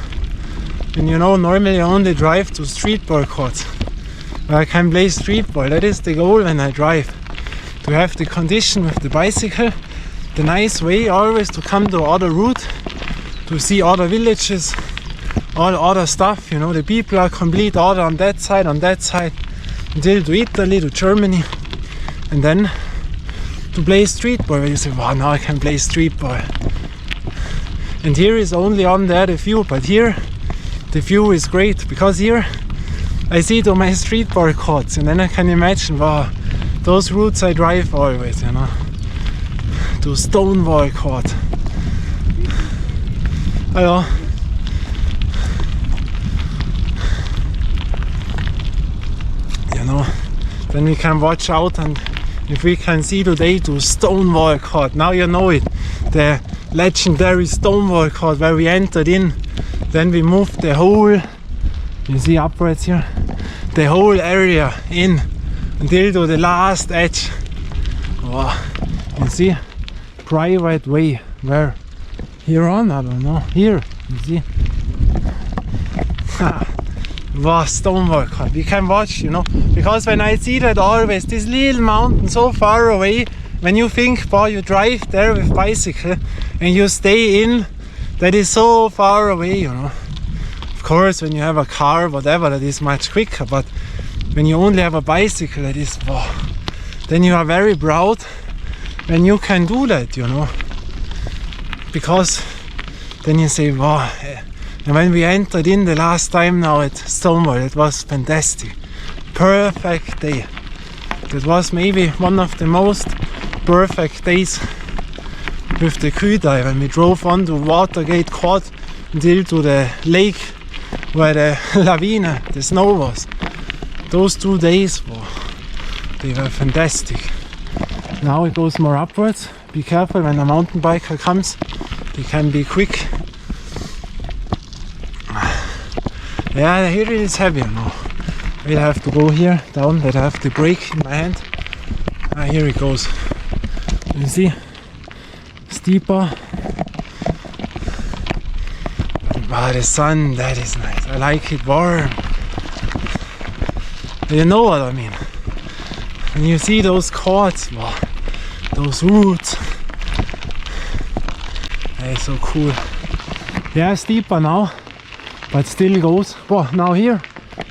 And you know, normally I only drive to street ball courts where I can play street ball. That is the goal when I drive. To have the condition with the bicycle, the nice way always to come to other route, to see other villages, all other stuff, you know, the people are complete other on that side, until to Italy, to Germany, and then to play street ball, where you say, wow, now I can play street ball. And here is only on there the view, but here the view is great, because here I see to my street ball courts, and then I can imagine, wow, those routes I drive always, you know, to Stonewall Court. Hello. You know, then we can watch out, and if we can see today to Stonewall Court, now you know it, the legendary Stonewall Court where we entered in, then we moved the whole, you see upwards here, the whole area in until to the last edge. Wow, you see, private way, where? Here on, I don't know, here, you see. Wow, Stonewall Court, we can watch, you know, because when I see that always, this little mountain so far away, when you think, wow, you drive there with bicycle and you stay in, that is so far away, you know. Of course, when you have a car, whatever, that is much quicker, but when you only have a bicycle, that is, wow, then you are very proud when you can do that, you know. Because then you say, wow. And when we entered in the last time now at Stonewall, it was fantastic. Perfect day. That was maybe one of the most perfect days with the Kydai, when we drove on to Watergate Court until to the lake where the lawine, the snow was. Those 2 days, wow, they were fantastic. Now it goes more upwards. Be careful when a mountain biker comes, they can be quick. Yeah, here it is heavier now. We'll have to go here down, that I have the brake in my hand. Here it goes. You see? Steeper. Wow, the sun, that is nice. I like it warm. You know what I mean? When you see those courts, wow, those roots. That is so cool. Yeah, steeper now, but still goes. Wow, now here.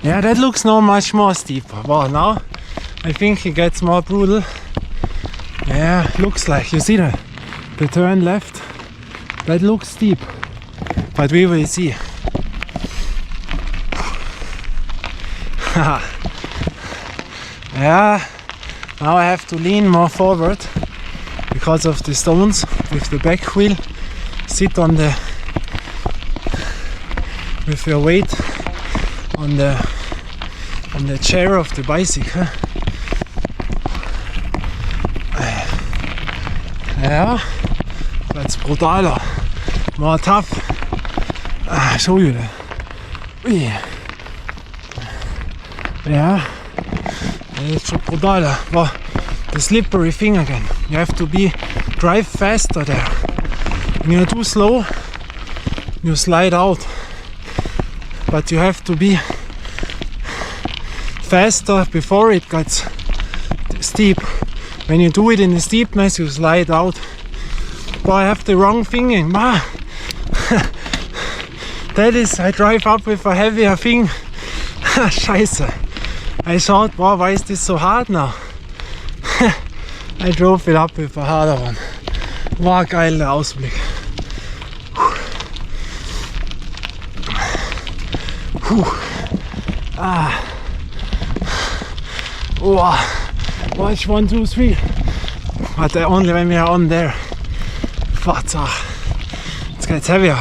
Yeah, that looks now much more steeper. Wow, now I think it gets more brutal. Yeah, looks like, you see the turn left? That looks steep, but we will see. Yeah, now I have to lean more forward because of the stones with the back wheel. Sit on the, with your weight on the chair of the bicycle. Yeah, that's brutaler, more tough. I show you that. Yeah, it's so brutaler. Well, the slippery thing again. You have to drive faster there. When you're too slow, you slide out. But you have to be faster before it gets steep. When you do it in the steepness, you slide out. But I have the wrong thinking. That is, I drive up with a heavier thing. Scheiße. I thought, wow, why is this so hard now? I drove it up with a harder one. War geil, der Ausblick. Watch 1, 2, 3. But only when we are on there. Vater. It gets heavier.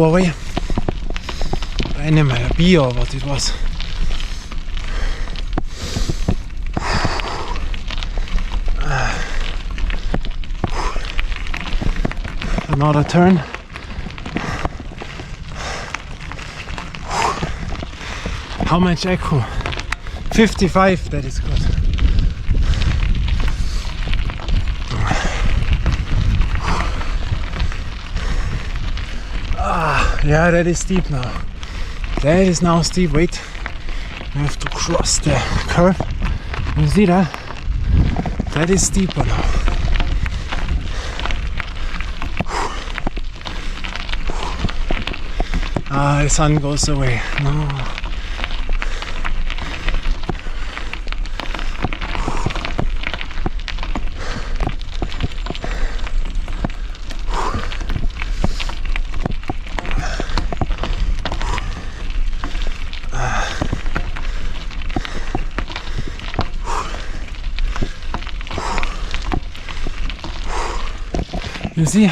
away. Animal, a bee or what it was. Another turn. How much echo? 55, that is good. Yeah, that is steep now. That is now steep. Wait, we have to cross the curve. You see that? That is steeper now. The sun goes away. No. You see?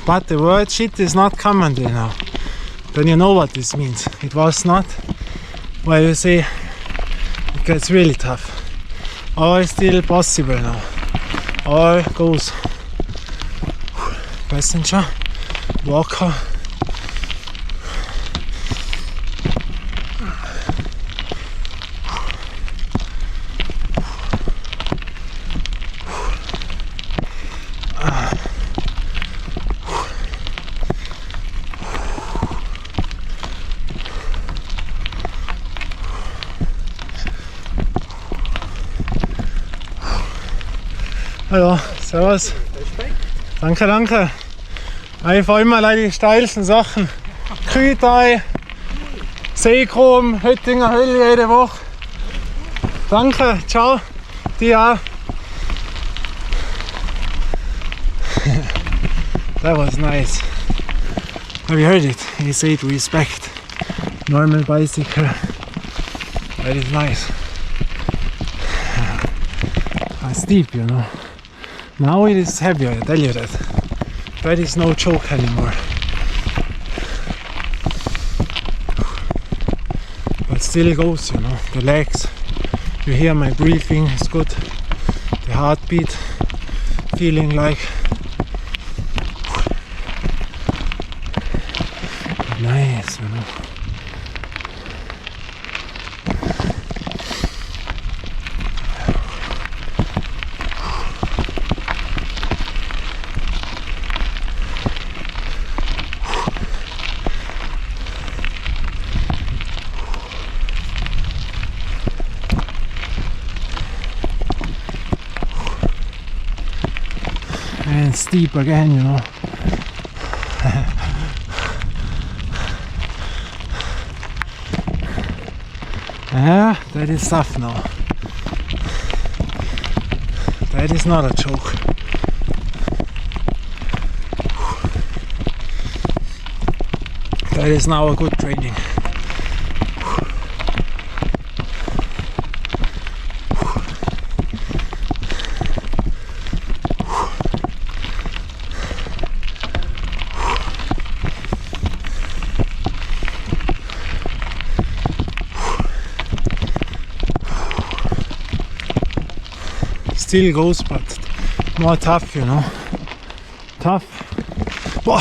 But the word shit is not common there now. Then you know what this means. It was not. Well, you see, it gets really tough. All still possible now. All goes. Passenger, walker. Hallo, servus. Danke, danke. Ich fahre immer leider die steilsten Sachen. Kühltal, Seekrom, Höttinger Hölle jede Woche. Danke, ciao. Dir auch. That was nice. Have you heard it? He said respect. Normal bicycle. That is nice. Steep, you know. Now it is heavier, I tell you that. That is no joke anymore. But still goes, you know. The legs, you hear my breathing, it's good. The heartbeat, feeling like nice, you know. And steep again, you know. Yeah, that is tough now. That is not a joke. That is now a good training. Still goes, but more tough, you know. Tough. Whoa!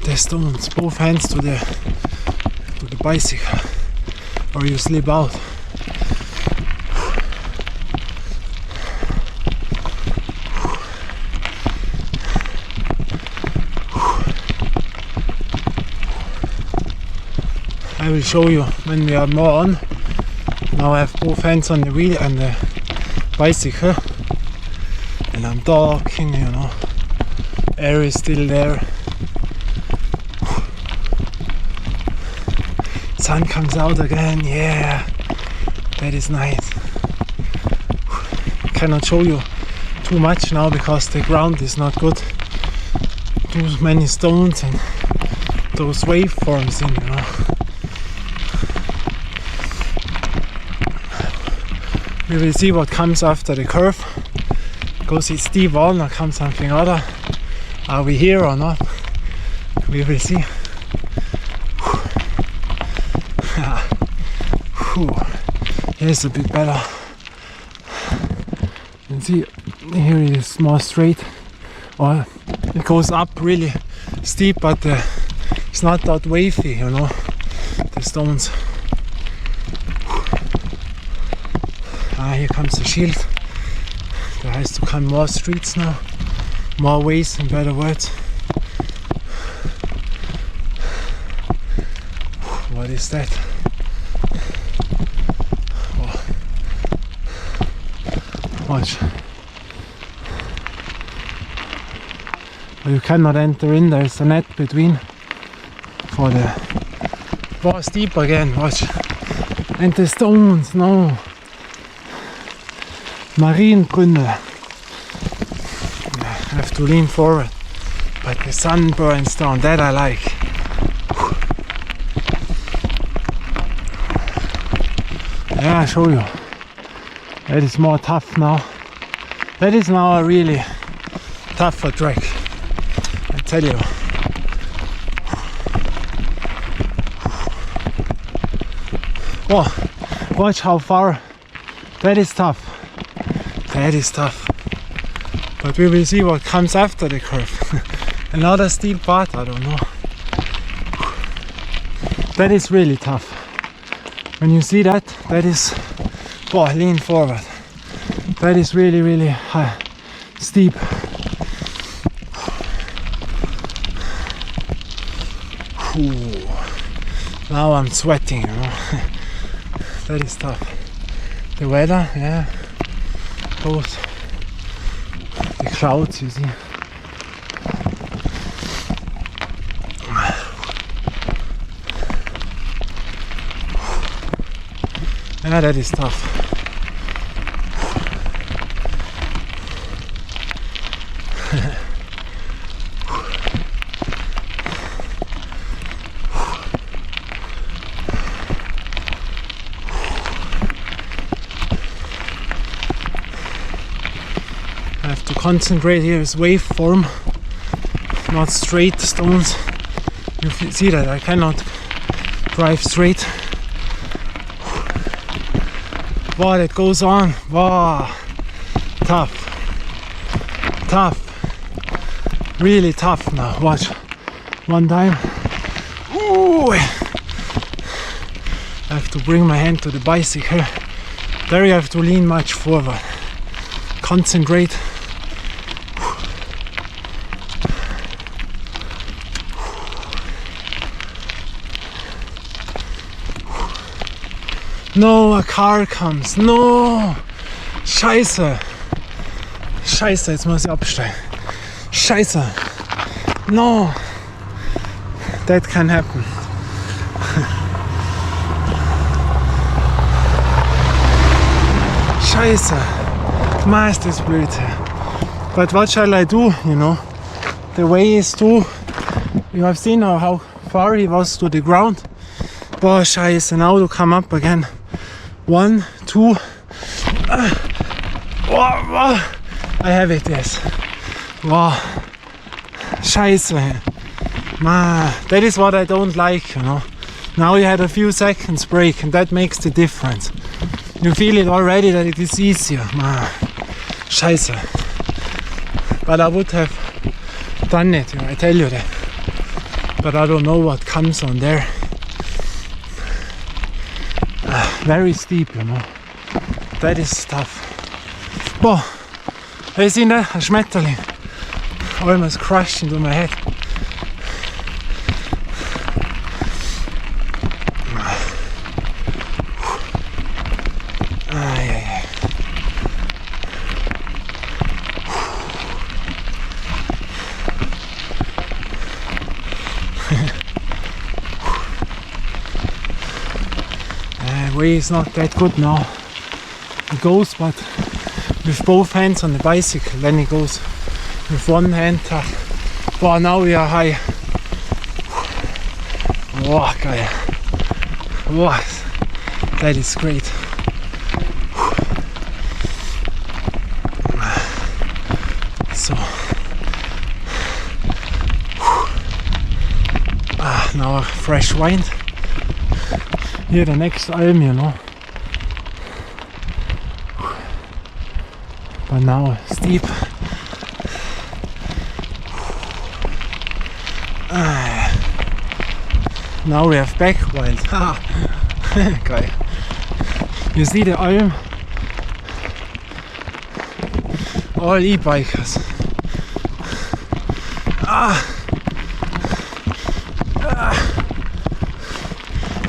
The stones, both hands to the bicycle, or you slip out. I will show you when we are more on. Now I have both hands on the wheel and the bicycle. And I'm talking, you know, air is still there. Sun comes out again, yeah, that is nice. Cannot show you too much now because the ground is not good. Too many stones and those waveforms in, you know. We will see what comes after the curve. Goes a steep wall, now comes something other. Are we here or not? We will see. Here's a bit better. You can see here it is more straight. Or it goes up really steep, but it's not that wavy, you know, the stones. Here comes the shield. There has to come more streets now, more ways, in better words. What is that? Oh. Watch. You cannot enter in, there's a net between for the... Oh, steep again, watch. And the stones, no. Marienbrünne. I have to lean forward, but the sun burns down, that I like. Yeah, I'll show you. That is more tough now. That is now a really tougher track, I tell you. Oh, watch how far. That is tough. That is tough. But we will see what comes after the curve. Another steep part, I don't know. That is really tough. When you see that, that is... Oh, lean forward. That is really, really high, steep. Ooh. Now I'm sweating, you know. That is tough. The weather, yeah. Both the clouds, you see. Yeah, that is tough. I have to concentrate here is waveform, not straight stones. You see that I cannot drive straight. Wow, it goes on. Wow, tough, tough, really tough now. Watch, one time. Ooh. I have to bring my hand to the bicycle. There you have to lean much forward. Concentrate. No, a car comes. No! Scheiße! Scheiße, jetzt muss ich absteigen. Scheiße! No! That can happen. Scheiße! Man, ist das blöd. But what shall I do, you know? The way is to... You have seen how far he was to the ground. Boah, Scheiße, now to come up again. 1, 2. I have it, yes. Wow. Scheiße. Man, that is what I don't like, you know. Now you had a few seconds break and that makes the difference. You feel it already that it is easier. Man. Scheiße. But I would have done it, you know, I tell you that. But I don't know what comes on there. Very steep, you know. That is tough. Boah, have you seen that? A Schmetterling. Almost crashed into my head. Way is not that good now. It goes, but with both hands on the bicycle. Then it goes with one hand. Wow, now we are high. Wow, geil. Wow, that is great. fresh wind. Here the next Alm, you know. But now steep. Now we have back wind. Geil. You see the Alm? All e-bikers.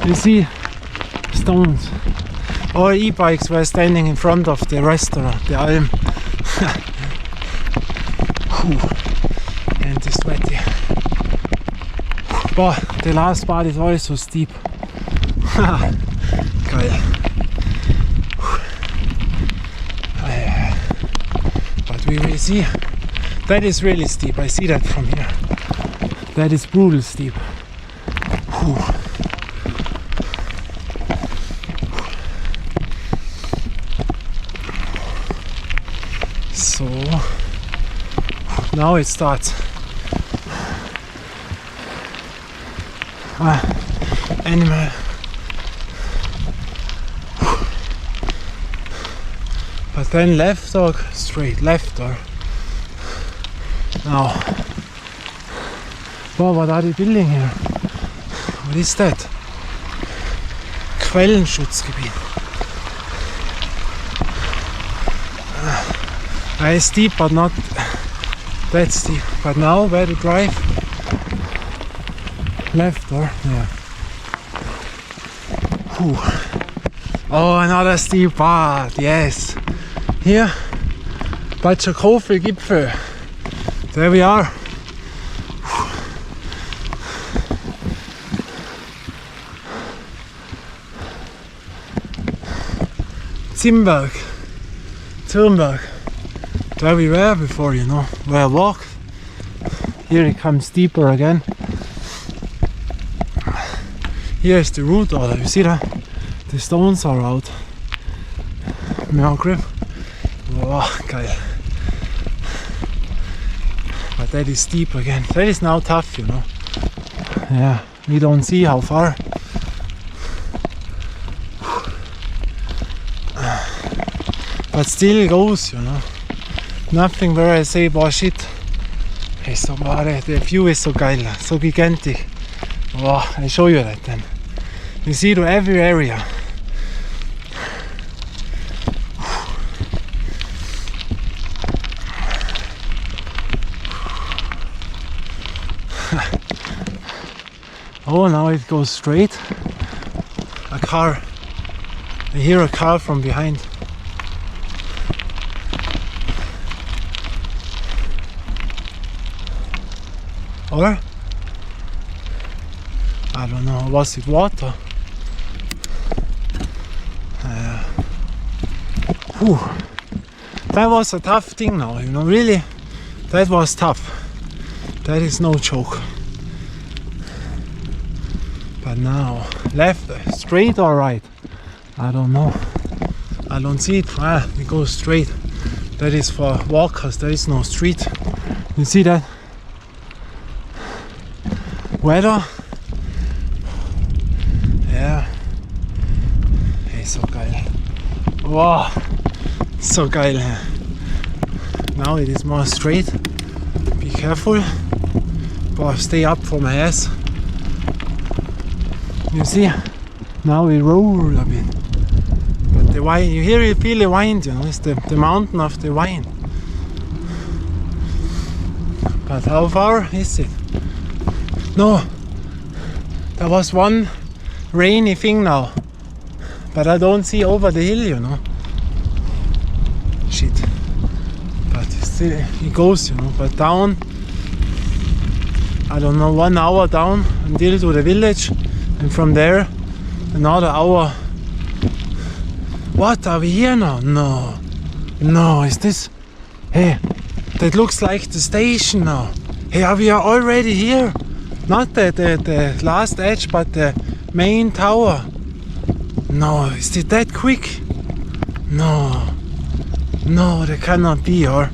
You see stones. All e-bikes were standing in front of the restaurant, the Alm. And it's sweaty. But the last part is also steep. Geil. But we will see. That is really steep. I see that from here. That is brutal steep. So now it starts. Animal. But then left or straight? Left or now. Wow, what are they building here? What is that? Quellenschutzgebiet. It's steep, but not that steep. But now where to drive? Left or yeah. Whew. Oh, another steep part. Yes. Here, Bad Gipfel. There we are. Zimberg, Thürnberg. There we were before, you know, where I walked. Here it comes deeper again. Here is the route order, you see that? The stones are out. More grip. Oh, geil. But that is steep again. That is now tough, you know. Yeah, we don't see how far. But still goes, you know. Nothing where I say, boah, shit. Hey, so, the view is so geil, so gigantic. Oh, I show you that then. You see to every area. Oh, now it goes straight. A car. I hear a car from behind. Or? I don't know, was it water? That was a tough thing now, you know, really. That was tough. That is no joke. But now, left, straight or right? I don't know. I don't see it. It goes straight. That is for walkers, there is no street. You see that? Weather. Yeah. Hey, so geil. Wow. So geil. Now it is more straight. Be careful. But stay up for my ass. You see? Now we roll a bit. But the wind, you feel the wind, you know, it's the mountain of the wind. But how far is it? No, there was one rainy thing now, but I don't see over the hill, you know. Shit. But still, it goes, you know. But down, I don't know, 1 hour down until to the village, and from there another hour. What, are we here now? No, is this? Hey, that looks like the station now. Hey, are we already here? Not the last edge, but the main tower. No, is it that quick? No, that cannot be. Or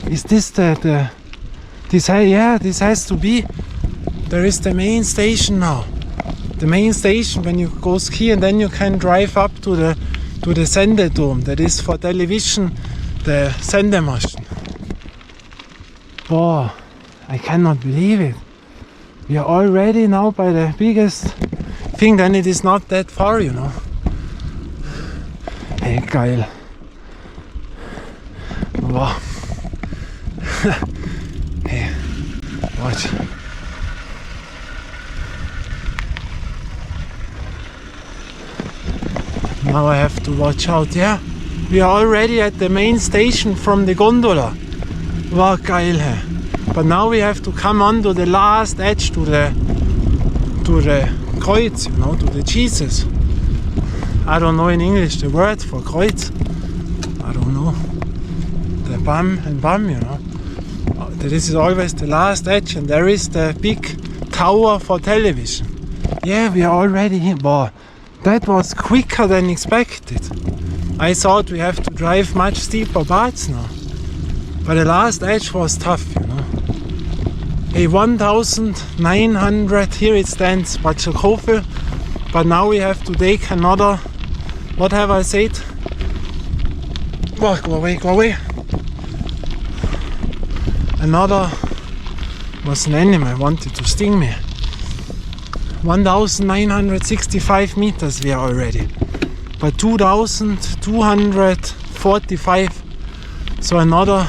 is this this has to be. There is the main station now. the main station when you go ski, and then you can drive up to the Sendedome. That is for television, the Sendemasten. Wow, I cannot believe it. We are already now by the biggest thing, then it is not that far, you know. Hey, geil. Wow. Hey, watch. Now I have to watch out, yeah? We are already at the main station from the gondola. Wow, geil, hey. But now we have to come on to the last edge, to the Kreuz, you know, to the Jesus. I don't know in English the word for Kreuz. I don't know. The bam, you know. This is always the last edge, and there is the big tower for television. Yeah, we are already here. Wow, that was quicker than expected. I thought we have to drive much steeper parts now. But the last edge was tough, you know. A 1,900, here it stands Bad Schokofel, but now we have to take another, what have I said? Oh, go away. Another, was an animal, wanted to sting me. 1,965 meters we are already, but 2,245, so another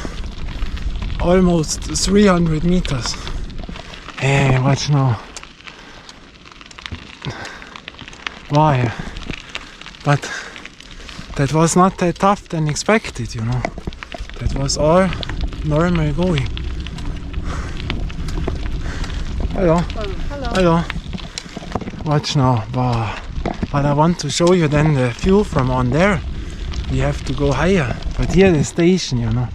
almost 300 meters. Hey, watch now. Why? But that was not that tough than expected, you know. That was all normal going. Hello. Watch now. Wow. But I want to show you then the view from on there. We have to go higher. But here the station, you know.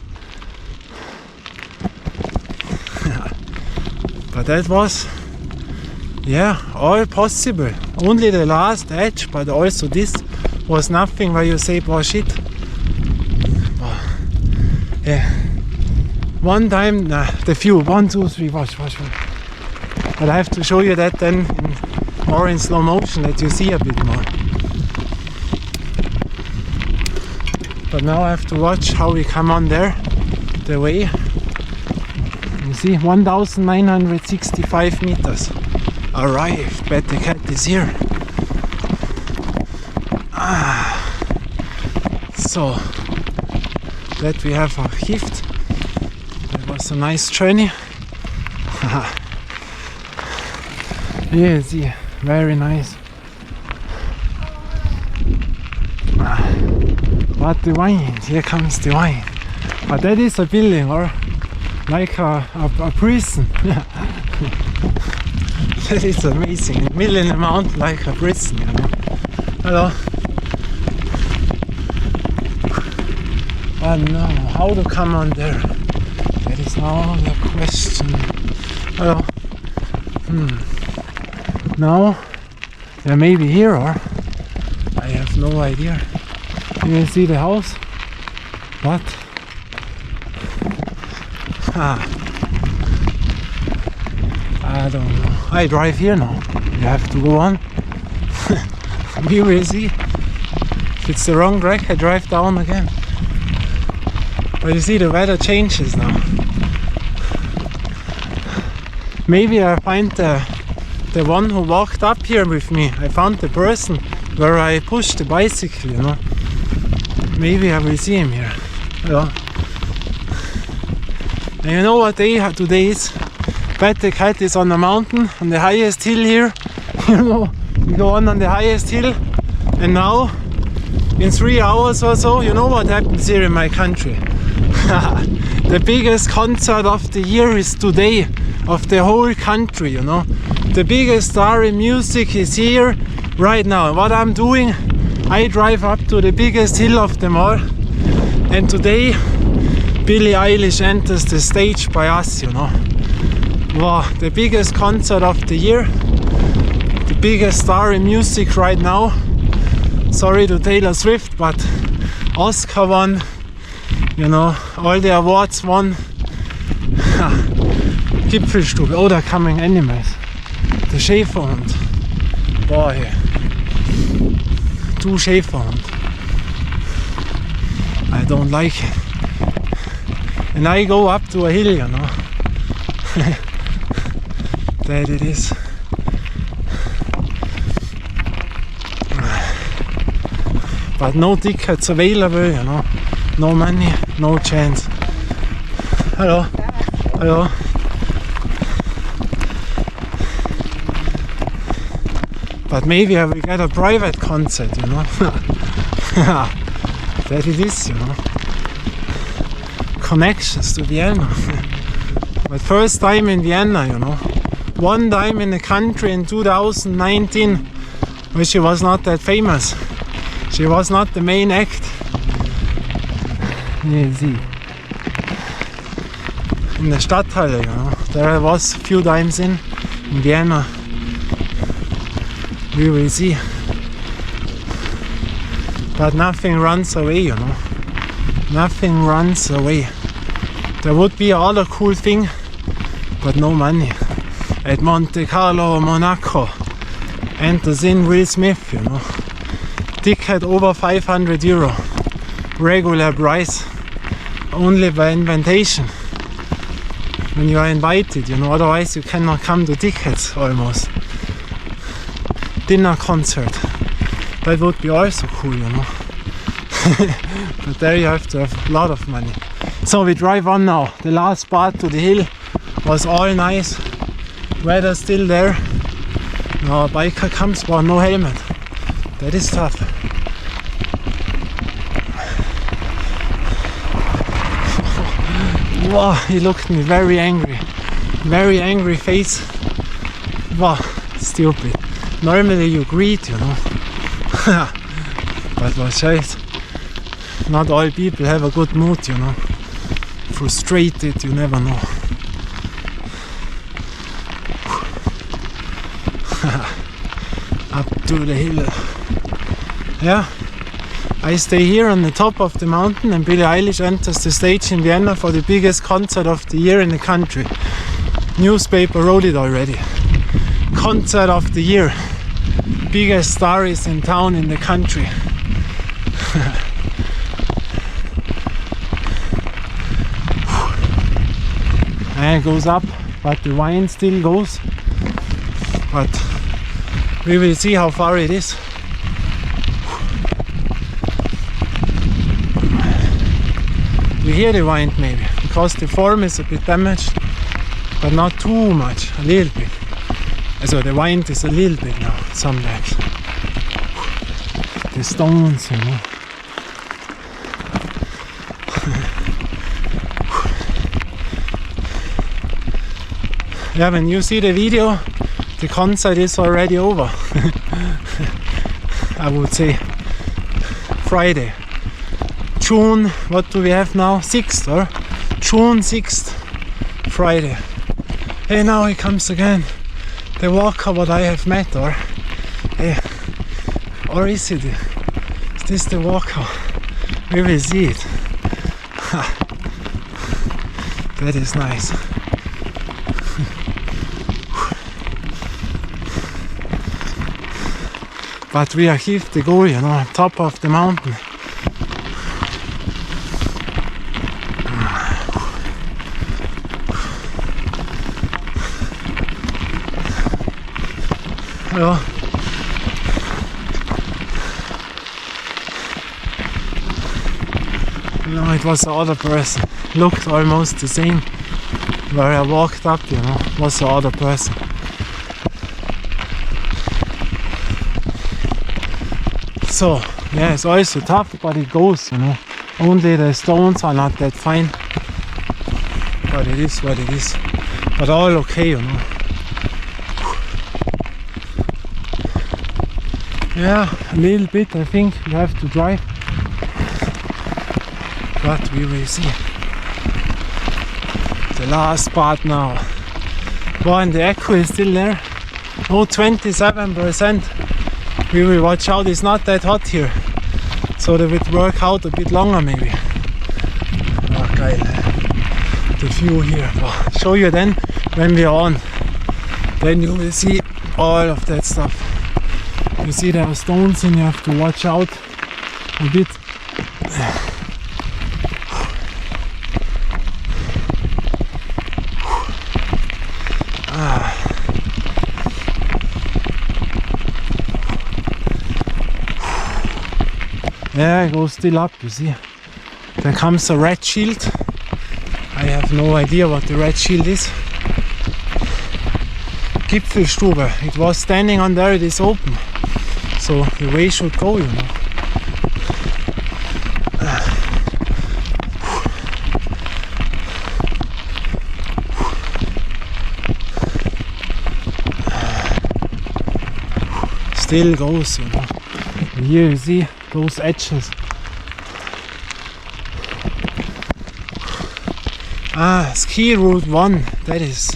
But that was, yeah, all possible. Only the last edge, but also this was nothing where you say, oh shit. Oh, yeah. One time, the view, 1, 2, 3, watch. But I have to show you that then more in slow motion, that you see a bit more. But now I have to watch how we come on there, the way. You see, 1,965 meters. Arrived, but the cat is here. So, that we have a gift. That was a nice journey. Yeah, see, very nice. But the wine, here comes the wine. But that is a building, or like a prison. That is amazing. A million amount like a prison, you know. Hello. But no, how to come on there? That is now the question. Hello. Now, there may be here, or I have no idea. You can see the house, but I don't know. I drive here now. You have to go on. We will see. If it's the wrong track, I drive down again. But you see, the weather changes now. Maybe I find the one who walked up here with me. I found the person where I pushed the bicycle, you know. Maybe I will see him here. Yeah. And you know what day today is? Bad Cat is on the mountain, on the highest hill here. You know, we go on the highest hill, and now in 3 hours or so, you know what happens here in my country? The biggest concert of the year is today, of the whole country, you know. The biggest star in music is here right now. What I'm doing, I drive up to the biggest hill of them all, and today Billie Eilish enters the stage by us, you know. Wow, the biggest concert of the year, the biggest star in music right now. Sorry to Taylor Swift, but Oscar won, you know, all the awards won. Gipfelstube, oh, they're coming animals. The Schäferhund. Boah, hey. Du Schäferhund. I don't like it. And I go up to a hill, you know. That it is. But no tickets available, you know. No money, no chance. Hello. Hello. But maybe I will get a private concert, you know. That it is, you know. Connections to Vienna. But first time in Vienna, you know. One time in the country in 2019 where she was not that famous. She was not the main act. You see. In the Stadthalle, you know. There I was a few times in Vienna. We will see. But nothing runs away, you know. Nothing runs away. There would be other cool thing, but no money. At Monte Carlo, Monaco, enters in Will Smith, you know. Ticket over 500 euro. Regular price. Only by invitation. When you are invited, you know, otherwise you cannot come to tickets almost. Dinner concert. That would be also cool, you know. But there you have to have a lot of money. So we drive on now. The last part to the hill was all nice. Weather still there. Now a biker comes, but no helmet. That is tough. Wow, he looked at me very angry. Very angry face. Wow, stupid. Normally you greet, you know. But was right. Not all people have a good mood, you know. Frustrated, you never know. Up to the hill. Yeah, I stay here on the top of the mountain and Billie Eilish enters the stage in Vienna for the biggest concert of the year in the country. Newspaper wrote it already. Concert of the year. Biggest star is in town in the country. And it goes up, but the wine still goes. But we will see how far it is. You hear the wind maybe, because the form is a bit damaged, but not too much, a little bit. So the wind is a little bit now, sometimes. The stones, you know. Yeah, when you see the video, the concert is already over. I would say Friday. June, what do we have now? 6th, or? June 6th, Friday. Hey, now he comes again. The walker what I have met, or? Hey, or is it? Is this the walker? We will see it. That is nice. But we are here to go, you know, on top of the mountain. Hello. No, it was the other person. Looked almost the same. Where I walked up, you know, was the other person. So, yeah, it's also tough, but it goes, you know. Only the stones are not that fine. But it is what it is. But all okay, you know. Yeah, a little bit, I think we have to drive. But we will see. The last part now. Well, and the echo is still there. Oh, 27%. We will watch out, it's not that hot here. So that it will work out a bit longer maybe. Oh, geil. The view here. Oh, show you then when we are on. Then you will see all of that stuff. You see there are stones and you have to watch out a bit. Yeah, I go still up, you see. There comes a red shield. I have no idea what the red shield is. Gipfelstube. It was standing on there, it is open. So the way should go, you know. Still goes, you know. Here you see those edges. Ski route 1, that is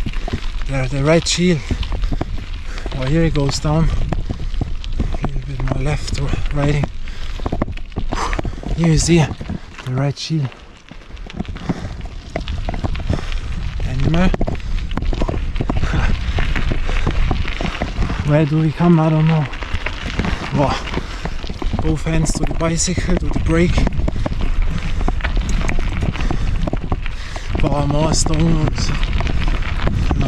the red shield. Oh, here it goes down. A little bit more left or riding. Here you see the red shield. Animal. Where do we come? I don't know. Wow. Both hands to the bicycle, to the brake. Wow, more stones. No.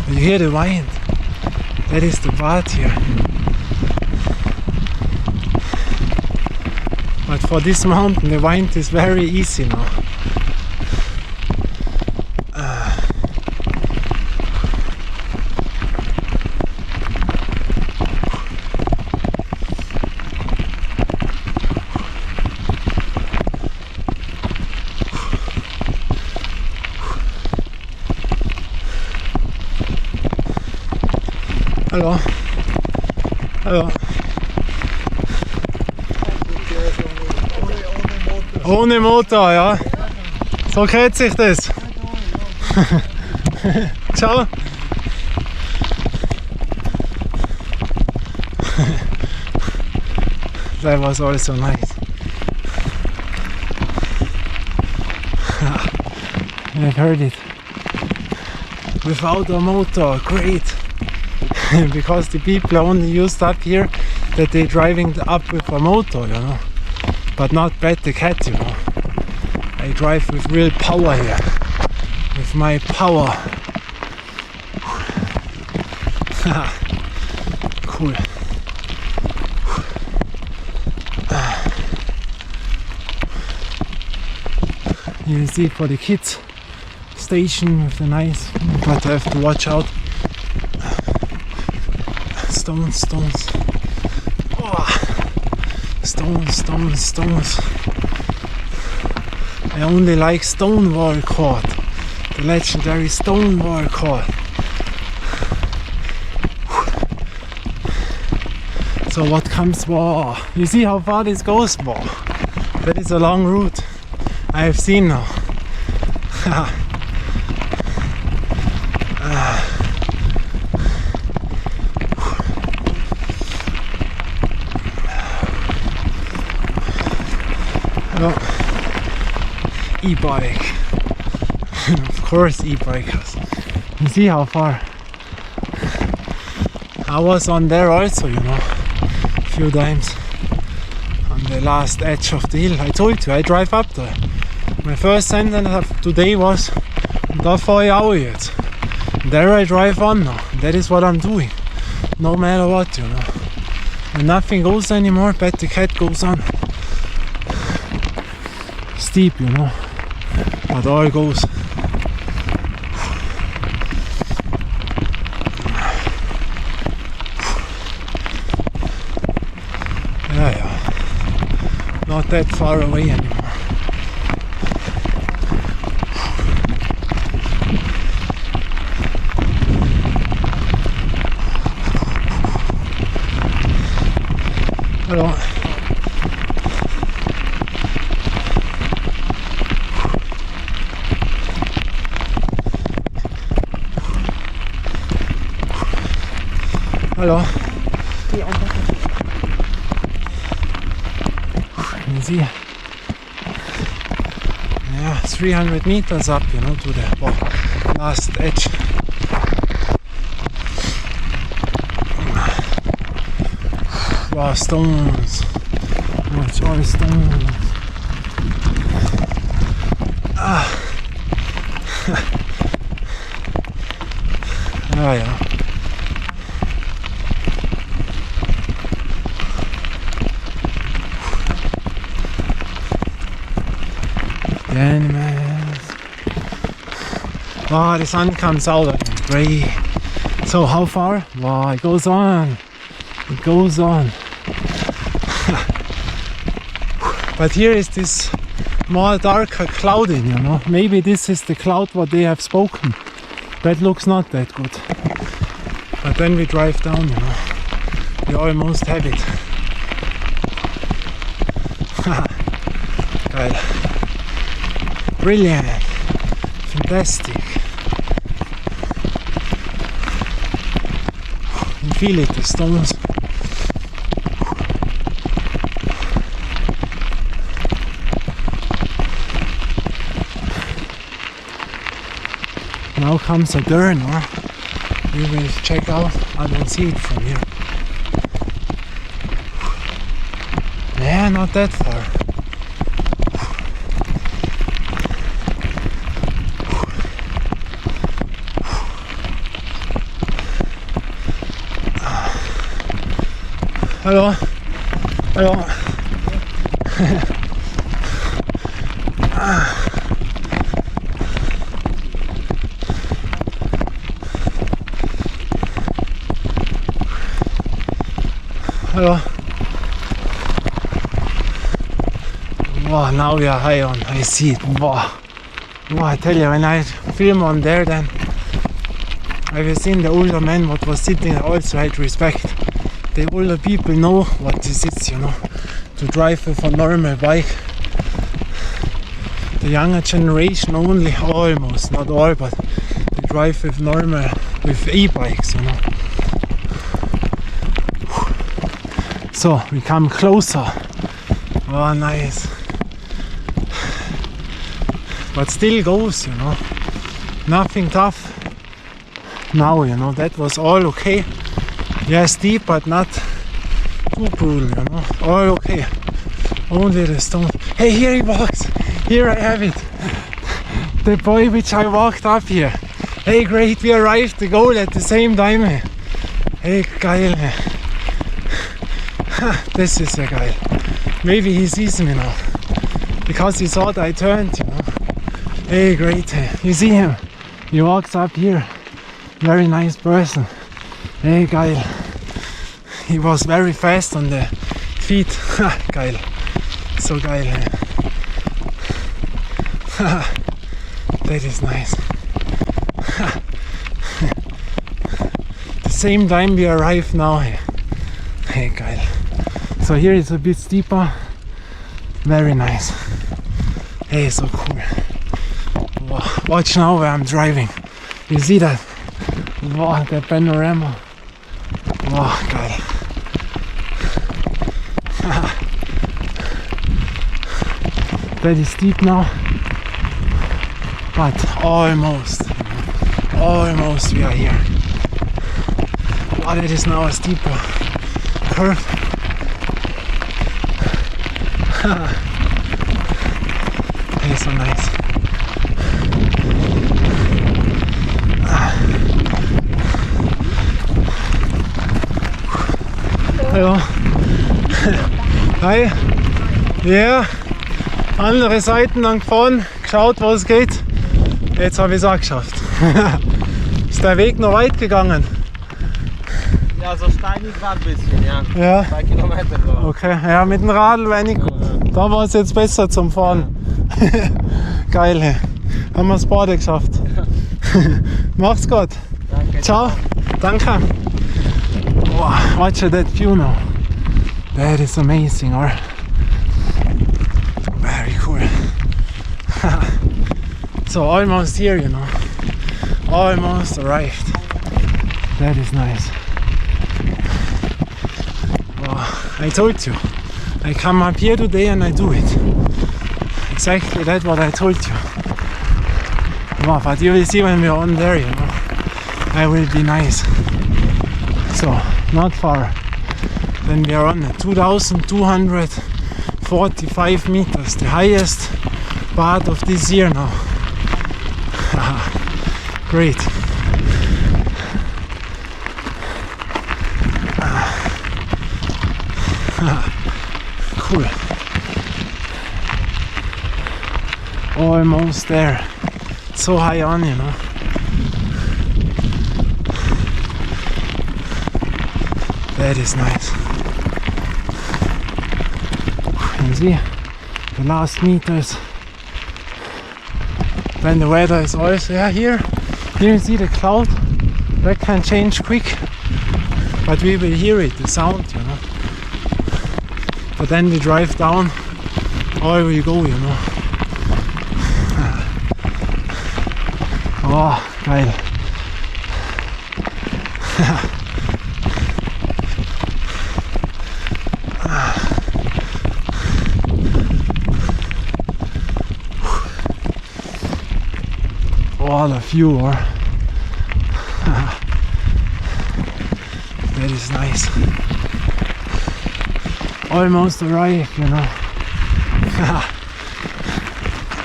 You hear the wind? That is the part here. But for this mountain the wind is very easy now. Hallo. Hallo. Ohne Motor, ja. So kennt sich das. Ciao. That was also nice. I've heard it. Without a motor, great. Because the people are only used up here that they're driving up with a motor, you know. But not Brett the Cat, you know. I drive with real power here. With my power. Cool. You see for the kids station with the nice, but I have to watch out. Stones. Oh. Stones. I only like Stonewall Court. The legendary Stonewall Court. So what comes? Wow. You see how far this goes? Wow. That is a long route. I have seen now. E-bike. Of course e-bikers. You see how far? I was on there also, you know, a few times. On the last edge of the hill. I told you, I drive up there. My first sentence of today was, da fahre ich auch jetzt. There I drive on now. That is what I'm doing. No matter what, you know. When nothing goes anymore, Brett the Cat goes on. Steep, you know. But all goes. Yeah. Not that far away anymore. Hello. Hello. You see, yeah, 300 meters up, you know, to the last edge. Wow, stones. Oh, it's all stones. Ah, ja. The animals. Wow, the sun comes out and grey. So how far? Wow, it goes on. It goes on. But here is this more darker clouding, you know. Maybe this is the cloud what they have spoken. That looks not that good. But then we drive down, you know. We almost have it. Geil. Brilliant. Fantastic. You feel it, the stones. Now comes a turn, or we will check out. I don't see it from here. Yeah, not that far. Hello. Hello. Hello. Wow, now we are high on. I see it. Wow. Wow, I tell you, when I film on there, then I have seen the older man what was sitting. I also had respect. The older people know what this is, you know, to drive with a normal bike. The younger generation only, almost, not all, but they drive with normal, with e-bikes, you know. So we come closer. Oh, nice. But still goes, you know. Nothing tough. Now, you know, that was all okay. Yeah, steep, but not too brutal, you know. All okay. Only the stone. Hey, here he walks. Here I have it. The boy which I walked up here. Hey, great, we arrived the goal at the same time. Hey, geil. This is a guy. Maybe he sees me now. Because he thought I turned, you know. Hey, great. You see him? He walks up here. Very nice person. Hey, geil. He was very fast on the feet. Geil. So geil. That is nice. The same time we arrive now. Hey, geil. So here it's a bit steeper. Very nice. Hey, so cool. Wow. Watch now where I'm driving. You see that? Wow, the panorama. Wow, geil. Very steep now. But almost we are here. Wow, that is now a steeper curve. That is so nice. Hallo. Hi. Ja. Andere Seiten lang gefahren, geschaut, wo es geht. Jetzt habe ich es auch geschafft. Ist der Weg noch weit gegangen? Ja, so steinig war ein bisschen, ja. Ja. 2 Kilometer war. Okay, ja, mit dem Radl wäre nicht gut. Da war es jetzt besser zum Fahren. Geil, hey. Haben wir das Bade geschafft. Mach's gut. Danke. Ciao. Danke. Wow, watch that view now. That is amazing, or very cool. So almost here, you know. Almost arrived. That is nice. Wow, I told you. I come up here today and I do it. Exactly that's what I told you. Wow, but you will see when we're on there, you know. I will be nice. So, not far. Then we are on 2,245 meters, the highest part of this year now. Great. Cool. Almost there. So high on, you know. That is nice. You see the last meters. Then the weather is also here. Here you see the cloud. That can change quick. But we will hear it, the sound, you know. But then we drive down. Or we go, you know. Oh, geil. All of you are. That is nice. Almost arrived, you know.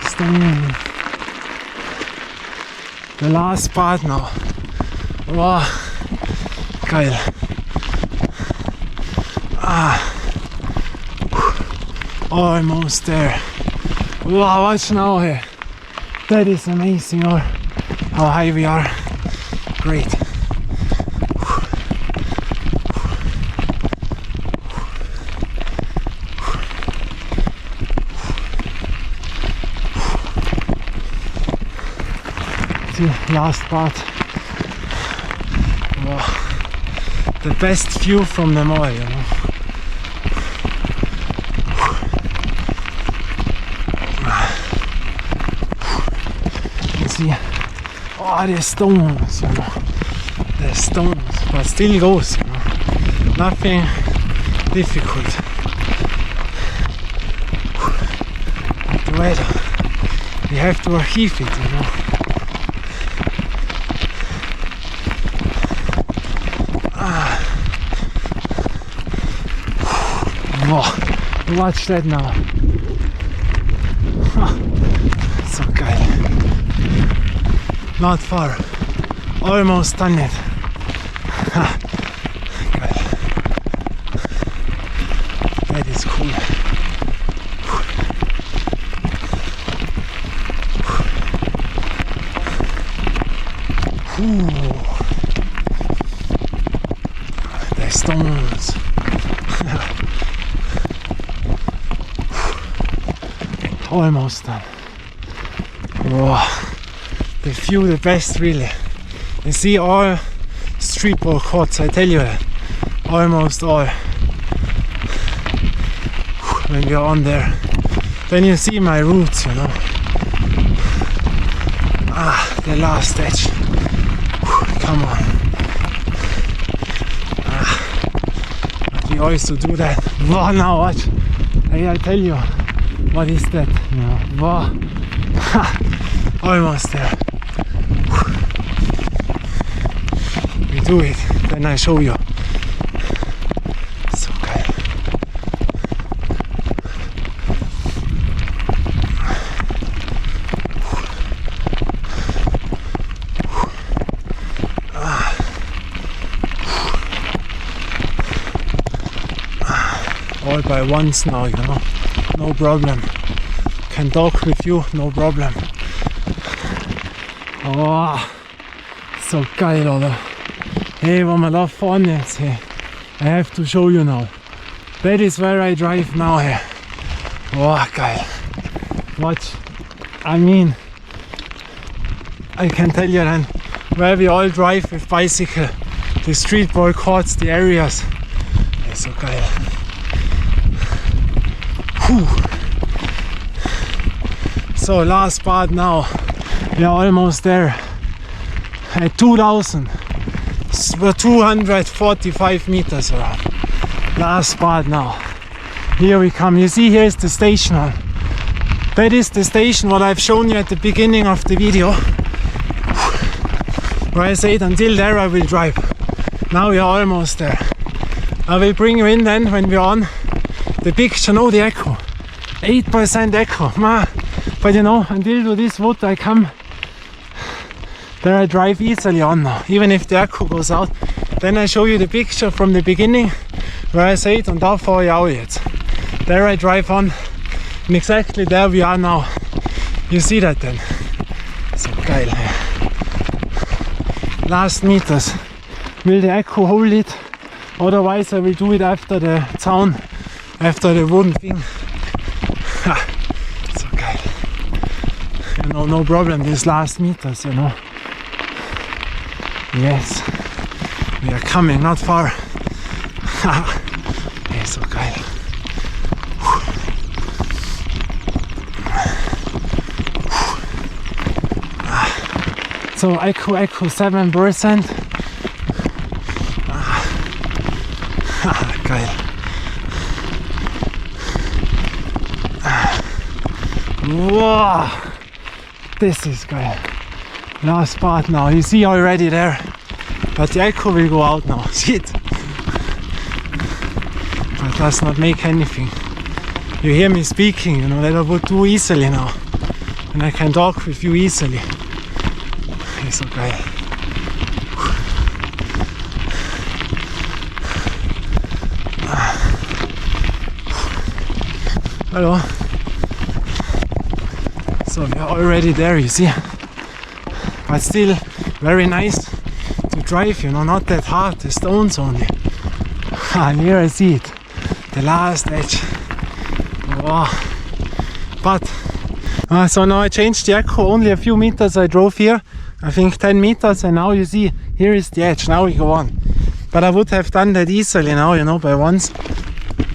Stunning. The last part now. Wow, geil. Almost there. Wow, watch now here. That is amazing, or how high we are. Great. The last part. Wow. The best view from them all, you know. You see, oh, the stones, you know. The stones, but still goes, you know. Nothing difficult. But the weather, we have to achieve it, you know. Oh, watch that now. So geil. Not far. Almost done it. Geil. That is cool. The stones. Almost done. Wow. The view the best, really. You see all street ball courts, I tell you that. Almost all. When we are on there. Then you see my roots, you know. The last edge. Come on. But we also do that. Wow, now watch. Hey, I tell you. What is that? No. Wow. Almost there. We do it, then I show you. So geil. All by once now, you know. No problem. Can talk with you, no problem. Oh, so geil, oder? Hey, wenn man da vorne ist, hey, I have to show you now. That is where I drive now, hey. Oh, geil. Watch. I mean, I can tell you then where we all drive with bicycle. The street ball courts, the areas. Hey, so geil. Whew. So last part now, we are almost there at 2,245 meters around. Last part now. Here we come. You see, here is the station. That is the station what I've shown you at the beginning of the video, where I said until there I will drive. Now we are almost there. I will bring you in then when we're on the picture. No, the echo. 8% echo. Man. But you know, until to this wood I come, there I drive easily on now. Even if the echo goes out. Then I show you the picture from the beginning where I said, und da fahre ich auch jetzt. There I drive on. And exactly there we are now. You see that then? So geil. Last meters. Will the echo hold it? Otherwise I will do it after the town, after the wooden thing. Ha, so geil. You know, no problem these last meters, you know. Yes, we are coming, not far. Yeah, so geil. So echo 7%. Geil. Wow, this is geil. Last part now. You see already there, but the echo will go out now. See it? But does not make anything. You hear me speaking, you know, that I would do easily now, and I can talk with you easily. It's so geil. Hello. So we are already there, you see. But still very nice to drive, you know, not that hard, the stones only. And here I see it, the last edge. Wow. But so now I changed the echo, only a few meters I drove here, I think 10 meters, and now you see, here is the edge, now we go on. But I would have done that easily now, you know, by once.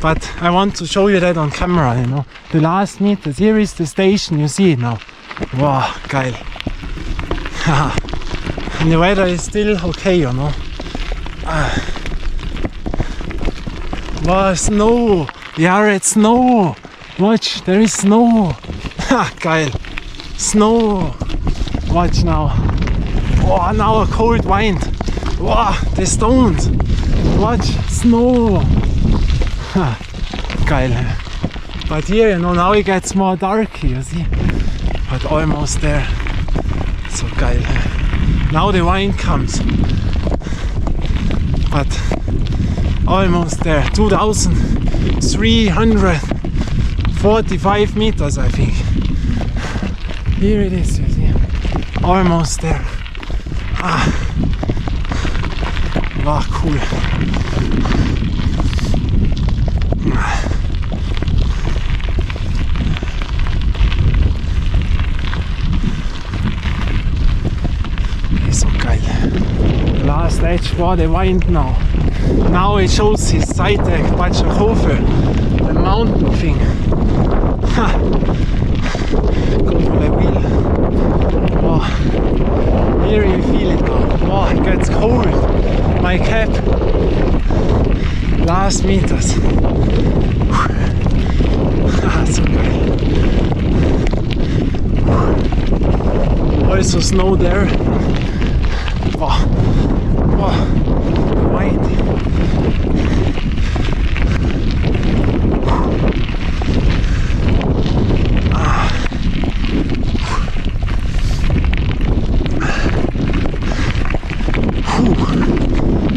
But I want to show you that on camera, you know. The last meters, here is the station, you see it now. Wow, geil. And the weather is still okay, you know. Wow, snow! Yeah, it's snow! Watch, there is snow! Ha, geil! Snow! Watch now. Oh, now a cold wind. Wow, the stones! Watch, snow! Ha, geil. But here, you know, now it gets more dark, you see. But almost there. So geil. Now the wind comes. But almost there. 2,345 meters, I think. Here it is, you see. Almost there. Ah. Wow, cool. It's so geil. Last edge for the wind now. Now it shows his side deck, Batschachhofe, the mountain thing. Ha! Go for the wheel. Oh. Here you feel it now. Oh, it gets cold. My cap. Last meters. Ah, so geil. Also snow there. Wow. Wow. Wind.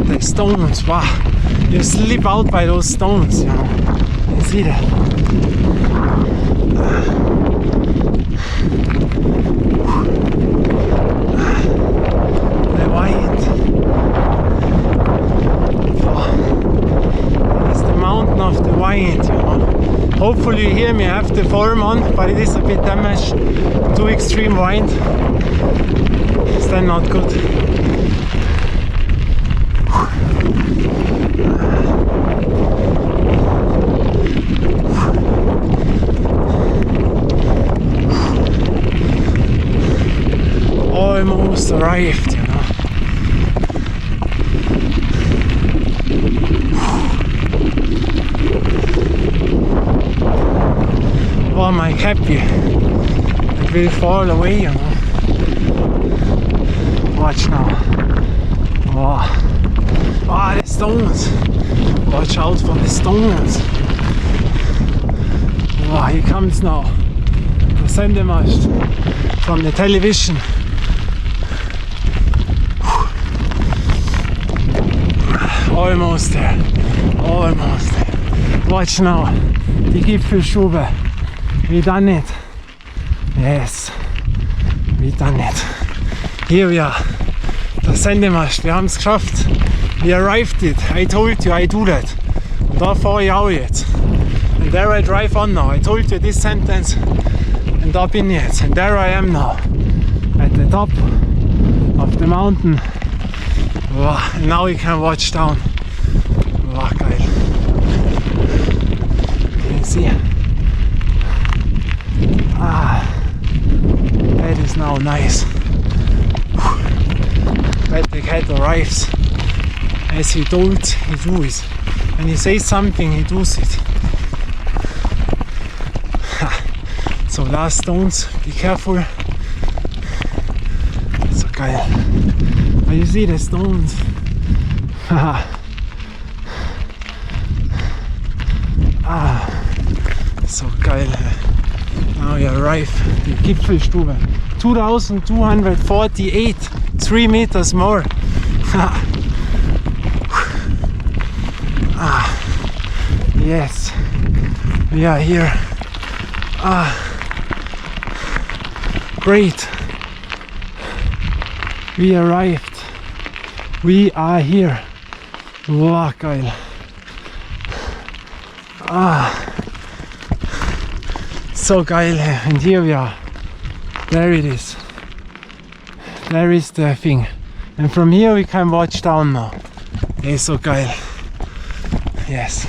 The stones, wow. You slip out by those stones, you know. You see that? The wind. Oh. It's the mountain of the wind, you know. Hopefully you hear me. I have the form on, but it is a bit damaged. Too extreme wind. It's then not good. Almost arrived, you know. Oh, my happy. It will fall away, you know. Watch now. Oh, oh, the stones. Watch out for the stones. Oh, he comes now. The Sendemast from the television. Almost there. Almost there. Watch now. Die Gipfelstube. We done it. Yes. We done it. Here we are. Der Sendemast. Wir haben es geschafft. We arrived it. I told you I do that. Und da fahre ich auch jetzt. And there I drive on now. I told you this sentence. And da bin ich jetzt. And there I am now. At the top of the mountain. Wow. And now we can watch down. Wow, geil. Can you see? Ah, that is now nice. But the cat arrives. As he told, he does. When he says something, he does it. So last stones, be careful. So geil. But you see the stones. So geil. Now we arrive the Gipfelstube. 2248, 3 meters more. Yes, we are here. Great. We arrived. We are here. Wow, geil. So geil. And here we are. There it is. There is the thing. And from here we can watch down now. It's so geil. Yes.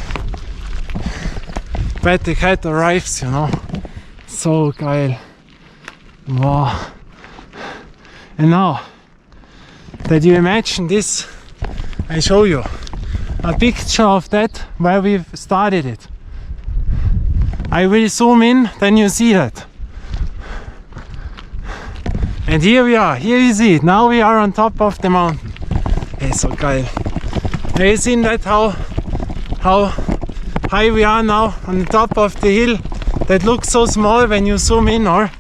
But the cat arrives, you know. So geil. Wow. And now that you imagine this, I show you a picture of that where we've started it. I will zoom in, then you see that. And here we are, here you see it. Now we are on top of the mountain. It's so geil. Have you seen that how high we are now on the top of the hill? That looks so small when you zoom in, or?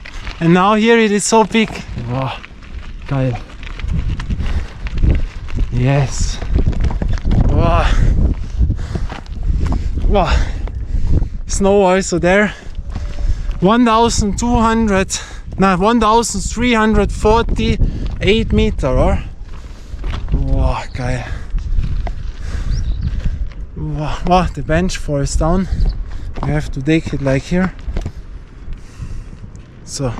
And now here it is so big. Wow, geil. Yes. Wow. Wow. Snow also there. 1348 meter, or? Wow, geil. Wow, the bench falls down. We have to take it like here. So.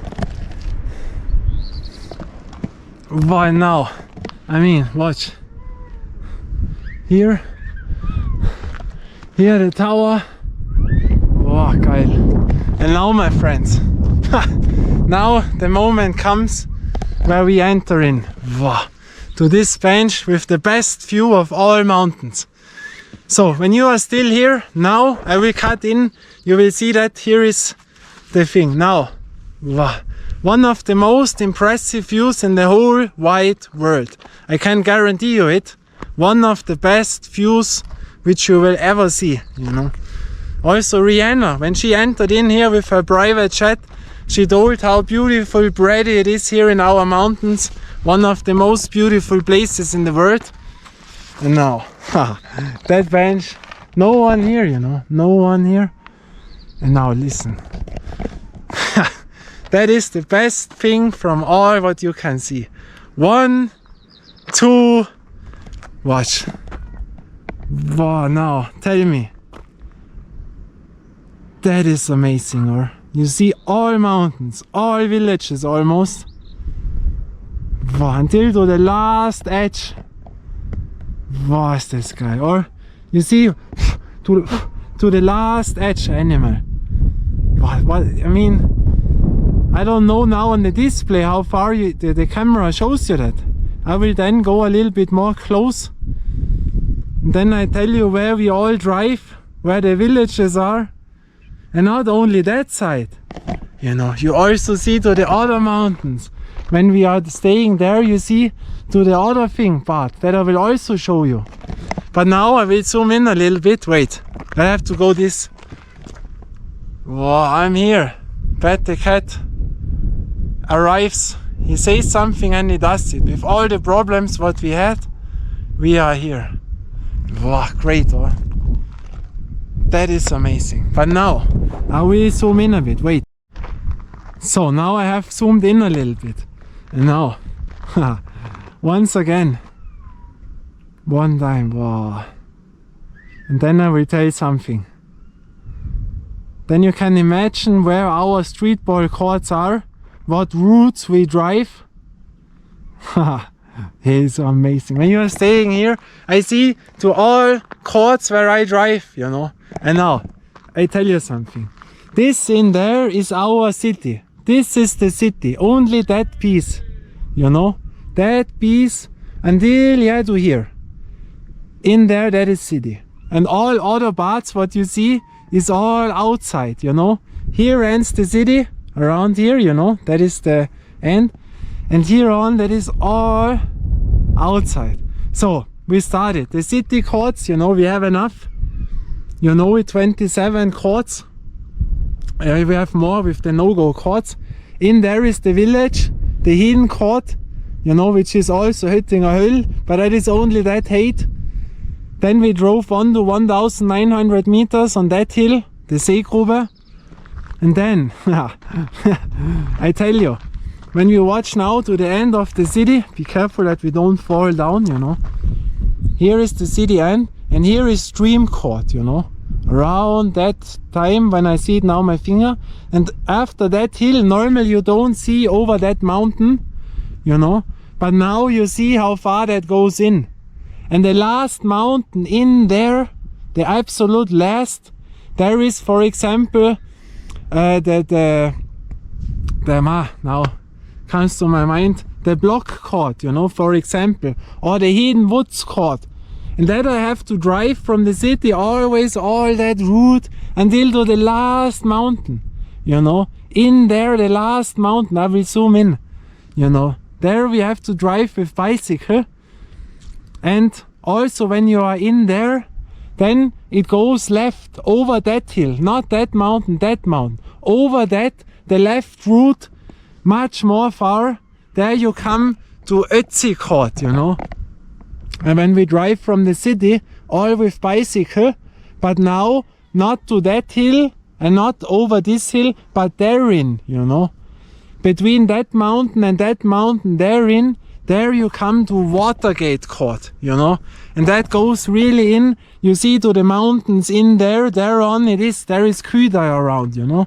Why now? I mean, watch. Here the tower. Wow, geil. And now, my friends, now the moment comes where we enter in. Wow. To this bench with the best view of all mountains. So when you are still here, now I will cut in, you will see that here is the thing. Now, wow, one of the most impressive views in the whole wide world. I can guarantee you it. One of the best views which you will ever see, you know. Also Rihanna, when she entered in here with her private jet, she told how beautiful Brady it is here in our mountains. One of the most beautiful places in the world. And now, that bench, no one here, you know, no one here. And now listen. That is the best thing from all what you can see. 1, 2, watch. Wow, now, tell me. That is amazing, or? You see all mountains, all villages almost. Wow, until to the last edge. Wow, is this guy? Or you see to the last edge animal. What I mean, I don't know now on the display how far the camera shows you that. I will then go a little bit more close. And then I tell you where we all drive, where the villages are. And not only that side, you know, you also see to the other mountains. When we are staying there, you see to the other thing part that I will also show you. But now I will zoom in a little bit. Wait, I have to go this. Whoa, I'm here. Pat the cat arrives. He says something and he does it. With all the problems what we had, we are here. Wow, great, oh. That is amazing. But now, I will zoom in a bit. Wait. So now I have zoomed in a little bit. And now, once again, one time, wow. And then I will tell you something. Then you can imagine where our street ball courts are, what routes we drive. It is amazing. When you are staying here, I see to all courts where I drive, you know. And now, I tell you something. This in there is our city. This is the city. Only that piece, you know. That piece until yeah to here. In there, that is city. And all other parts, what you see, is all outside, you know. Here ends the city, around here, you know, that is the end. And here on, that is all outside. So, we started. The city courts, you know, we have enough. You know it, 27 courts. We have more with the no-go courts. In there is the village, the hidden court, you know, which is also Hüttinger Höll, but that is only that height. Then we drove on to 1,900 meters on that hill, the Seegrube. And then, I tell you, when we watch now to the end of the city, be careful that we don't fall down, you know. Here is the city end, and here is Stream Court, you know. Around that time when I see it now, my finger. And after that hill, normally you don't see over that mountain, you know. But now you see how far that goes in. And the last mountain in there, the absolute last, there is, for example, now comes to my mind, the Block Court, you know, for example, or the Hidden Woods Court. And that I have to drive from the city always all that route until to the last mountain, you know. In there, the last mountain, I will zoom in, you know. There we have to drive with bicycle. And also when you are in there, then it goes left over that hill, not that mountain, over that, the left route, much more far. There you come to Ötzi Court, you know. And when we drive from the city, all with bicycle, but now not to that hill and not over this hill, but therein, you know. Between that mountain and that mountain, therein, there you come to Watergate Court, you know. And that goes really in, you see to the mountains in there, there on it is, there is Kühdei around, you know.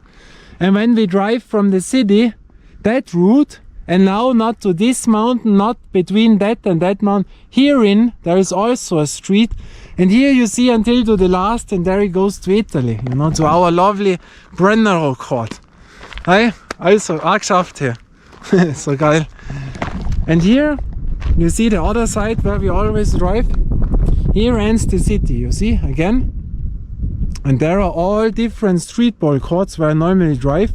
And when we drive from the city, that route, and now not to this mountain, not between that and that mountain, herein there is also a street. And here you see until to the last, and there it goes to Italy, you know, to our lovely Brennerrow Court. Hey, also, auch geschafft hier. So geil. And here, you see the other side where we always drive. Here ends the city, you see, again. And there are all different street ball courts where I normally drive.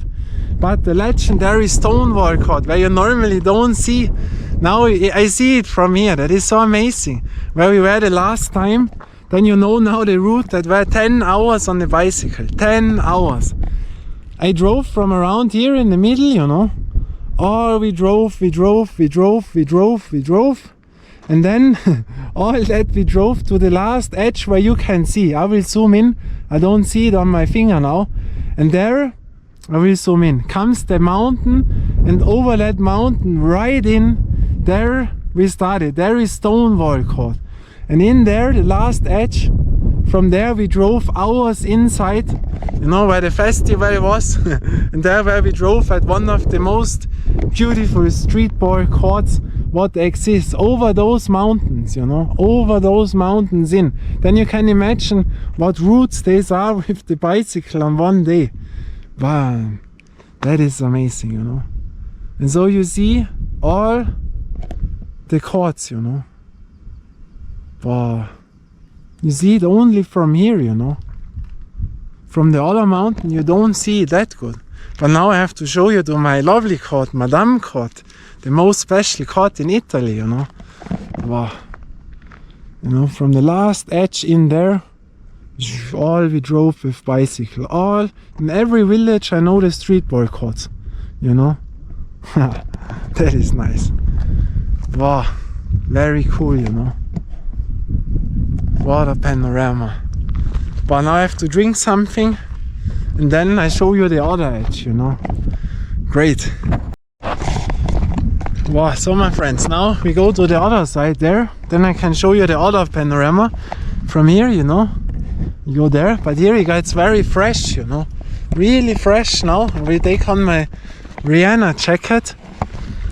But the legendary Stonewall Court, where you normally don't see. Now I see it from here, that is so amazing. Where we were the last time, then you know now the route, that were 10 hours on the bicycle, 10 hours. I drove from around here in the middle, you know. Oh, we drove. And then all that we drove to the last edge where you can see. I will zoom in. I don't see it on my finger now. And there, I will zoom in. Comes the mountain, and over that mountain, right in, there we started. There is Stonewall Court. And in there, the last edge, from there we drove hours inside, you know, where the festival was. And there where we drove at one of the most beautiful street ball courts what exists, over those mountains, you know, over those mountains in. Then you can imagine what routes these are with the bicycle on one day. Wow, that is amazing, you know. And so you see all the courts, you know. Wow. You see it only from here, you know. From the other mountain you don't see it that good. But now I have to show you to my lovely court, Madame Court, the most special court in Italy, you know. Wow. You know, from the last edge in there, all we drove with bicycle. All in every village I know the street ball courts. You know, that is nice. Wow, very cool. You know, what a panorama. But now I have to drink something, and then I show you the other edge. You know, great. Wow, so my friends, now we go to the other side there. Then I can show you the other panorama from here. You know. You go there, but here it gets very fresh, you know, really fresh now. I will take on my Rihanna jacket,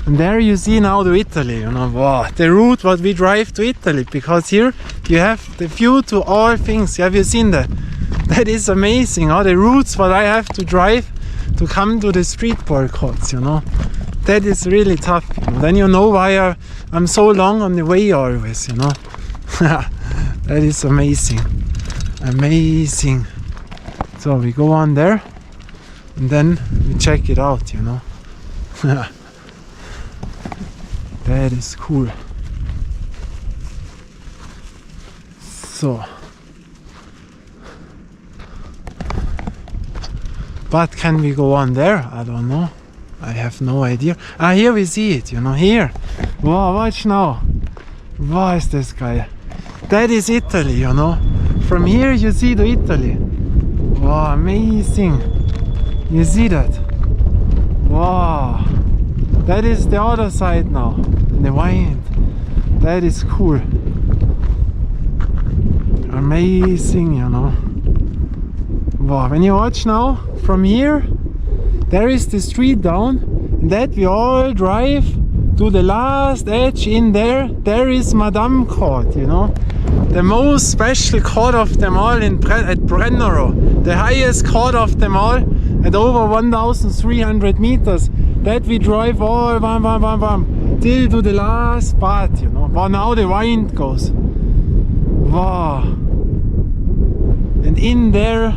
and there you see now to Italy, you know. Wow, the route what we drive to Italy, because here you have the view to all things. Have you seen that? That is amazing, the routes what I have to drive to come to the street ball courts, you know. That is really tough, you know. Then you know why I'm so long on the way always, you know. That is amazing. Amazing. So we go on there and then we check it out, you know. That is cool. So, but can we go on there? I don't know. I have no idea. Ah, here we see it, you know, here. Wow, watch now. Wow, is this guy? That is Italy, you know. From here you see to Italy. Wow, amazing. You see that? Wow. That is the other side now. And the wind. That is cool. Amazing, you know. Wow, when you watch now, from here, there is the street down. And that we all drive to the last edge in there. There is Madame Court, you know. The most special court of them all at Brennero, the highest court of them all at over 1,300 meters. That we drive all till to the last part, you know. Wow, now the wind goes. Wow. And in there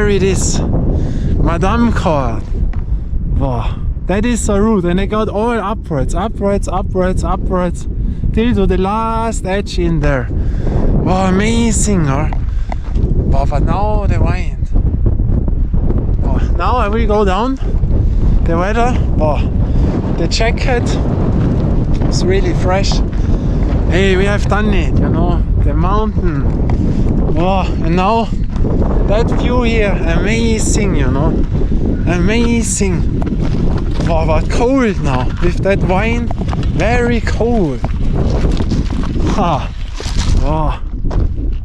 it is, Madame Court. Wow. That is the route, and I got all upwards, till to the last edge in there. Wow, amazing, huh? Wow, but now the wind. Wow, now I will go down. The weather, wow, the jacket is really fresh. Hey, we have done it, you know, the mountain. Wow, and now that view here, amazing, you know, amazing. Wow, but cold now, with that wind, very cold. Ha! Wow.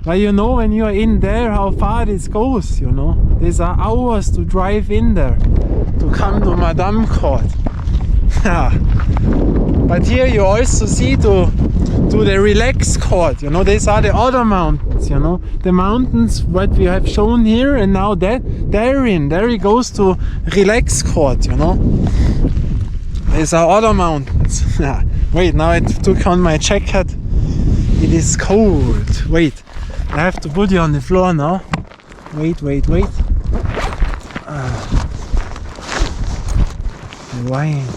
But you know, when you're in there, how far this goes, you know. These are hours to drive in there, to come to Madame Court. But here you also see to the Relax Court, you know, these are the other mountains, you know. The mountains what we have shown here, and now there it goes to Relax Court, you know. These are other mountains. Wait, now I took on my jacket. It is cold. Wait, I have to put you on the floor now. Wait. The wine.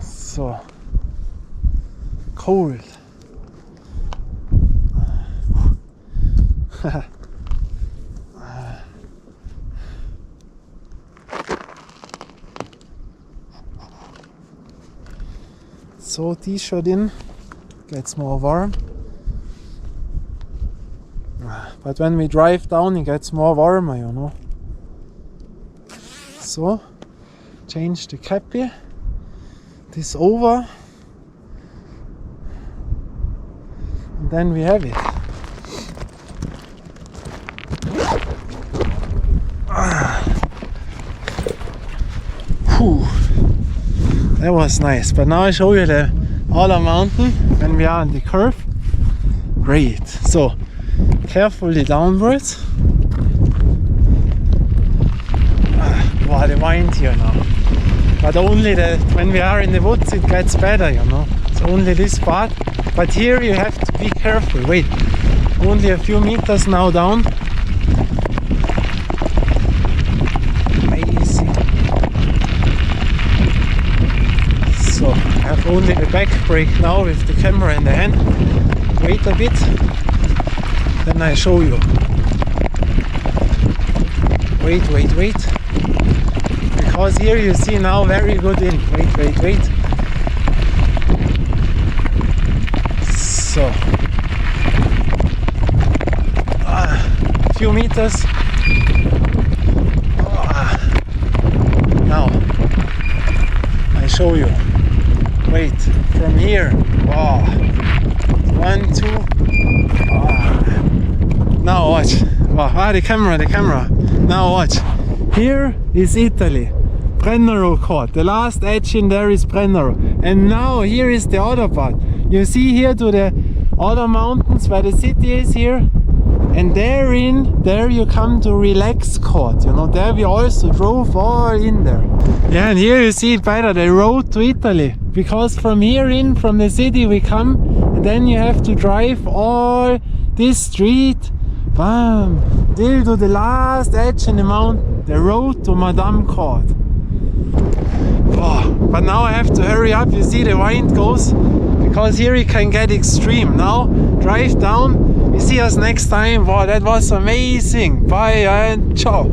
So cold. So t-shirt in, gets more warm. But when we drive down, it gets more warmer, you know. So, change the cap here. This over. And then we have it. Whew. That was nice, but now I show you the other mountain when we are on the curve. Great. So carefully downwards. Wow, the wind here now. But only when we are in the woods it gets better, you know. It's only this part. But here you have to be careful. Wait, only a few meters now down. Amazing. So have only the back brake now with the camera in the hand. Wait a bit, then I show you. Wait. Because here you see now very good in. Wait. So, few meters. Now, I show you. Wait, from here. 1, 2. Now watch. The camera. Now watch. Here is Italy. Brennero Court. The last edge in there is Brennero. And now here is the other part. You see here to the other mountains where the city is here. And there you come to Relax Court. You know, there we also drove all in there. Yeah, and here you see it better, the road to Italy. Because from here in, from the city we come, and then you have to drive all this street, bam, till to the last edge in the mountain, the road to Madame Court. But now I have to hurry up, you see the wind goes, because here it can get extreme. Now, drive down, we see us next time. Wow, that was amazing. Bye and ciao.